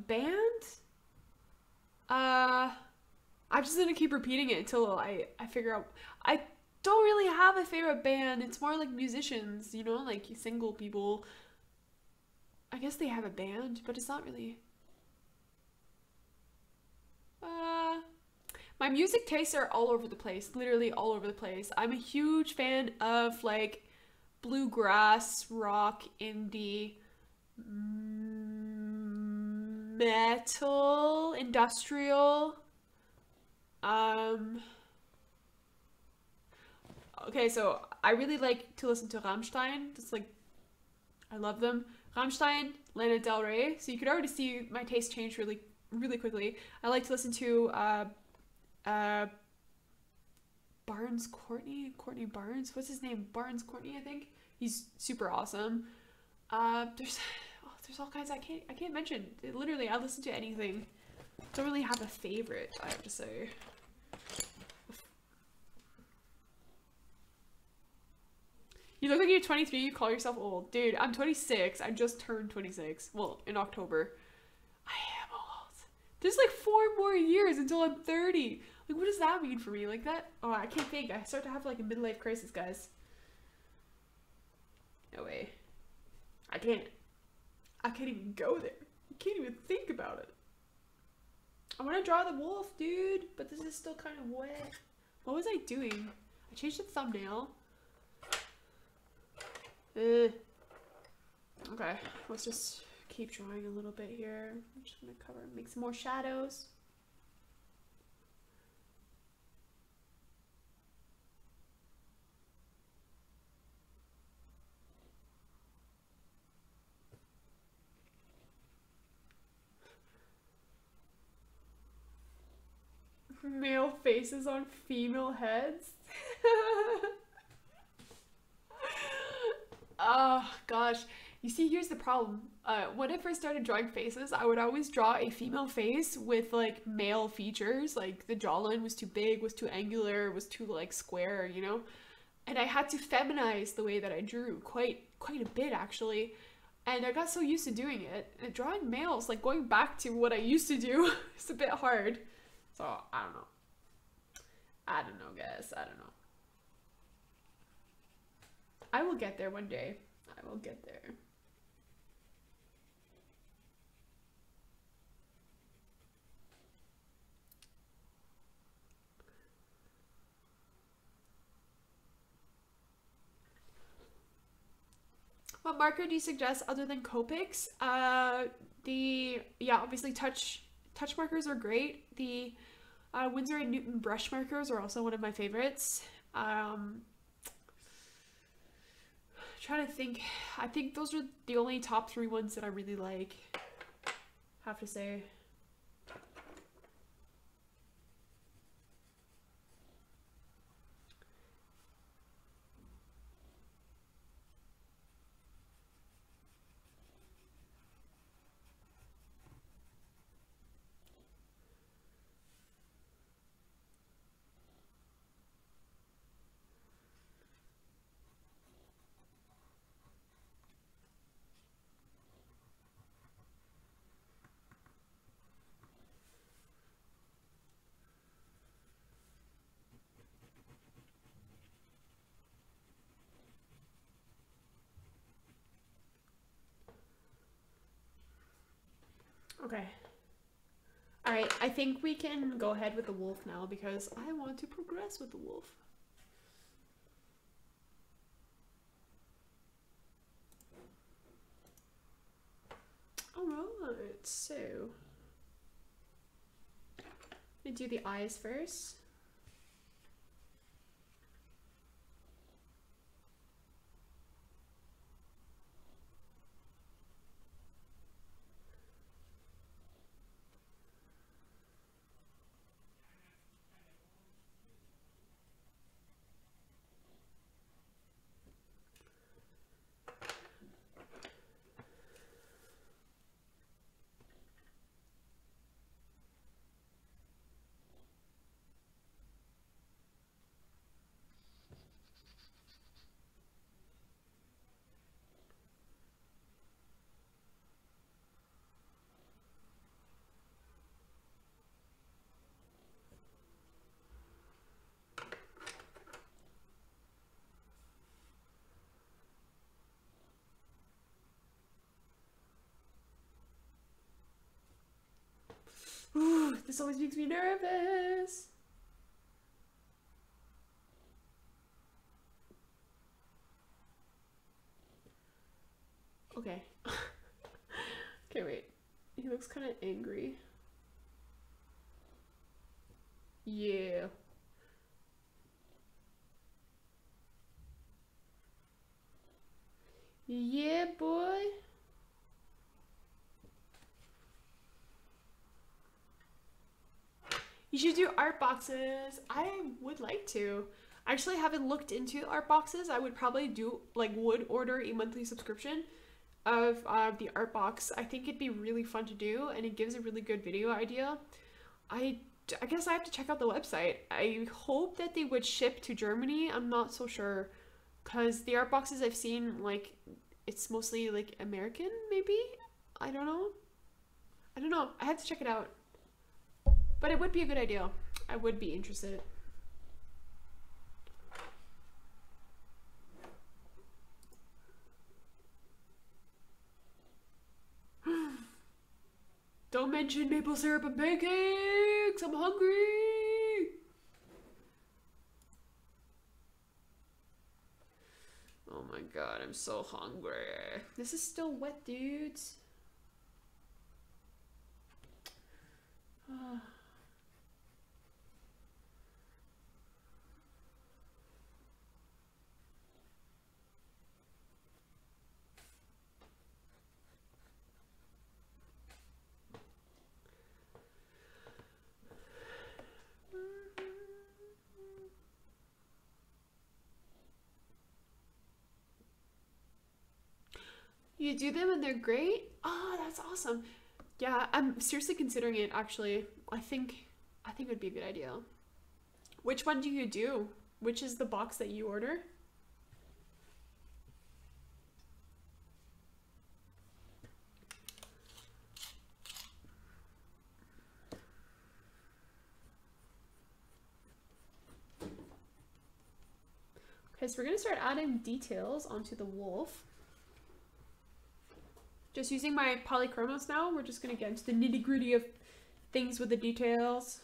Band? I'm just gonna keep repeating it until I figure out. I don't really have a favorite band. It's more like musicians, you know, like single people. I guess they have a band, but it's not really. My music tastes are all over the place, literally all over the place. I'm a huge fan of like bluegrass, rock, indie, metal, industrial. Okay, so I really like to listen to Rammstein. Just like, I love them. Rammstein, Lana Del Rey. So you could already see my taste change really, really quickly. I like to listen to Barnes Courtney Barnes. What's his name? Barnes Courtney, I think. He's super awesome. There's all kinds I can't mention. Literally, I listen to anything. Don't really have a favorite, I have to say. You look like you're 23, you call yourself old. Dude, I'm 26. I just turned 26. Well, in October. I am old. There's like 4 more years until I'm 30. Like, what does that mean for me? Like that? Oh, I can't think. I start to have like a midlife crisis, guys. No way. I can't even go there. I can't even think about it. I want to draw the wolf, dude, but this is still kind of wet. What was I doing? I changed the thumbnail. Okay, let's just keep drawing a little bit here. I'm just gonna make some more shadows. Male faces on female heads. Oh gosh, you see, here's the problem. When I first started drawing faces, I would always draw a female face with like male features, like the jawline was too big, was too angular, was too like square, you know? And I had to feminize the way that I drew quite a bit actually. And I got so used to doing it. And drawing males, like going back to what I used to do, is a bit hard. So, I don't know. I don't know, guys. I don't know. I will get there one day. I will get there. What marker do you suggest other than Copics? Obviously touch markers are great. The Winsor & Newton brush markers are also one of my favorites. Trying to think. I think those are the only top 3 ones that I really like, have to say. Okay. Alright, I think we can go ahead with the wolf now because I want to progress with the wolf. Alright, so I'm gonna do the eyes first. Ooh, this always makes me nervous. Okay. Okay, wait. He looks kind of angry. Yeah. Yeah, boy. You should do art boxes. I would like to. I actually haven't looked into art boxes. I would probably would order a monthly subscription of the art box. I think it'd be really fun to do, and it gives a really good video idea. I guess I have to check out the website. I hope that they would ship to Germany. I'm not so sure, because the art boxes I've seen, like, it's mostly like American, maybe? I don't know. I have to check it out. But it would be a good idea. I would be interested. Don't mention maple syrup and pancakes! I'm hungry! Oh my god, I'm so hungry. This is still wet, dudes. You do them and they're great? Oh, that's awesome. Yeah, I'm seriously considering it, actually. I think it would be a good idea. Which one do you do? Which is the box that you order? Okay, so we're gonna start adding details onto the wolf. Just using my polychromos now, we're just gonna get into the nitty-gritty of things with the details.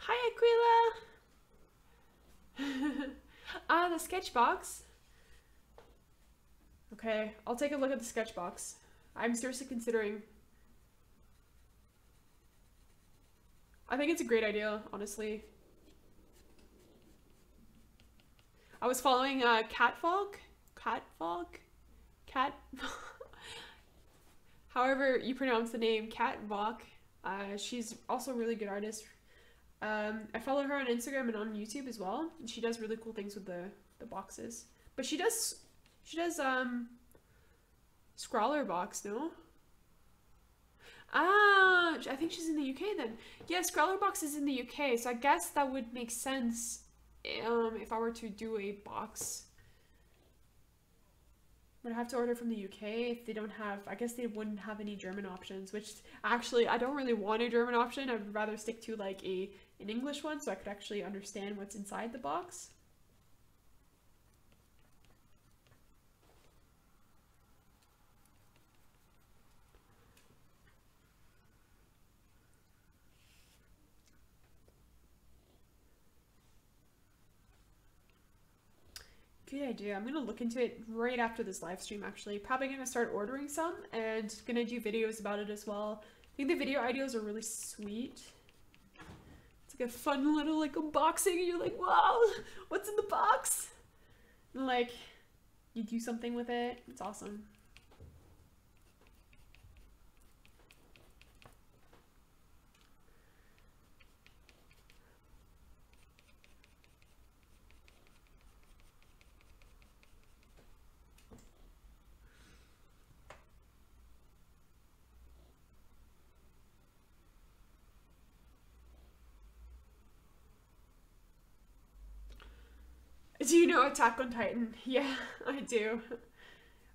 Hi, Aquila! The sketch box. Okay, I'll take a look at the sketch box. I'm seriously considering. I think it's a great idea, honestly. I was following Catfog? However you pronounce the name, Catwalk. She's also a really good artist. I follow her on Instagram and on YouTube as well. And she does really cool things with the boxes. But she does scrawler box, no? Ah, I think she's in the UK then. Yeah, Scrawlerbox is in the UK, so I guess that would make sense if I were to do a box. Would I have to order from the UK if they don't have, I guess they wouldn't have any German options, which actually I don't really want a German option. I'd rather stick to like an English one so I could actually understand what's inside the box. Good idea. I'm gonna look into it right after this live stream actually. Probably gonna start ordering some and gonna do videos about it as well. I think the video ideas are really sweet. It's like a fun little like unboxing and you're like, wow, what's in the box? And like you do something with it. It's awesome. Do you know Attack on Titan? Yeah, I do.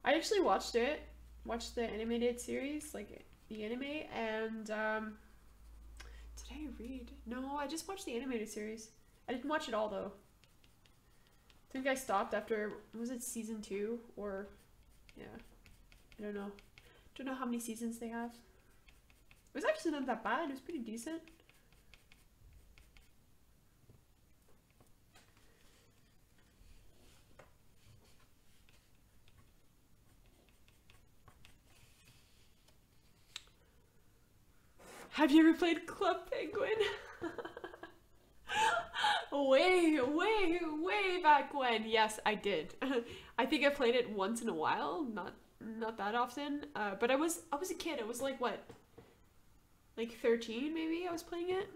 I actually watched it. Watched the animated series, like the anime, and did I read? No, I just watched the animated series. I didn't watch it all though. I think I stopped after, was it season 2 or yeah. I don't know. Don't know how many seasons they have. It was actually not that bad, it was pretty decent. Have you ever played Club Penguin? way back when. Yes, I did. I think I played it once in a while, not that often. But I was a kid. I was like what? Like 13 maybe I was playing it.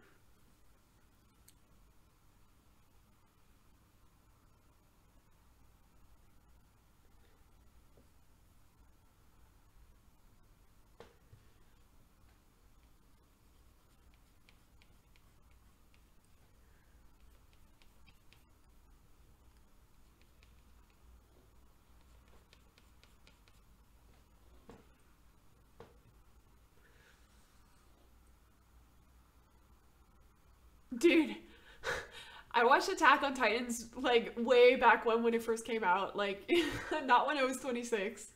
Dude, I watched Attack on Titans like way back when it first came out, like not when I was 26.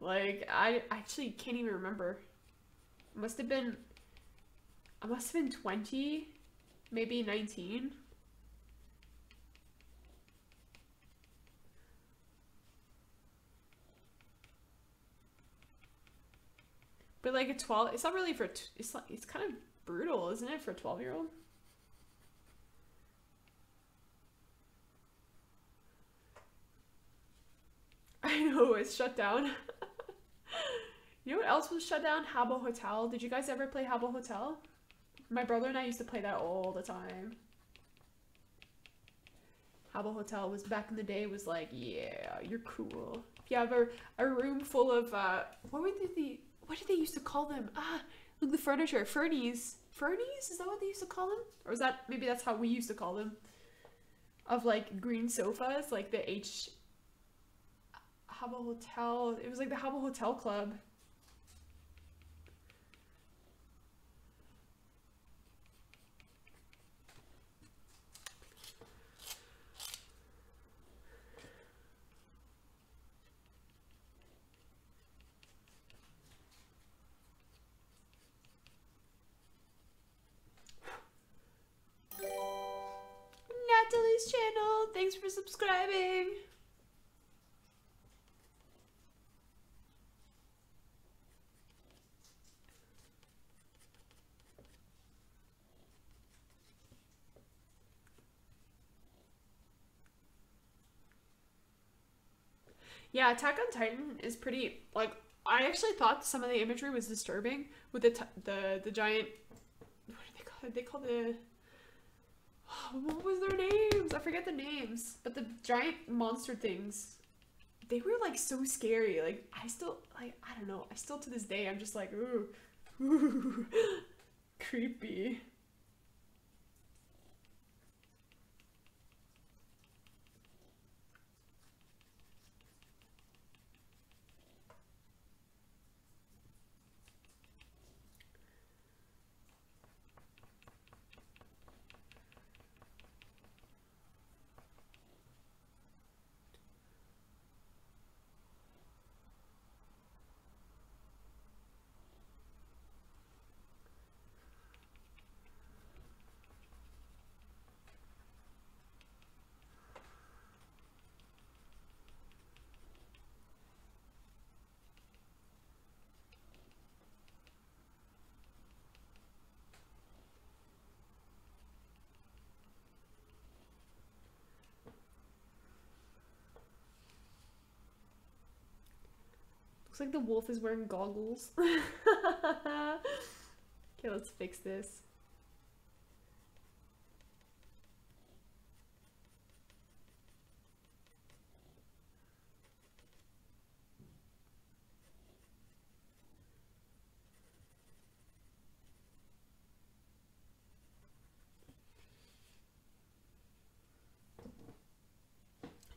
Like I actually can't even remember. I must have been 20, maybe 19. But like a 12, it's not really for, it's kind of brutal, isn't it, for a 12-year-old? I know, it's shut down. You know what else was shut down? Habbo Hotel. Did you guys ever play Habbo Hotel? My brother and I used to play that all the time. Habbo Hotel was back in the day, was like, yeah, you're cool. If you have a room full of, what did they used to call them? Look, the furniture. Fernies. Fernies? Is that what they used to call them? Or is that, maybe that's how we used to call them? Of like green sofas, like the Habbo Hotel. It was like the Habbo Hotel Club. Natalie's channel. Thanks for subscribing. Yeah, Attack on Titan is pretty, like, I actually thought some of the imagery was disturbing with the giant, what do they call it? They call the, what was their names? I forget the names, but the giant monster things, they were like so scary. Like I still, like, I don't know, I still to this day I'm just like, ooh, Ooh, creepy. Looks like the wolf is wearing goggles. Okay, let's fix this.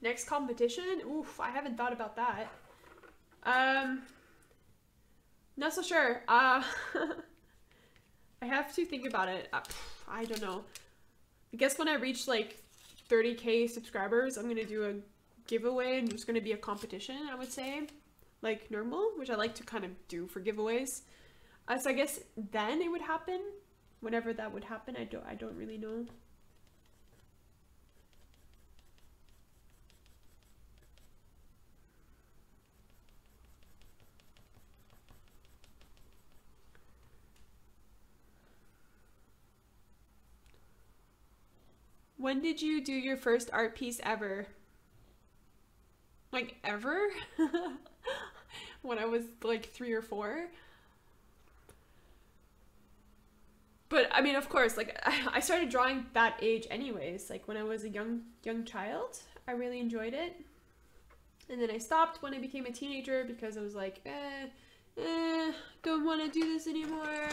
Next competition? Oof, I haven't thought about that. Not so sure. I have to think about it. I don't know. I guess when I reach like 30K subscribers, I'm gonna do a giveaway and it's gonna be a competition, I would say. Like normal, which I like to kind of do for giveaways. So I guess then it would happen. Whenever that would happen, I don't really know. When did you do your first art piece ever? Like ever? When I was like 3 or 4. But I mean, of course, like I started drawing that age anyways. Like when I was a young child, I really enjoyed it. And then I stopped when I became a teenager because I was like, don't want to do this anymore.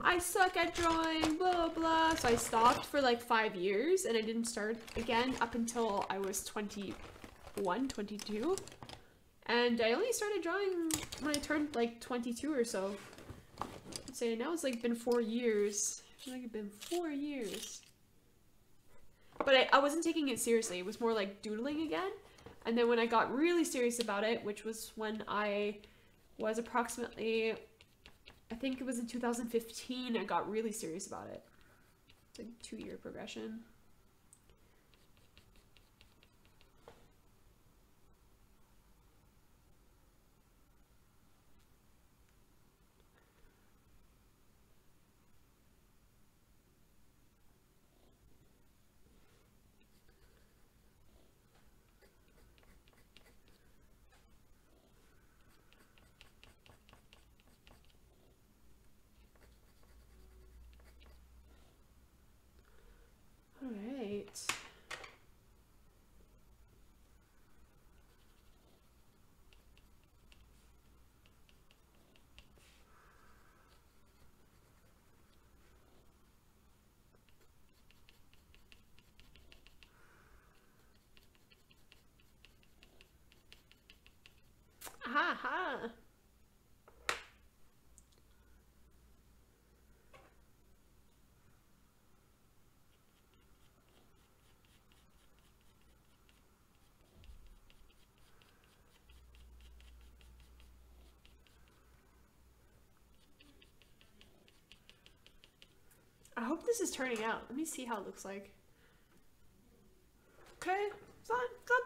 I suck at drawing, blah, blah. So I stopped for like 5 years and I didn't start again up until I was 21, 22. And I only started drawing when I turned like 22 or so. I'd say now it's like been 4 years. I feel like it's been 4 years. But I wasn't taking it seriously. It was more like doodling again. And then when I got really serious about it, which was when I was approximately, I think it was in 2015, I got really serious about it. It's like a 2-year progression. All right. Aha! I hope this is turning out. Let me see how it looks like. Okay, it's not bad.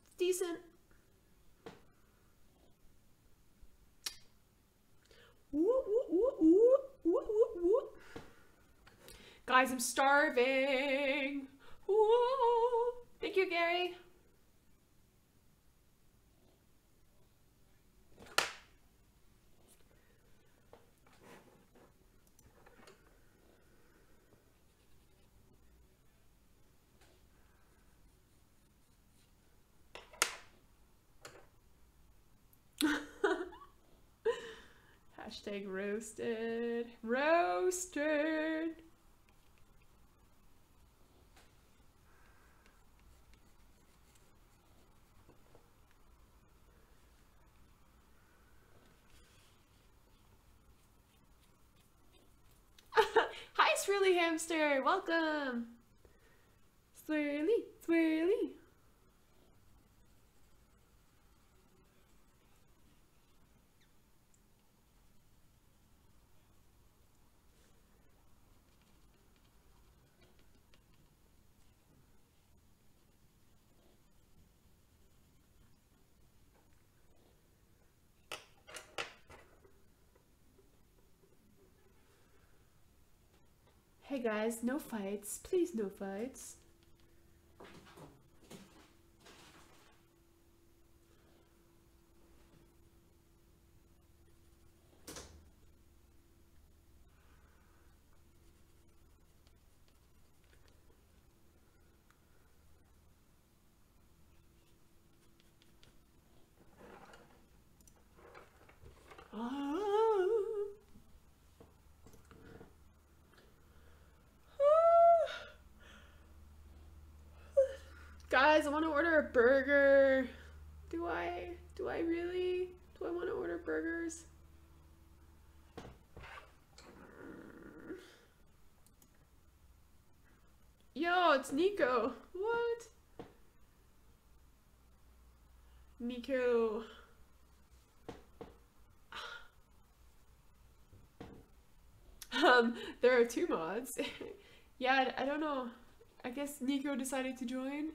It's decent. Ooh, ooh, ooh, ooh, ooh, ooh, ooh. Guys, I'm starving. Ooh. Thank you, Gary. Hashtag roasted. Roasted. Hi, Swirly Hamster. Welcome. Swirly, swirly. Hey guys, no fights. Please, no fights. Guys, I want to order a burger. Do I really? Do I want to order burgers? Yo, it's Nico. What? Nico. There are 2 mods. Yeah, I don't know. I guess Nico decided to join.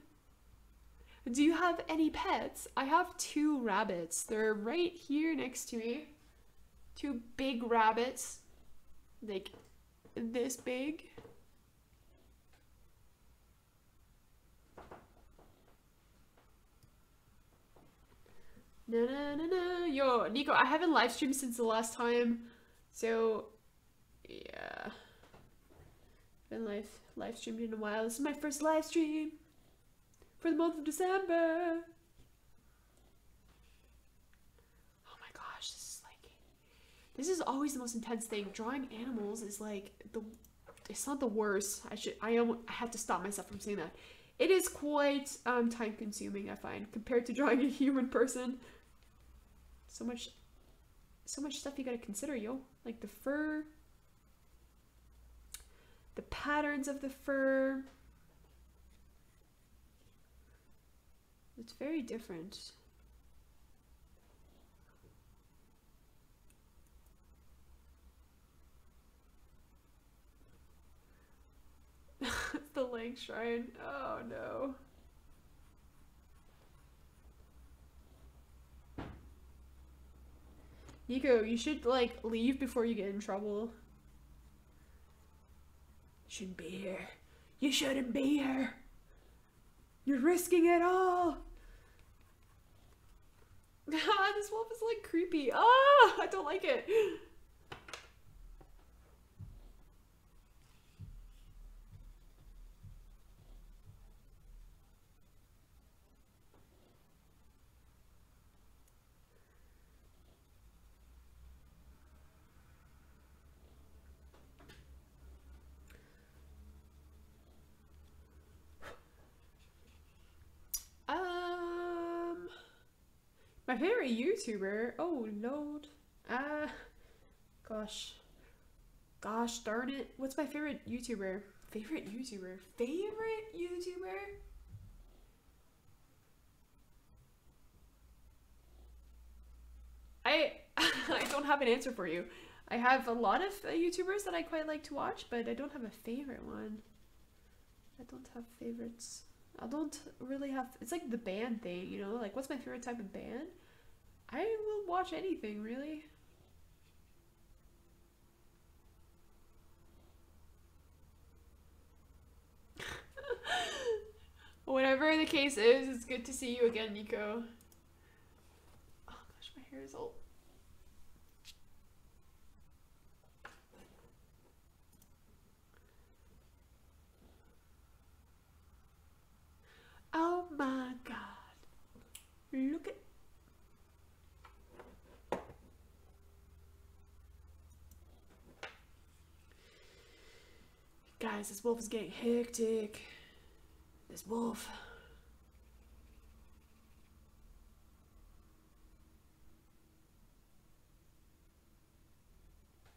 Do you have any pets? I have 2 rabbits. They're right here next to me. 2 big rabbits. Like this big. No. Yo, Nico, I haven't live streamed since the last time. So, yeah. Been live streamed in a while. This is my first live stream for the month of December. Oh my gosh, this is always the most intense thing. Drawing animals is like it's not the worst. I have to stop myself from saying that. It is quite time consuming, I find, compared to drawing a human person. So much stuff you gotta consider, yo. Like the fur, the patterns of the fur. It's very different. The leg shrine. Oh no. Nico, you should like leave before you get in trouble. You shouldn't be here. You shouldn't be here. You're risking it all. This wolf is like creepy. Ah, I don't like it. My favorite YouTuber. Oh lord. Gosh darn it. What's my favorite YouTuber? Favorite YouTuber? I don't have an answer for you. I have a lot of YouTubers that I quite like to watch, but I don't have a favorite one. I don't have favorites. I don't really have, it's like the band thing, you know, like what's my favorite type of band? I will watch anything, really. Whatever the case is, it's good to see you again, Nico. Oh gosh, my hair is all... Oh my god. Look at... Guys, this wolf is getting hectic. This wolf.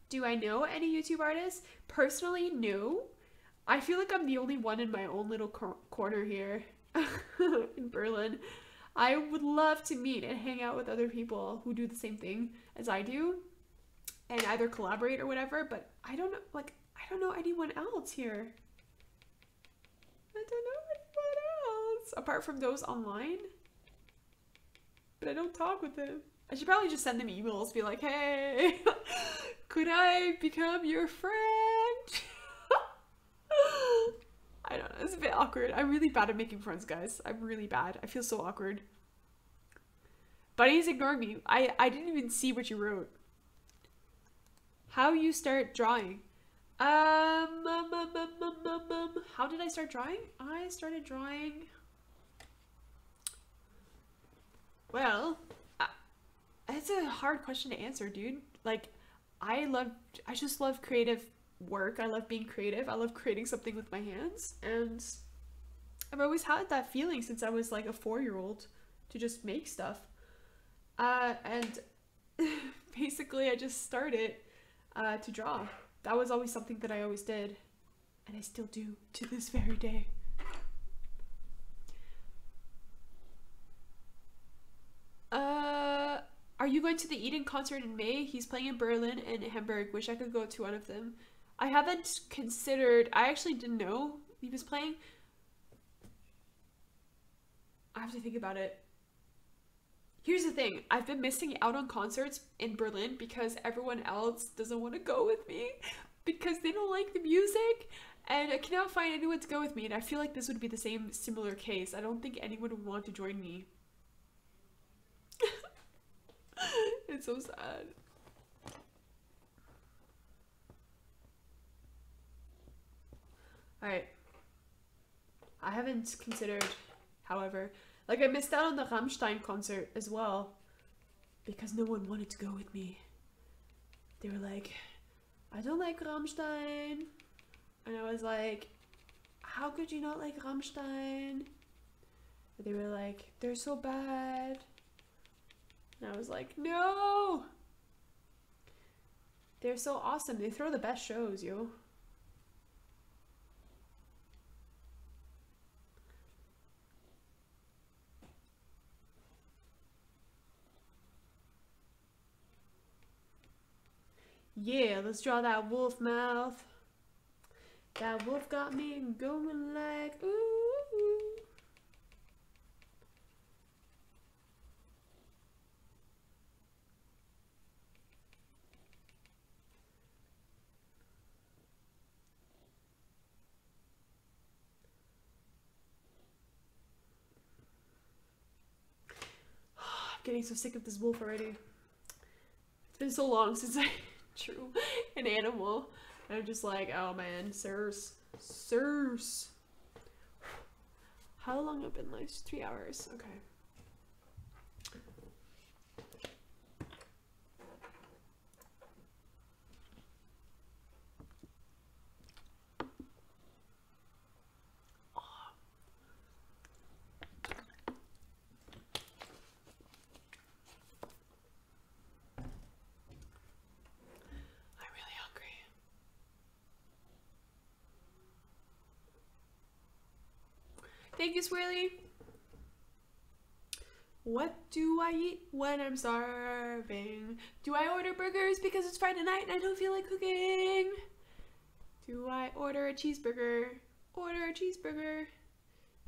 Do I know any YouTube artists? Personally, no. I feel like I'm the only one in my own little corner here in Berlin. I would love to meet and hang out with other people who do the same thing as I do and either collaborate or whatever, but I don't know, like, I don't know anyone else here. I don't know anyone else apart from those online, but I don't talk with them. I should probably just send them emails, be like, hey, could I become your friend? I don't know, it's a bit awkward. I'm really bad at making friends, guys. I'm really bad. I feel so awkward. Bunnies ignored me. I didn't even see what you wrote. How you start drawing? How did I start drawing? I started drawing. Well, it's a hard question to answer, dude. Like, I just love creative work. I love being creative. I love creating something with my hands, and I've always had that feeling since I was like a 4-year-old to just make stuff. And basically I just started to draw. That was always something that I always did, and I still do to this very day. Are you going to the Eden concert in May? He's playing in Berlin and Hamburg. Wish I could go to one of them. I haven't considered. I actually didn't know he was playing. I have to think about it. Here's the thing. I've been missing out on concerts in Berlin because everyone else doesn't want to go with me because they don't like the music, and I cannot find anyone to go with me, and I feel like this would be the similar case. I don't think anyone would want to join me. It's so sad. Alright. I haven't considered, however. Like, I missed out on the Rammstein concert as well because no one wanted to go with me. They were like, I don't like Rammstein. And I was like, how could you not like Rammstein? And they were like, they're so bad. And I was like, no! They're so awesome. They throw the best shows, yo. Yeah, let's draw that wolf mouth. That wolf got me going like, ooh. I'm getting so sick of this wolf already. It's been so long since I drew an animal. And I'm just like, oh man, sirs. How long have I been live? 3 hours. Okay. Thank you, Swirly. What do I eat when I'm starving? Do I order burgers because it's Friday night and I don't feel like cooking? Do I order a cheeseburger? Order a cheeseburger.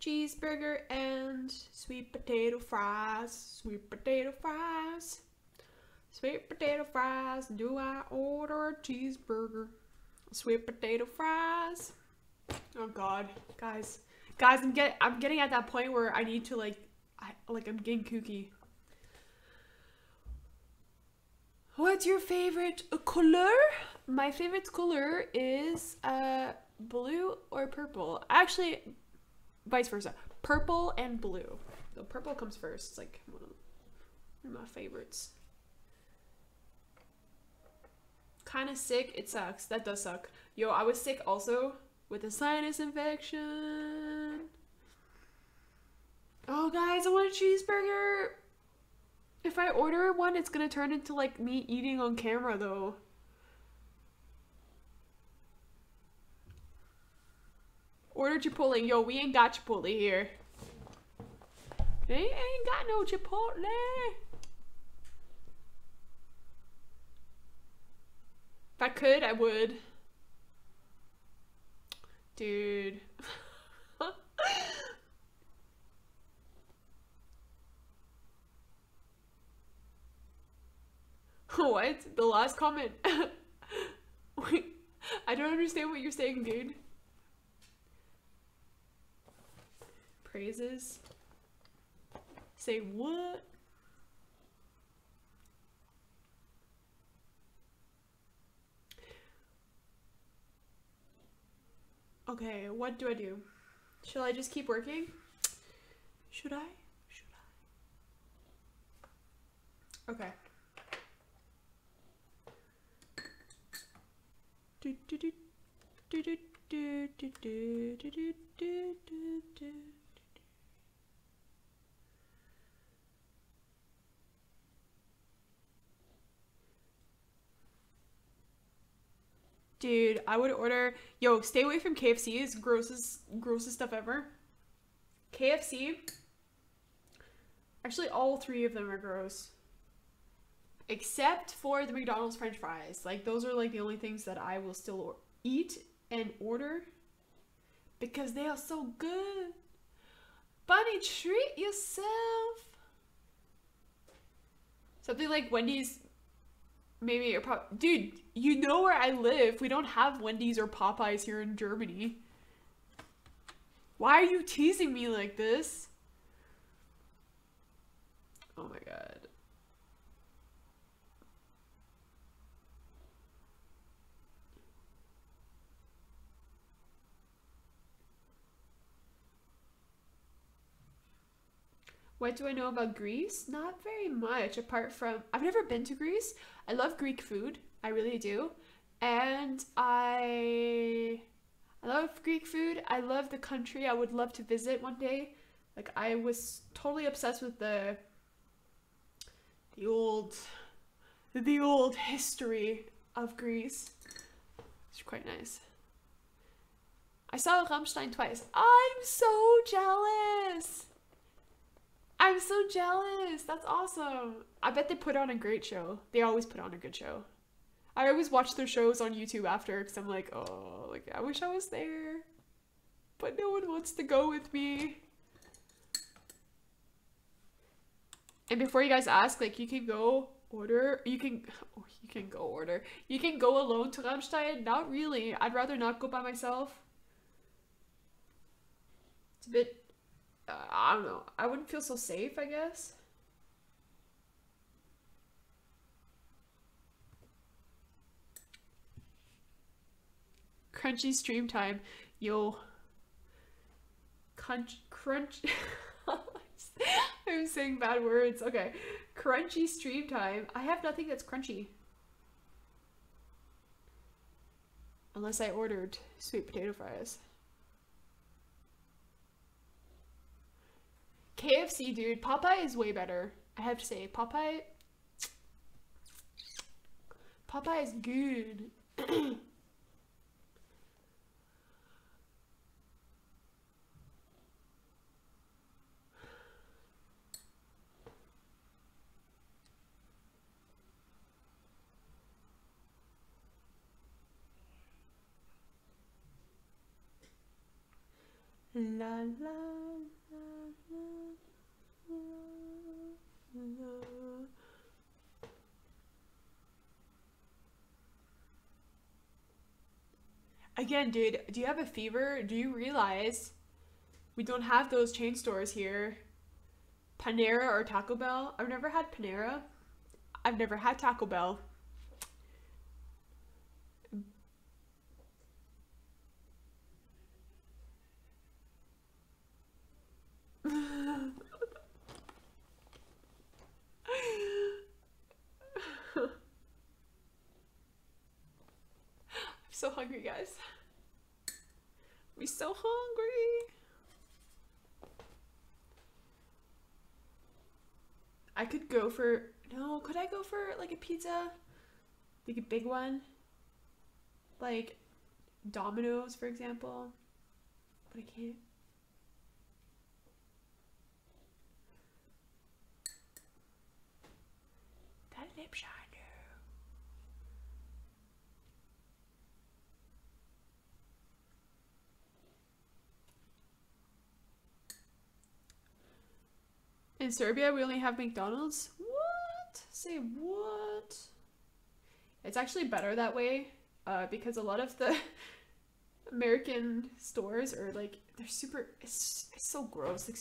Cheeseburger and sweet potato fries. Sweet potato fries. Sweet potato fries. Do I order a cheeseburger? Sweet potato fries. Oh God, guys, I'm getting at that point where I need to I'm getting kooky. What's your favorite color? My favorite color is blue or purple. Actually, vice versa. Purple and blue. So purple comes first. It's like one of my favorites. Kind of sick. It sucks. That does suck. Yo, I was sick also with a sinus infection. Oh, guys, I want a cheeseburger. If I order one, it's gonna turn into like me eating on camera though. Order Chipotle. Yo, we ain't got Chipotle here. They ain't got no Chipotle. If I could, I would. Dude. What? The last comment? Wait, I don't understand what you're saying, dude. Praises? Say what? Okay, what do I do? Should I just keep working? Should I? Should I? Okay. Dude, I would order. Yo, stay away from KFC. It's grossest stuff ever. KFC. Actually, all three of them are gross. Except for the McDonald's French fries. Like, those are like the only things that I will still eat and order because they are so good. Bunny, treat yourself. Something like Wendy's. Maybe dude, you know where I live. We don't have Wendy's or Popeyes here in Germany. Why are you teasing me like this? Oh my god. What do I know about Greece? Not very much, apart from I've never been to Greece. I love Greek food. I really do. And I love Greek food. I love the country. I would love to visit one day. Like, I was totally obsessed with the old history of Greece. It's quite nice. I saw Rammstein twice. I'm so jealous. I'm so jealous. That's awesome. I bet they put on a great show. They always put on a good show. I always watch their shows on YouTube after because I'm like, oh, like, I wish I was there. But no one wants to go with me. And before you guys ask, like, you can go order. You can go order. You can go alone to Rammstein. Not really. I'd rather not go by myself. It's a bit... I don't know. I wouldn't feel so safe, I guess. Crunchy stream time. Yo. Crunch. I'm saying bad words. Okay. Crunchy stream time. I have nothing that's crunchy. Unless I ordered sweet potato fries. KFC, dude. Popeye is way better. I have to say, Popeye is good. La la la la la. Again, dude, do you have a fever? Do you realize we don't have those chain stores here? Panera or Taco Bell? I've never had Panera. I've never had Taco Bell. I'm so hungry, guys. We're so hungry. I could go for, no, could I go for like a pizza? Like a big one? Like Domino's, for example. But I can't. That lip shiner. In Serbia, we only have McDonald's. What? Say what? It's actually better that way, because a lot of the American stores are like, they're super, it's so gross. Like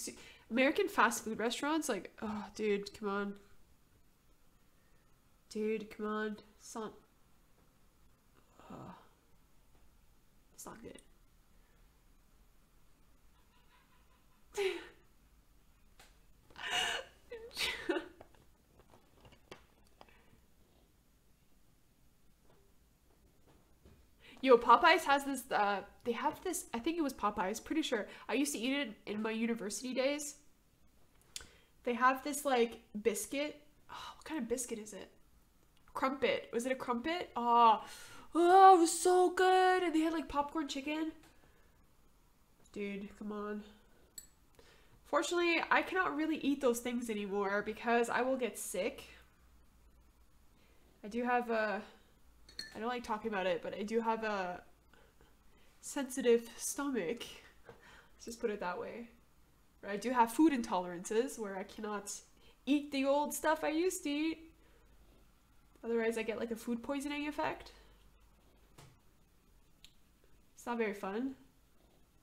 American fast food restaurants, like, oh, dude, come on. Dude, come on. It's not, it's not good. Yo, Popeyes has this, they have this, I think it was Popeyes, pretty sure. I used to eat it in my university days. They have this, like, biscuit. Oh, what kind of biscuit is it? Crumpet. Was it a crumpet? Oh, it was so good. And they had, like, popcorn chicken. Dude, come on. Fortunately, I cannot really eat those things anymore because I will get sick. I do have a... I don't like talking about it, but I do have a sensitive stomach. Let's just put it that way. Or I do have food intolerances where I cannot eat the old stuff I used to eat. Otherwise, I get like a food poisoning effect. It's not very fun.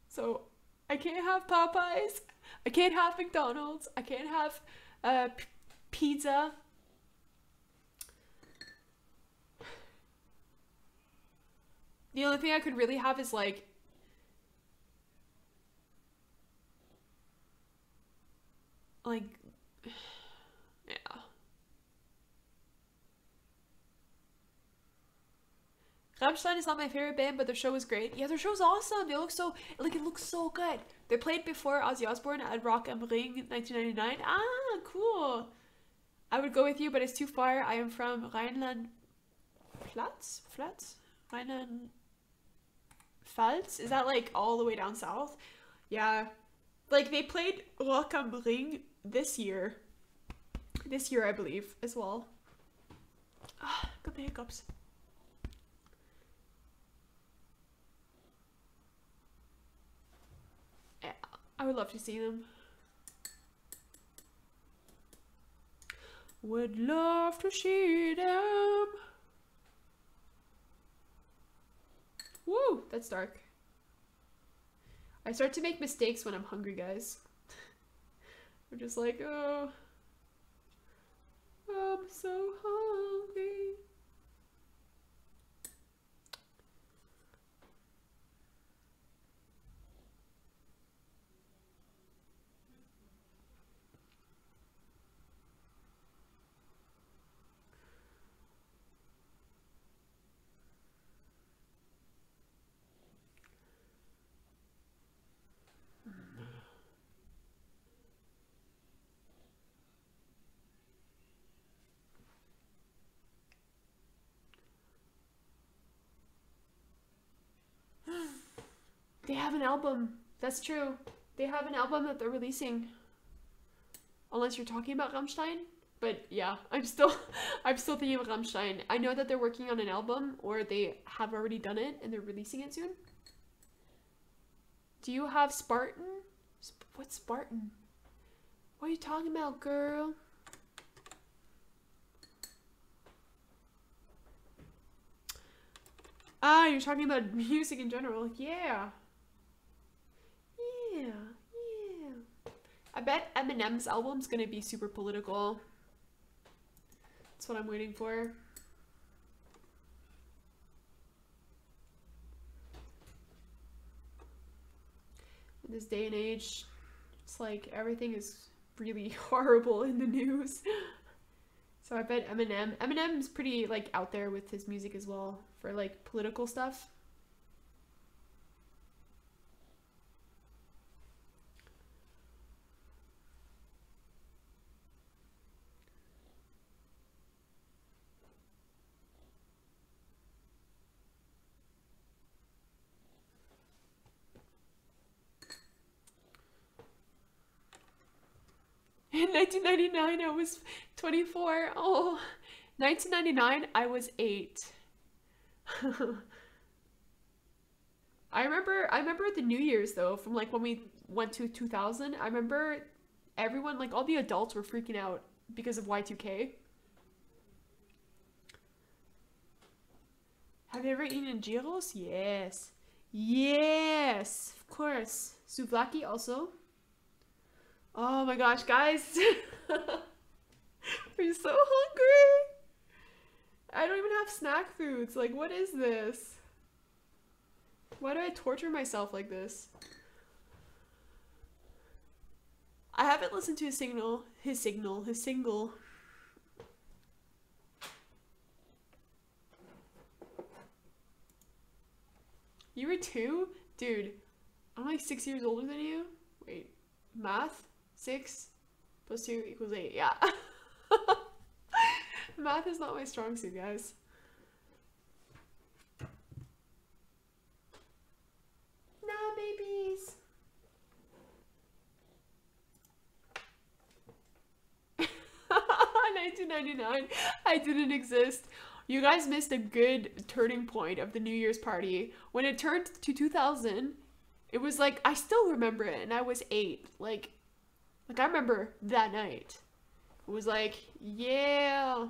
So, I can't have Popeyes. I can't have McDonald's. I can't have pizza. The only thing I could really have is like yeah. Rammstein is not my favorite band, but their show was great. Yeah, their show's awesome. They look so, like, it looks so good. They played before Ozzy Osbourne at Rock am Ring in 1999. Ah, cool. I would go with you, but it's too far. I am from Rhineland-Pfalz? Rhineland-Pfalz? Is that like all the way down south? Yeah. Like they played Rock am Ring this year. This year, I believe, as well. Ah, got the hiccups. Yeah, I would love to see them. Would love to see them. Woo, that's dark. I start to make mistakes when I'm hungry, guys. I'm just like, oh, I'm so hungry. They have an album. That's true. They have an album that they're releasing. Unless you're talking about Rammstein. But yeah, I'm still thinking of Rammstein. I know that they're working on an album, or they have already done it and they're releasing it soon. Do you have Spartan? What's Spartan? What are you talking about, girl? Ah, you're talking about music in general. Yeah. Yeah. I bet Eminem's album's gonna be super political. That's what I'm waiting for. In this day and age, it's like everything is really horrible in the news. So I bet Eminem's pretty like out there with his music as well for like political stuff. In 1999, I was 24. Oh, 1999, I was 8. I remember the New Year's though, from like when we went to 2000. I remember everyone, like all the adults were freaking out because of Y2K. Have you ever eaten gyros? Yes. Yes, of course. Souvlaki also. Oh my gosh, guys. We're so hungry. I don't even have snack foods. Like, what is this? Why do I torture myself like this? I haven't listened to his single. You were 2? Dude, I'm like 6 years older than you. Wait, math? 6 plus 2 equals 8. Yeah. Math is not my strong suit, guys. Nah, babies. 1999, I didn't exist. You guys missed a good turning point of the New Year's party. When it turned to 2000, it was like, I still remember it, and I was 8. Like I remember that night. It was like, yeah,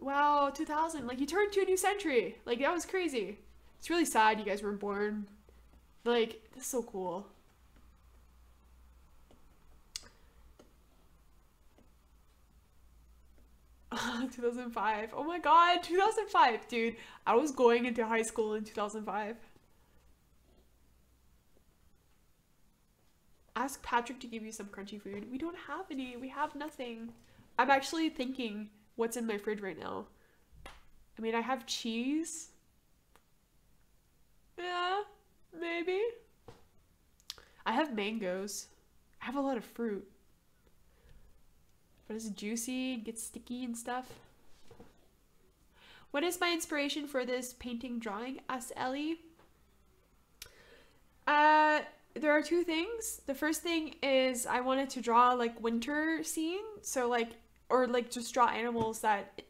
wow, 2000. Like, you turned to a new century. Like, that was crazy. It's really sad you guys weren't born. Like, that's so cool. Oh, 2005. Oh my god, 2005, dude. I was going into high school in 2005. Ask Patrick to give you some crunchy food. We don't have any. We have nothing. I'm actually thinking what's in my fridge right now. I mean, I have cheese. Yeah, maybe. I have mangoes. I have a lot of fruit. But it's juicy, gets sticky and stuff. What is my inspiration for this painting drawing? Asked Ellie. There are 2 things. The first thing is I wanted to draw like winter scene. So like, or like just draw animals that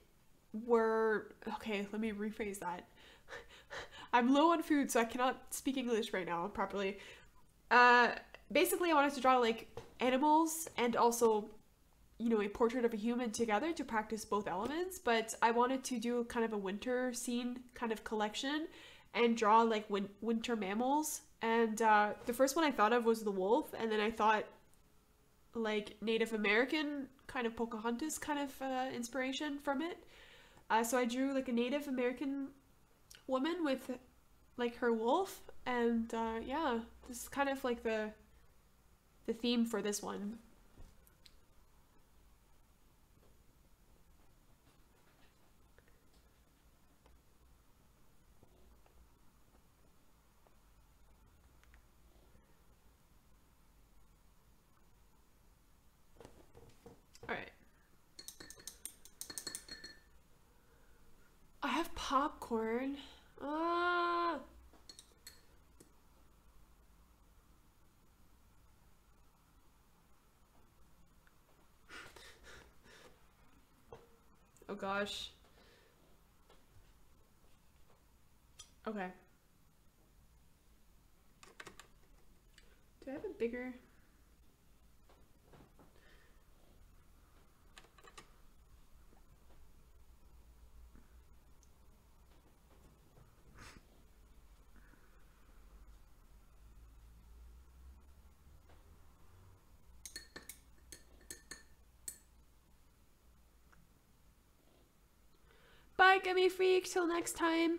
were, okay, let me rephrase that. I'm low on food, so I cannot speak English right now properly. Basically I wanted to draw like animals and also, you know, a portrait of a human together to practice both elements, but I wanted to do kind of a winter scene kind of collection and draw like winter mammals. And the first one I thought of was the wolf, and then I thought like Native American kind of Pocahontas kind of inspiration from it. So I drew like a Native American woman with like her wolf, and yeah, this is kind of like the theme for this one. Alright. I have popcorn. Ah. Oh gosh. Okay. Do I have a bigger? Bye, Gummy Freak. Till next time.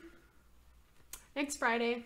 Next Friday.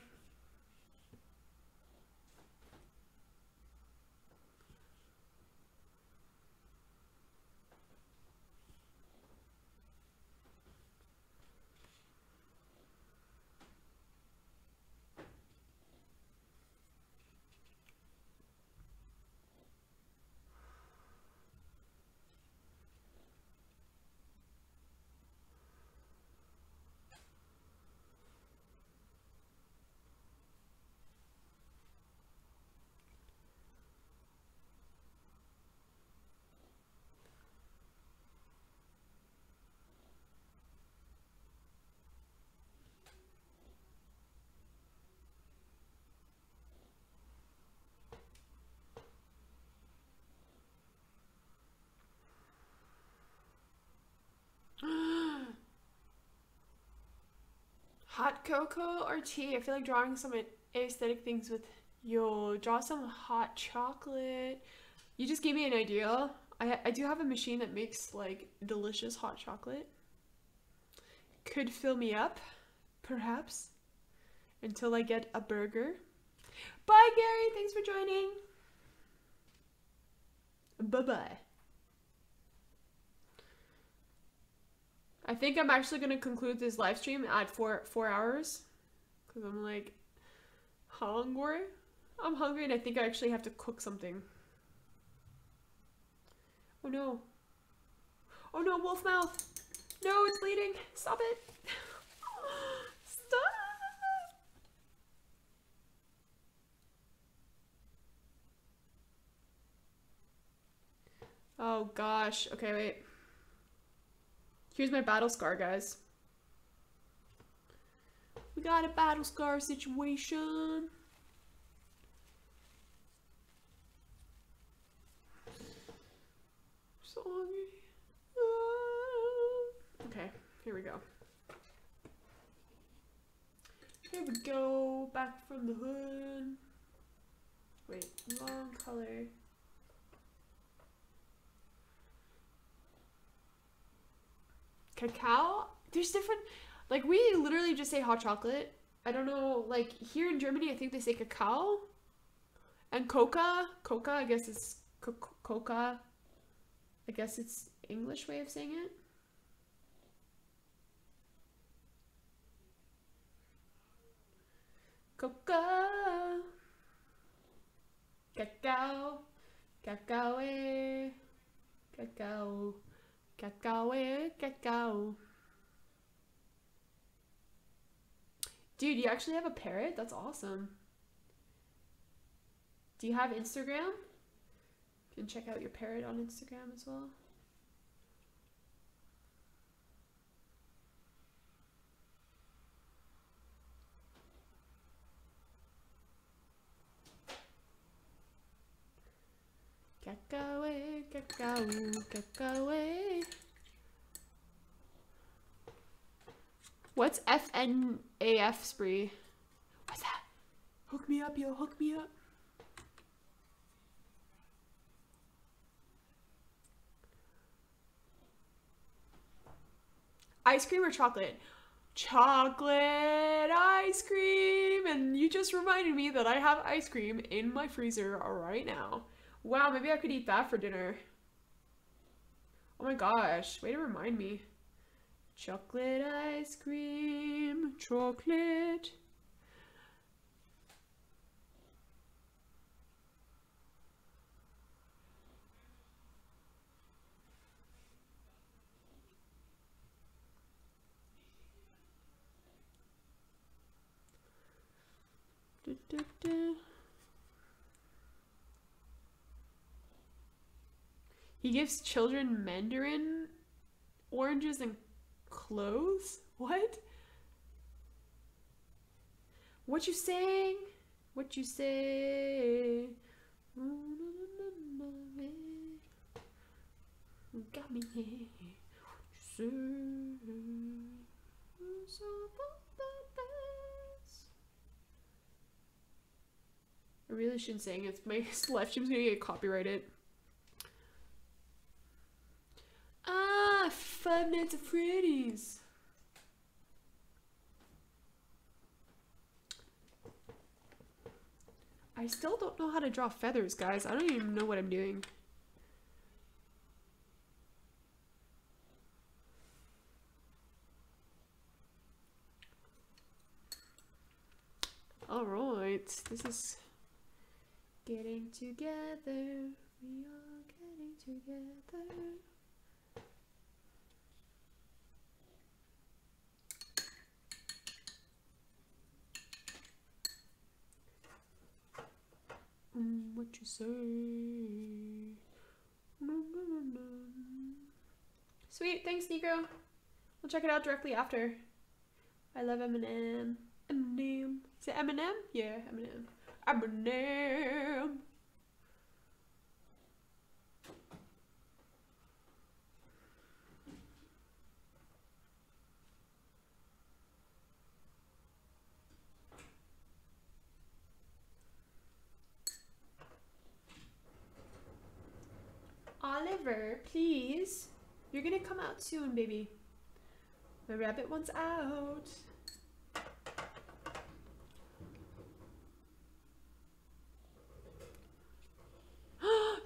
Hot cocoa or tea? I feel like drawing some aesthetic things with yo. Draw some hot chocolate. You just gave me an idea. I do have a machine that makes like delicious hot chocolate. Could fill me up, perhaps, until I get a burger. Bye, Gary. Thanks for joining. Bye-bye. I think I'm actually going to conclude this live stream at 4 hours. Because I'm like hungry. I'm hungry and I think I actually have to cook something. Oh no. Oh no, wolf mouth. No, it's bleeding. Stop it. Stop. Oh gosh. Okay, wait. Here's my battle scar, guys. We got a battle scar situation. So hungry. Okay, here we go. Here we go. Back from the hood. Wait, wrong color. Cacao? There's different, like we literally just say hot chocolate. I don't know, like here in Germany I think they say cacao. And coca. Coca, I guess it's coca. I guess it's English way of saying it. Coca. Cacao. Cacao. Cacao. Cacao, cacao. Dude, you actually have a parrot? That's awesome. Do you have Instagram? You can check out your parrot on Instagram as well. Cacao, cacao, cacao. What's FNAF spree? What's that? Hook me up, yo, hook me up. Ice cream or chocolate? Chocolate ice cream! And you just reminded me that I have ice cream in my freezer right now. Wow, maybe I could eat that for dinner. Oh my gosh, way to remind me. Chocolate ice cream, chocolate. He gives children mandarin oranges and clothes? What? What you saying? What you say? Got me here. I really shouldn't sing. It's my live stream's gonna get copyrighted. Ah, 5 Nights at Freddy's. I still don't know how to draw feathers, guys. I don't even know what I'm doing. Alright, this is getting together. We are getting together. What you say? Sweet, thanks, Negro. We'll check it out directly after. I love Eminem. Eminem. Is it Eminem? Yeah, Eminem. Eminem. Denver, please. You're gonna come out soon, baby. My rabbit wants out.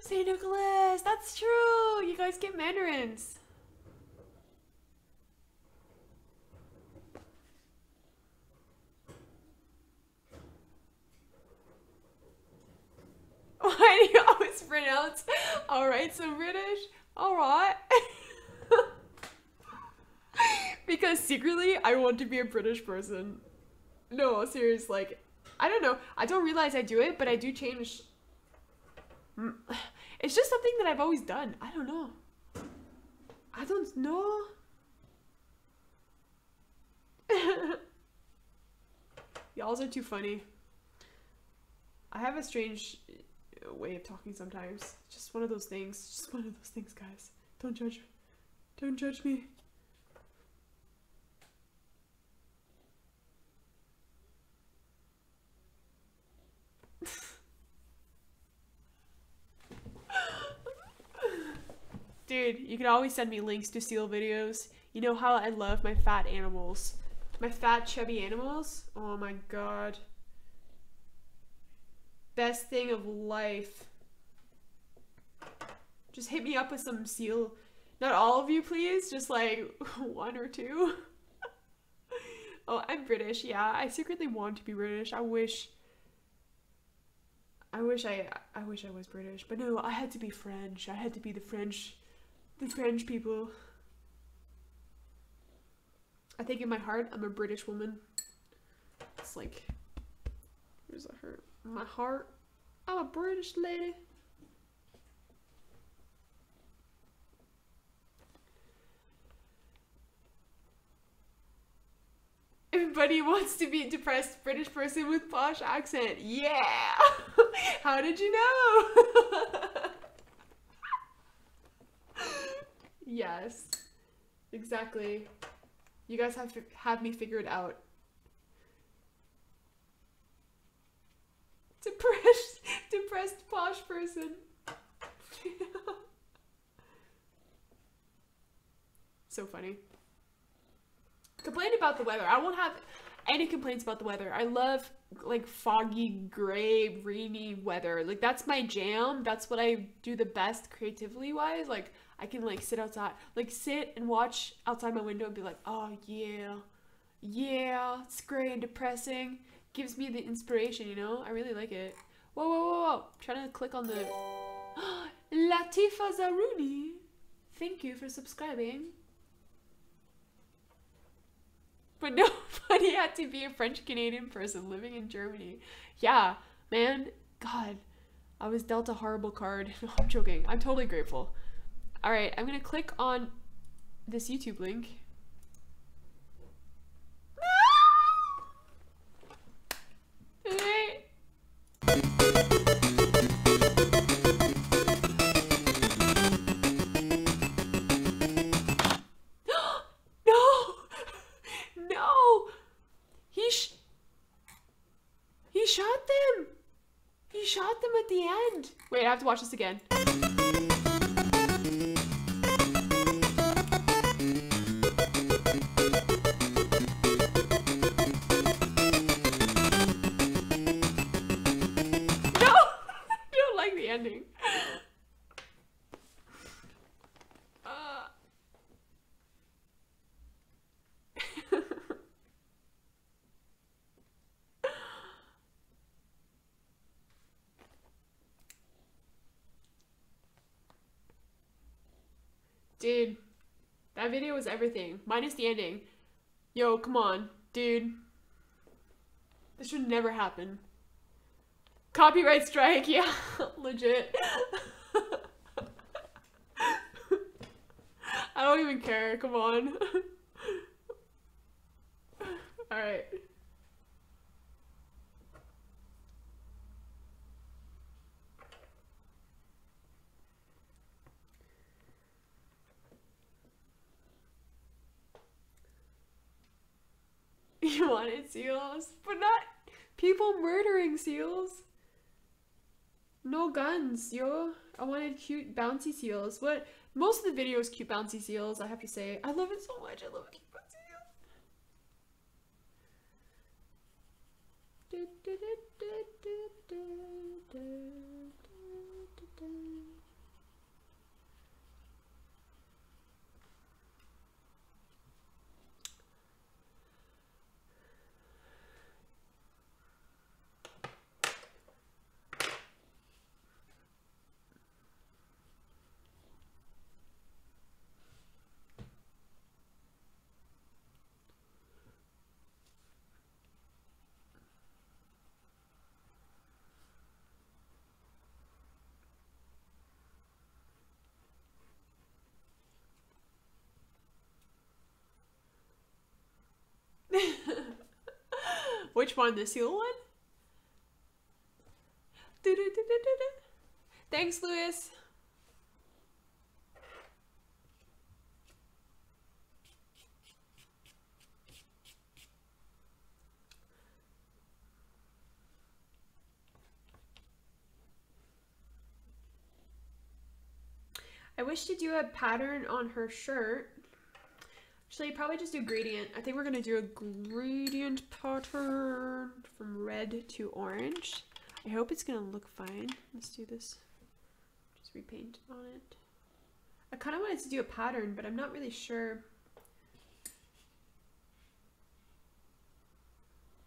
St. Nicholas, that's true. You guys get mandarins. Why do you always pronounce alright so British? Alright. Because secretly I want to be a British person. No, serious, like, I don't know. I don't realize I do it, but I do change. It's just something that I've always done. I don't know. I don't know. Y'alls are too funny. I have a strange way of talking sometimes. Just one of those things. Just one of those things, guys. Don't judge. Don't judge me. Dude, you can always send me links to seal videos. You know how I love my fat animals. My fat, chubby animals? Oh my god. Best thing of life. Just hit me up with some seal. Not all of you, please. Just like one or two. Oh, I'm British. Yeah, I secretly want to be British. I wish I was British. But no, I had to be French. I had to be the French people. I think in my heart, I'm a British woman. It's like, where's the heart? My heart, I'm a British lady. Everybody wants to be a depressed British person with posh accent. Yeah! How did you know? Yes, exactly. You guys have me figured out. Depressed posh person. So funny. Complain about the weather. I won't have any complaints about the weather. I love like foggy, gray, rainy weather. Like that's my jam. That's what I do the best creatively wise. Like I can like sit outside, like sit and watch outside my window and be like, oh yeah, yeah, it's gray and depressing. Gives me the inspiration, you know? I really like it. Whoa, whoa, whoa, whoa. I'm trying to click on the... Latifa Zaruni. Thank you for subscribing. But nobody had to be a French-Canadian person living in Germany. Yeah, man. God. I was dealt a horrible card. No, I'm joking. I'm totally grateful. Alright, I'm gonna click on this YouTube link. Hey. No! He shot them! He shot them at the end! Wait, I have to watch this again. No! I don't like the ending. Dude, that video was everything, minus the ending. Yo, come on, dude. This should never happen. Copyright strike, yeah, legit. I don't even care, come on. Alright. You wanted seals, but not people murdering seals. No guns, yo. I wanted cute bouncy seals. What? Most of the video is cute bouncy seals, I have to say. I love it so much. I love cute bouncy seals. Which one? The seal one? Thanks, Lewis. I wish to do a pattern on her shirt. Actually, probably just do gradient. I think we're gonna do a gradient pattern from red to orange. I hope it's gonna look fine. Let's do this. Just repaint on it. I kind of wanted to do a pattern, but I'm not really sure.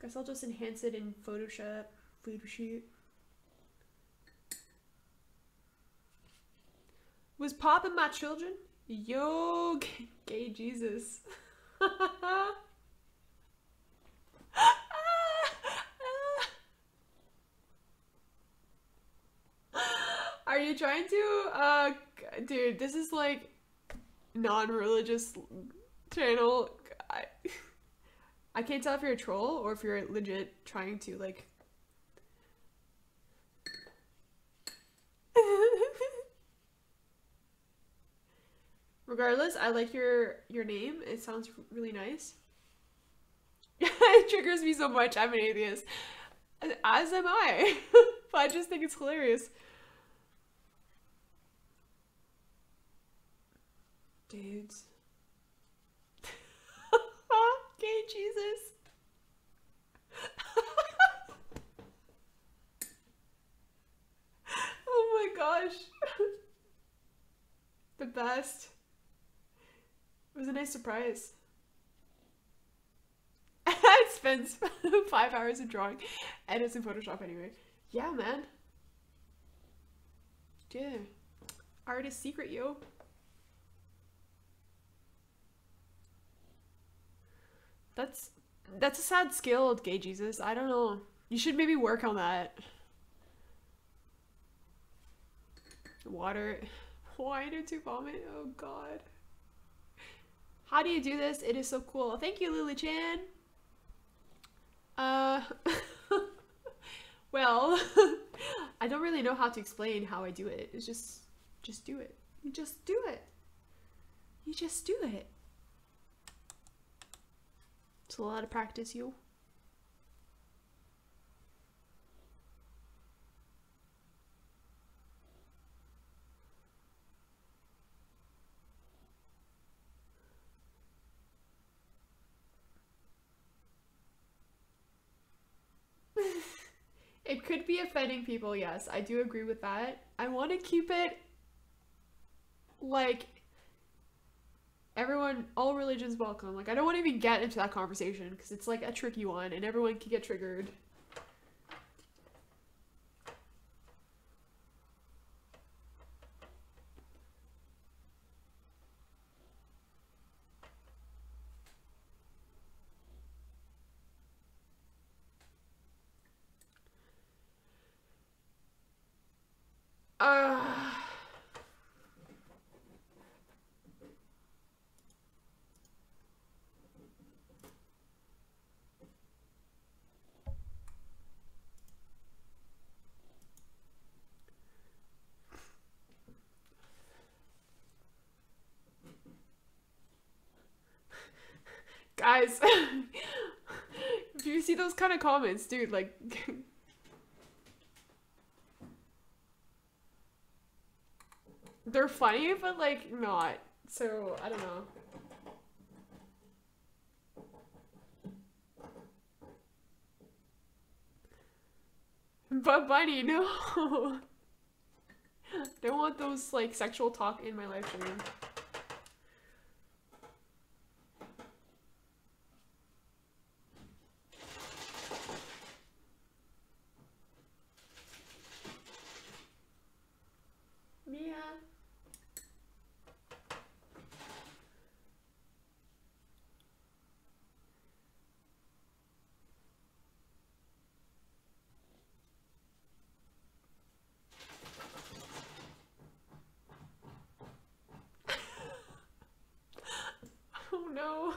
Guess I'll just enhance it in Photoshop. Photoshoot. Was popping my children? Yo, gay Jesus. Are you trying to, dude, this is like non-religious channel. I can't tell if you're a troll or if you're legit trying to like regardless, I like your name. It sounds really nice. It triggers me so much. I'm an atheist. As am I. But I just think it's hilarious. Dudes. Gay Jesus. Oh my gosh. The best. It was a nice surprise. It spends 5 hours of drawing and it's in Photoshop anyway. Yeah, man. Yeah. Artist secret, yo. That's a sad skill, gay Jesus. I don't know. You should maybe work on that. Water. Why did you vomit? Oh god. How do you do this? It is so cool. Thank you, Lily Chan. Well, I don't really know how to explain how I do it. It's just do it. You just do it. You just do it. It's a lot of practice, you. It could be offending people, yes. I do agree with that. I want to keep it like everyone, all religions welcome. Like, I don't want to even get into that conversation because it's like a tricky one and everyone can get triggered. Guys, if you see those kind of comments, dude, like, they're funny, but like not. So I don't know. But Bunny, no. Don't want those like sexual talk in my live stream. Mia. Oh no.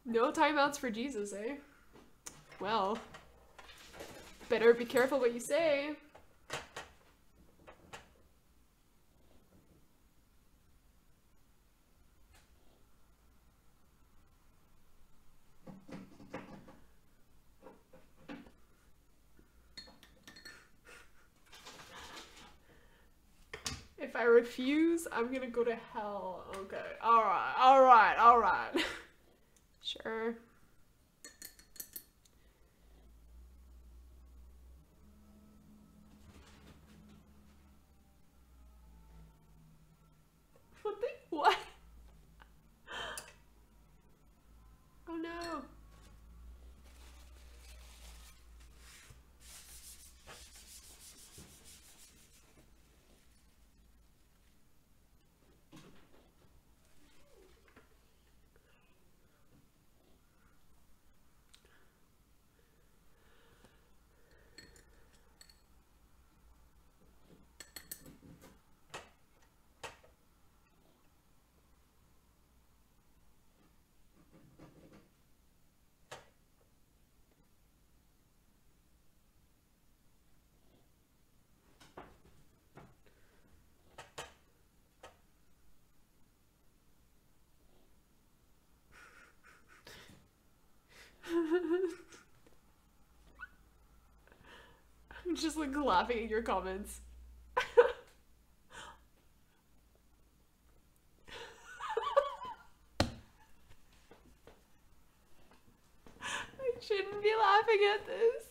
No timeouts for Jesus, eh? Well, better be careful what you say. If I refuse, I'm gonna go to hell. Okay. Alright, alright, alright. Sure. What? Oh no. I'm just like laughing at your comments. I shouldn't be laughing at this.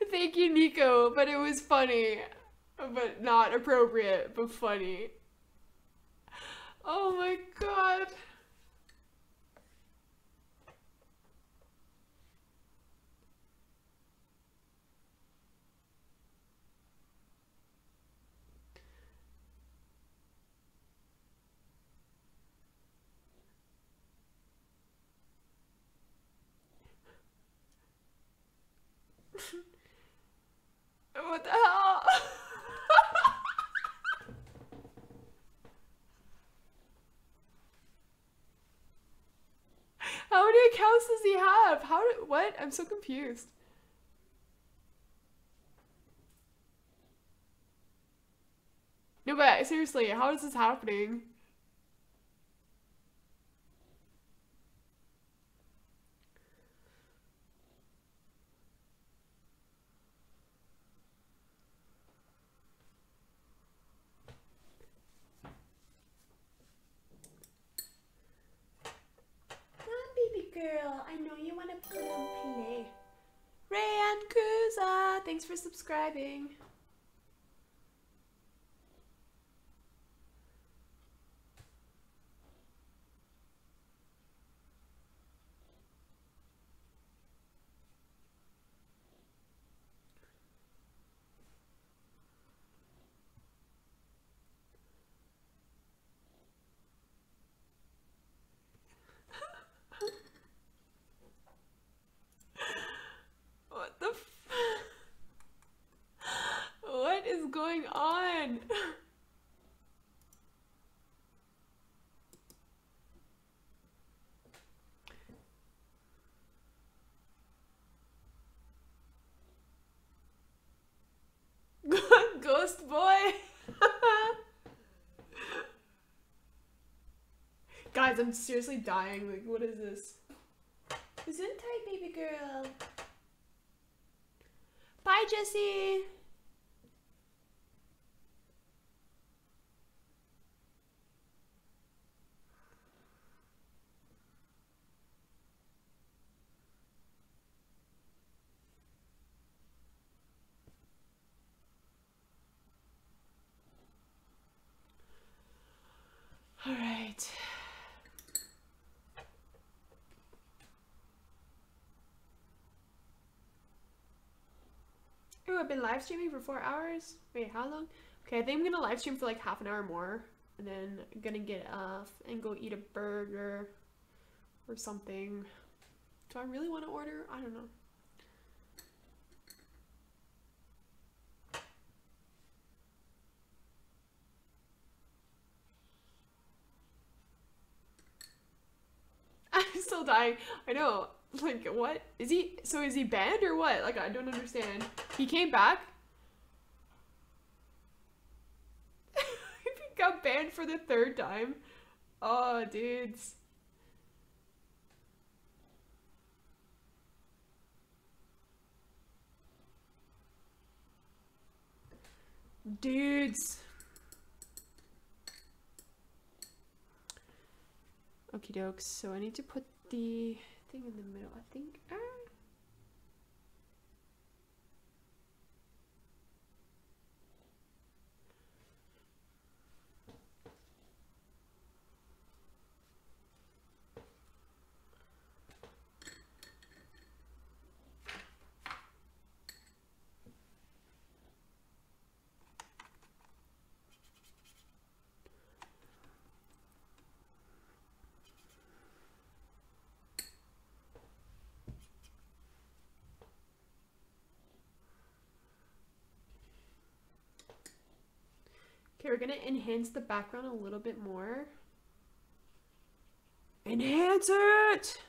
Thank you, Nico, but it was funny. But not appropriate, but funny. Oh my god. What the hell? How many accounts does he have? What? I'm so confused. No, but seriously, how is this happening? Baby girl, I know you want to come and play. Rayan Kuza, thanks for subscribing. What the what is going on? Ghost boy. Guys, I'm seriously dying. Like, what is this? Gesundheit, baby girl. Hi, Jessie. All right. Oh, I've been live streaming for 4 hours. Wait, how long? Okay, I think I'm gonna live stream for like half an hour more, and then I'm gonna get off and go eat a burger or something. Do I really want to order? I don't know. I'm still dying. I know. Like, what? Is he banned or what? Like, I don't understand. He came back? He got banned for the 3rd time. Oh, dudes. Dudes. Okie dokes. So I need to put the thing in the middle, I think. Okay, we're gonna enhance the background a little bit more. Enhance it!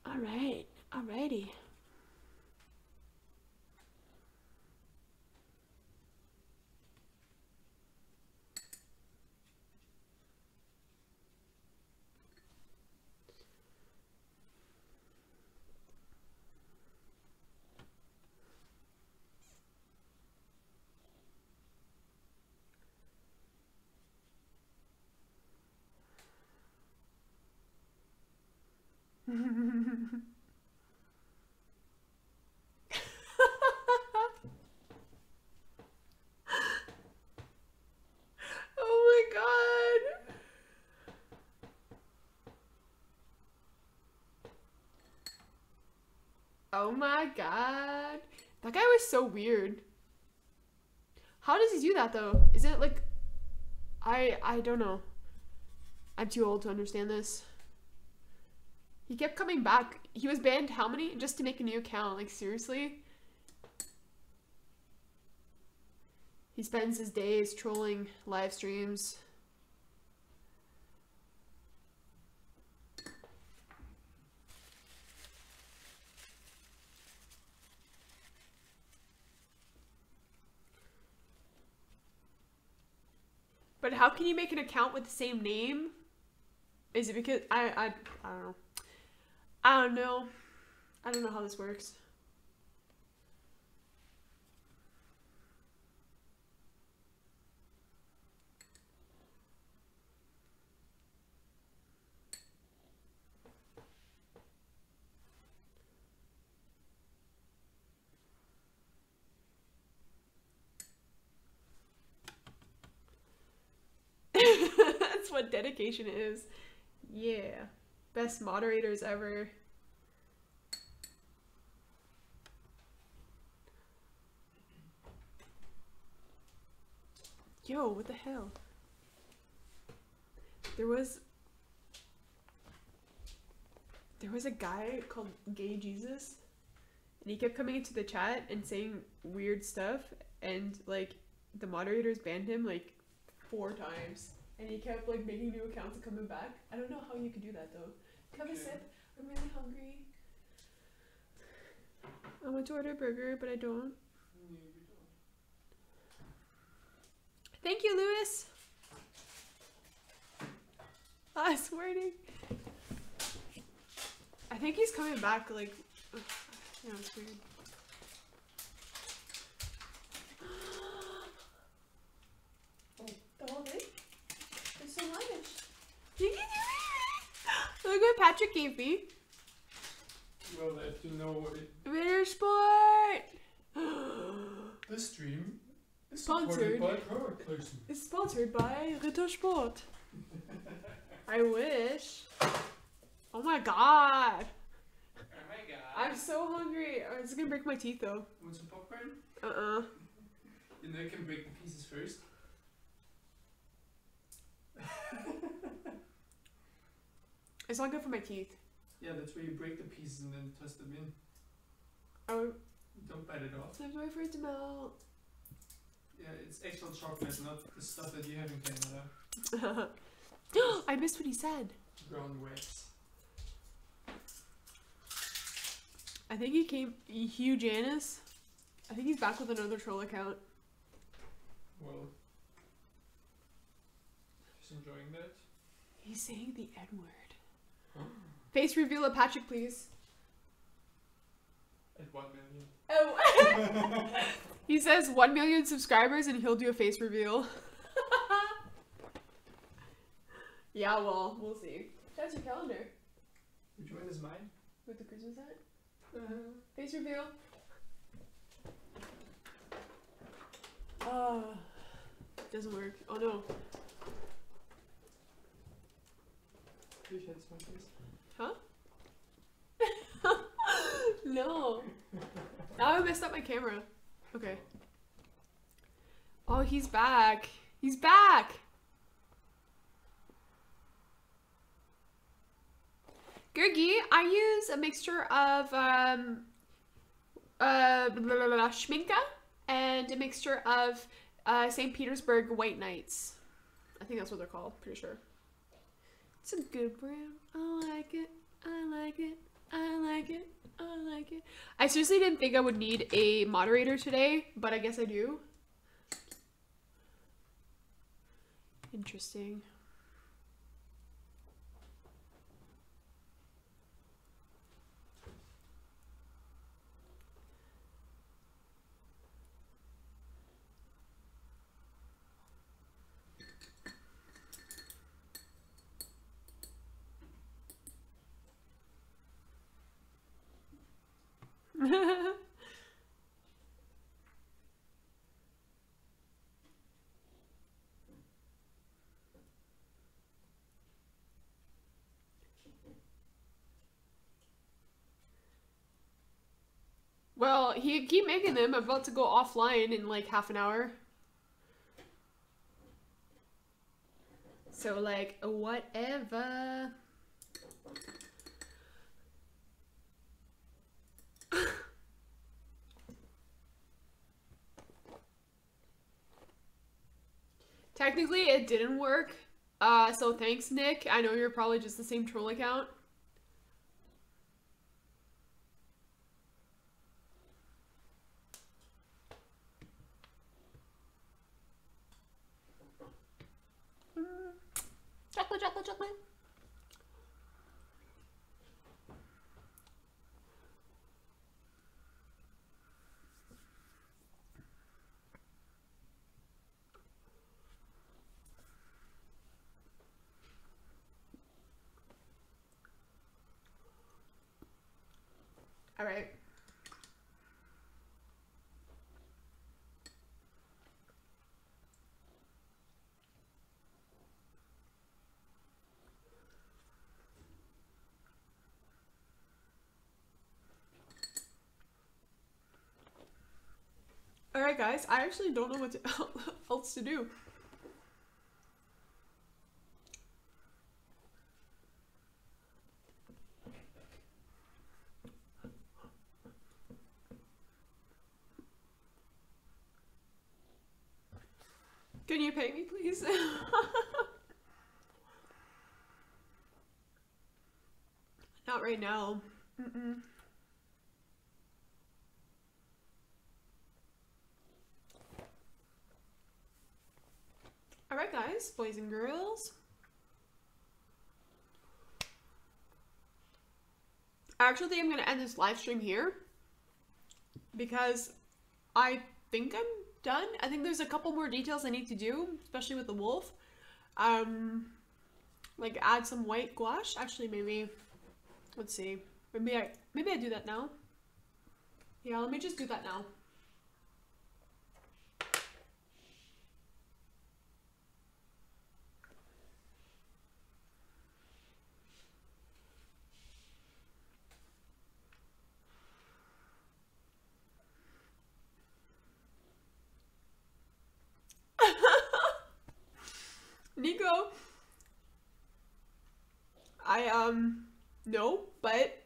All right, alrighty. Oh my god. Oh my god. That guy was so weird. How does he do that though? Is it like I don't know. I'm too old to understand this. He kept coming back. He was banned how many? Just to make a new account. Like, seriously? He spends his days trolling live streams. But how can you make an account with the same name? Is it because I don't know. I don't know. I don't know how this works. That's what dedication is. Yeah. Best moderators ever. Yo, what the hell? There was a guy called Gay Jesus, and he kept coming into the chat and saying weird stuff, and like the moderators banned him like 4 times, and he kept like making new accounts and coming back. I don't know how you could do that though. Have a sip. I'm really hungry. I want to order a burger, but I don't. Thank you, Lewis. Ah, sweating. I think he's coming back, like, yeah, it's weird. Oh, the whole thing? It's so nice. Look what Patrick gave me. Well, I have to know what it... Winter Sport! The stream is Sponsored. supported by product placement. It's sponsored by Ritter Sport. I wish. Oh my god. Oh my god. I'm so hungry. Oh, it's gonna break my teeth though. Want some popcorn? You know you can break the pieces first. It's not good for my teeth. Yeah, that's where you break the pieces and then toss them in. Oh, Don't bite it off. I have to wait for it to melt. Yeah, it's actual chocolate, not the stuff that you have in Canada. I missed what he said. Brown wax. I think he came. Hugh Janice. I think he's back with another troll account. Well, just enjoying that. He's saying the N word. Face reveal of Patrick, please. At 1 million. Oh. He says 1 million subscribers and he'll do a face reveal. Yeah, well, we'll see. That's your calendar. Which one is mine? With the Christmas hat? Face reveal. Doesn't work. Oh no. Which head's my face? Huh? No. Now I messed up my camera. Okay. Oh, he's back. He's back. Gergi, I use a mixture of schminka and a mixture of St. Petersburg White Knights. I think that's what they're called. Pretty sure. It's a good brand. I like it. I like it. I like it. I like it. I seriously didn't think I would need a moderator today, but I guess I do. Interesting. Well, he keep making them. I'm about to go offline in like half an hour. So like, whatever. Technically, it didn't work. So thanks, Nick. I know you're probably just the same troll account. Chocolate, chocolate, chocolate. All right. All right, guys. I actually don't know what else to do. Can you pay me, please? Not right now. Mm-mm. Alright guys, boys and girls. I actually think I'm going to end this live stream here because I think I'm done. I think there's a couple more details I need to do, especially with the wolf. Like add some white gouache. Actually, maybe, let's see. Maybe I do that now. Yeah, let me just do that now. Nico, no, but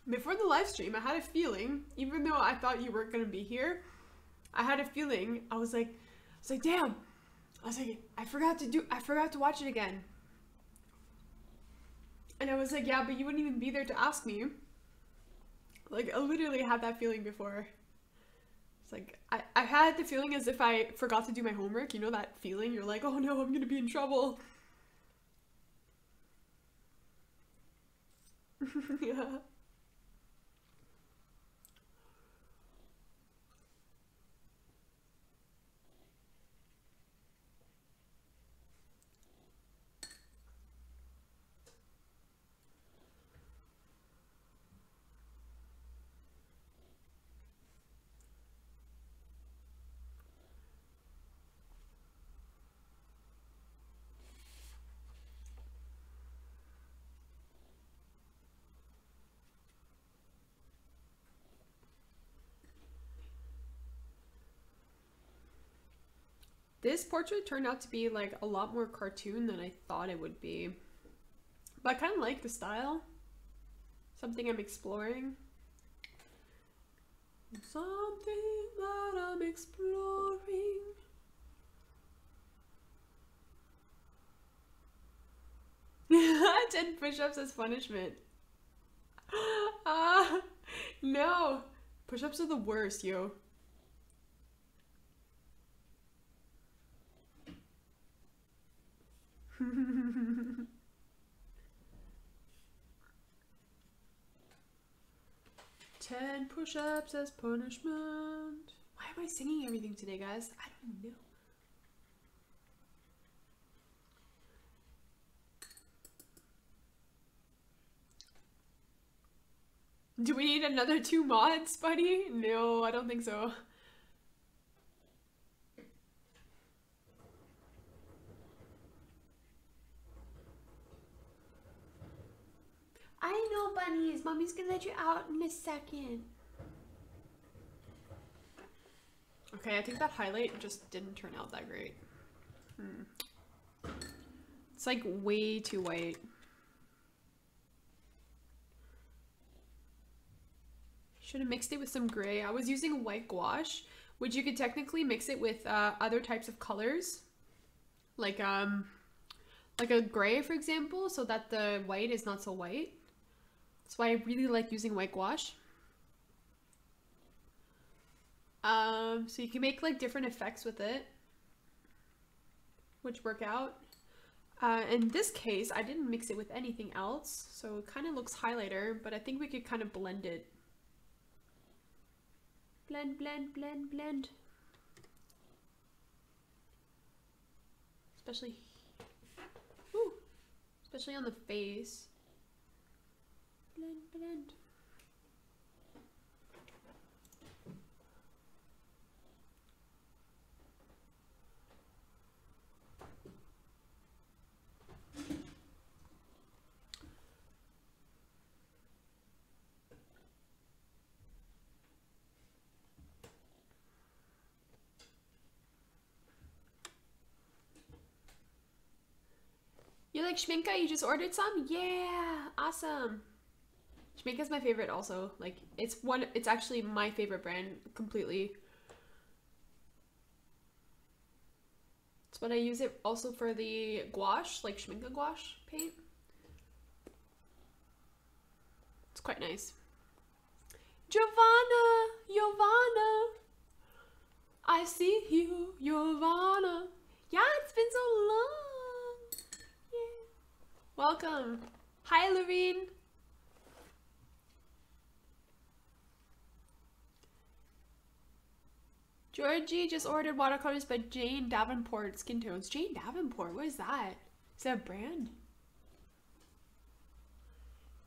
before the live stream, I had a feeling, even though I thought you weren't gonna be here, I had a feeling. I was like, damn. I was like, I forgot to watch it again. And I was like, yeah, but you wouldn't even be there to ask me. Like, I literally had that feeling before. It's like, I had the feeling as if I forgot to do my homework. You know that feeling? You're like, oh no, I'm gonna be in trouble. Yeah. This portrait turned out to be like a lot more cartoon than I thought it would be. But I kind of like the style. Something I'm exploring. Something that I'm exploring. Yeah, 10 push-ups as punishment. No. Push-ups are the worst, yo. Ten push-ups as punishment. Why am I singing everything today, guys? I don't know. Do we need another 2 mods, buddy? No, I don't think so. I know, Bunnies. Mommy's gonna let you out in a second. Okay, I think that highlight just didn't turn out that great. It's like way too white. Should have mixed it with some gray. I was using white gouache, which you could technically mix it with other types of colors. Like a gray, for example, so that the white is not so white. That's why I really like using white gouache. So you can make like different effects with it, which work out. In this case, I didn't mix it with anything else, so it kind of looks highlighter, but I think we could kind of blend it. Blend, blend, blend, blend. Especially on the face. Blend, blend. You like schminka? You just ordered some? Yeah, awesome. Schminka's my favorite also. Like it's actually my favorite brand completely. but I use it also for the gouache, like schminke gouache paint. It's quite nice. Giovanna, I see you, Giovanna. Yeah, it's been so long. Yeah. Welcome. Hi, Lorene. Georgie just ordered watercolors by Jane Davenport Skin Tones. Jane Davenport, what is that? Is that a brand?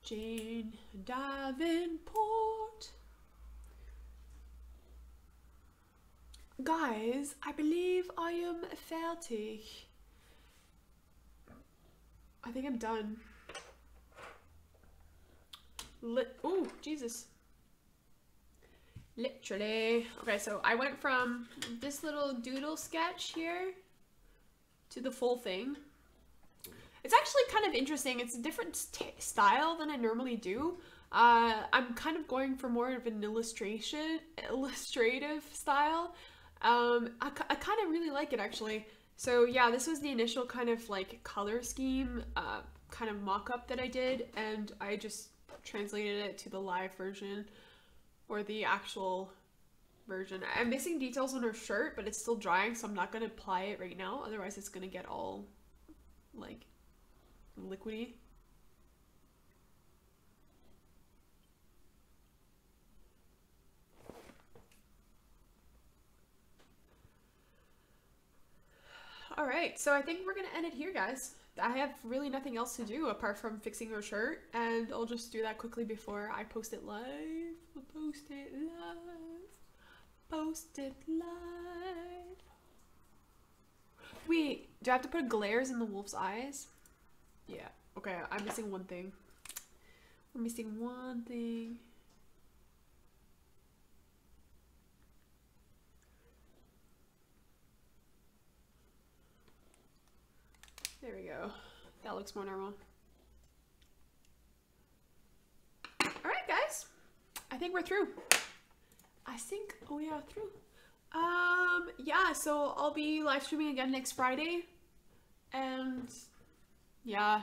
Jane Davenport. Guys, I believe I am fertig. I think I'm done. Oh, Jesus. Literally. Okay, so I went from this little doodle sketch here to the full thing. It's actually kind of interesting. It's a different style than I normally do. I'm kind of going for more of an illustrative style. I kind of really like it actually. So yeah, this was the initial kind of like color scheme, kind of mock-up that I did, and I just translated it to the live version, or the actual version. I'm missing details on her shirt, but it's still drying, so I'm not gonna apply it right now, otherwise it's gonna get all like liquidy. Alright, so I think we're gonna end it here, guys. I have really nothing else to do apart from fixing her shirt, and I'll just do that quickly before I post it live. Post it live. Post it live. Wait, do I have to put glares in the wolf's eyes? Yeah. Okay, I'm missing one thing. We're missing one thing. There we go. That looks more normal. Alright, guys. I think we're through. I think we are through. Yeah, so I'll be live streaming again next Friday. And yeah,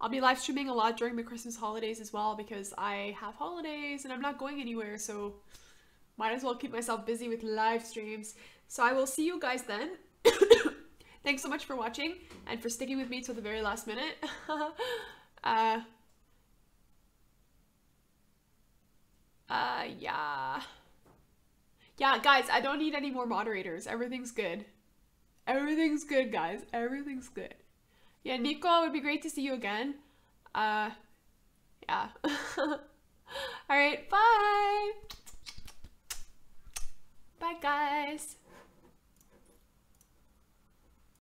I'll be live streaming a lot during the Christmas holidays as well, because I have holidays and I'm not going anywhere, so might as well keep myself busy with live streams. So I will see you guys then. Thanks so much for watching and for sticking with me till the very last minute. Yeah. Yeah, guys, I don't need any more moderators. Everything's good. Everything's good, guys. Everything's good. Yeah, Nico, it would be great to see you again. Yeah. Alright, bye! Bye, guys.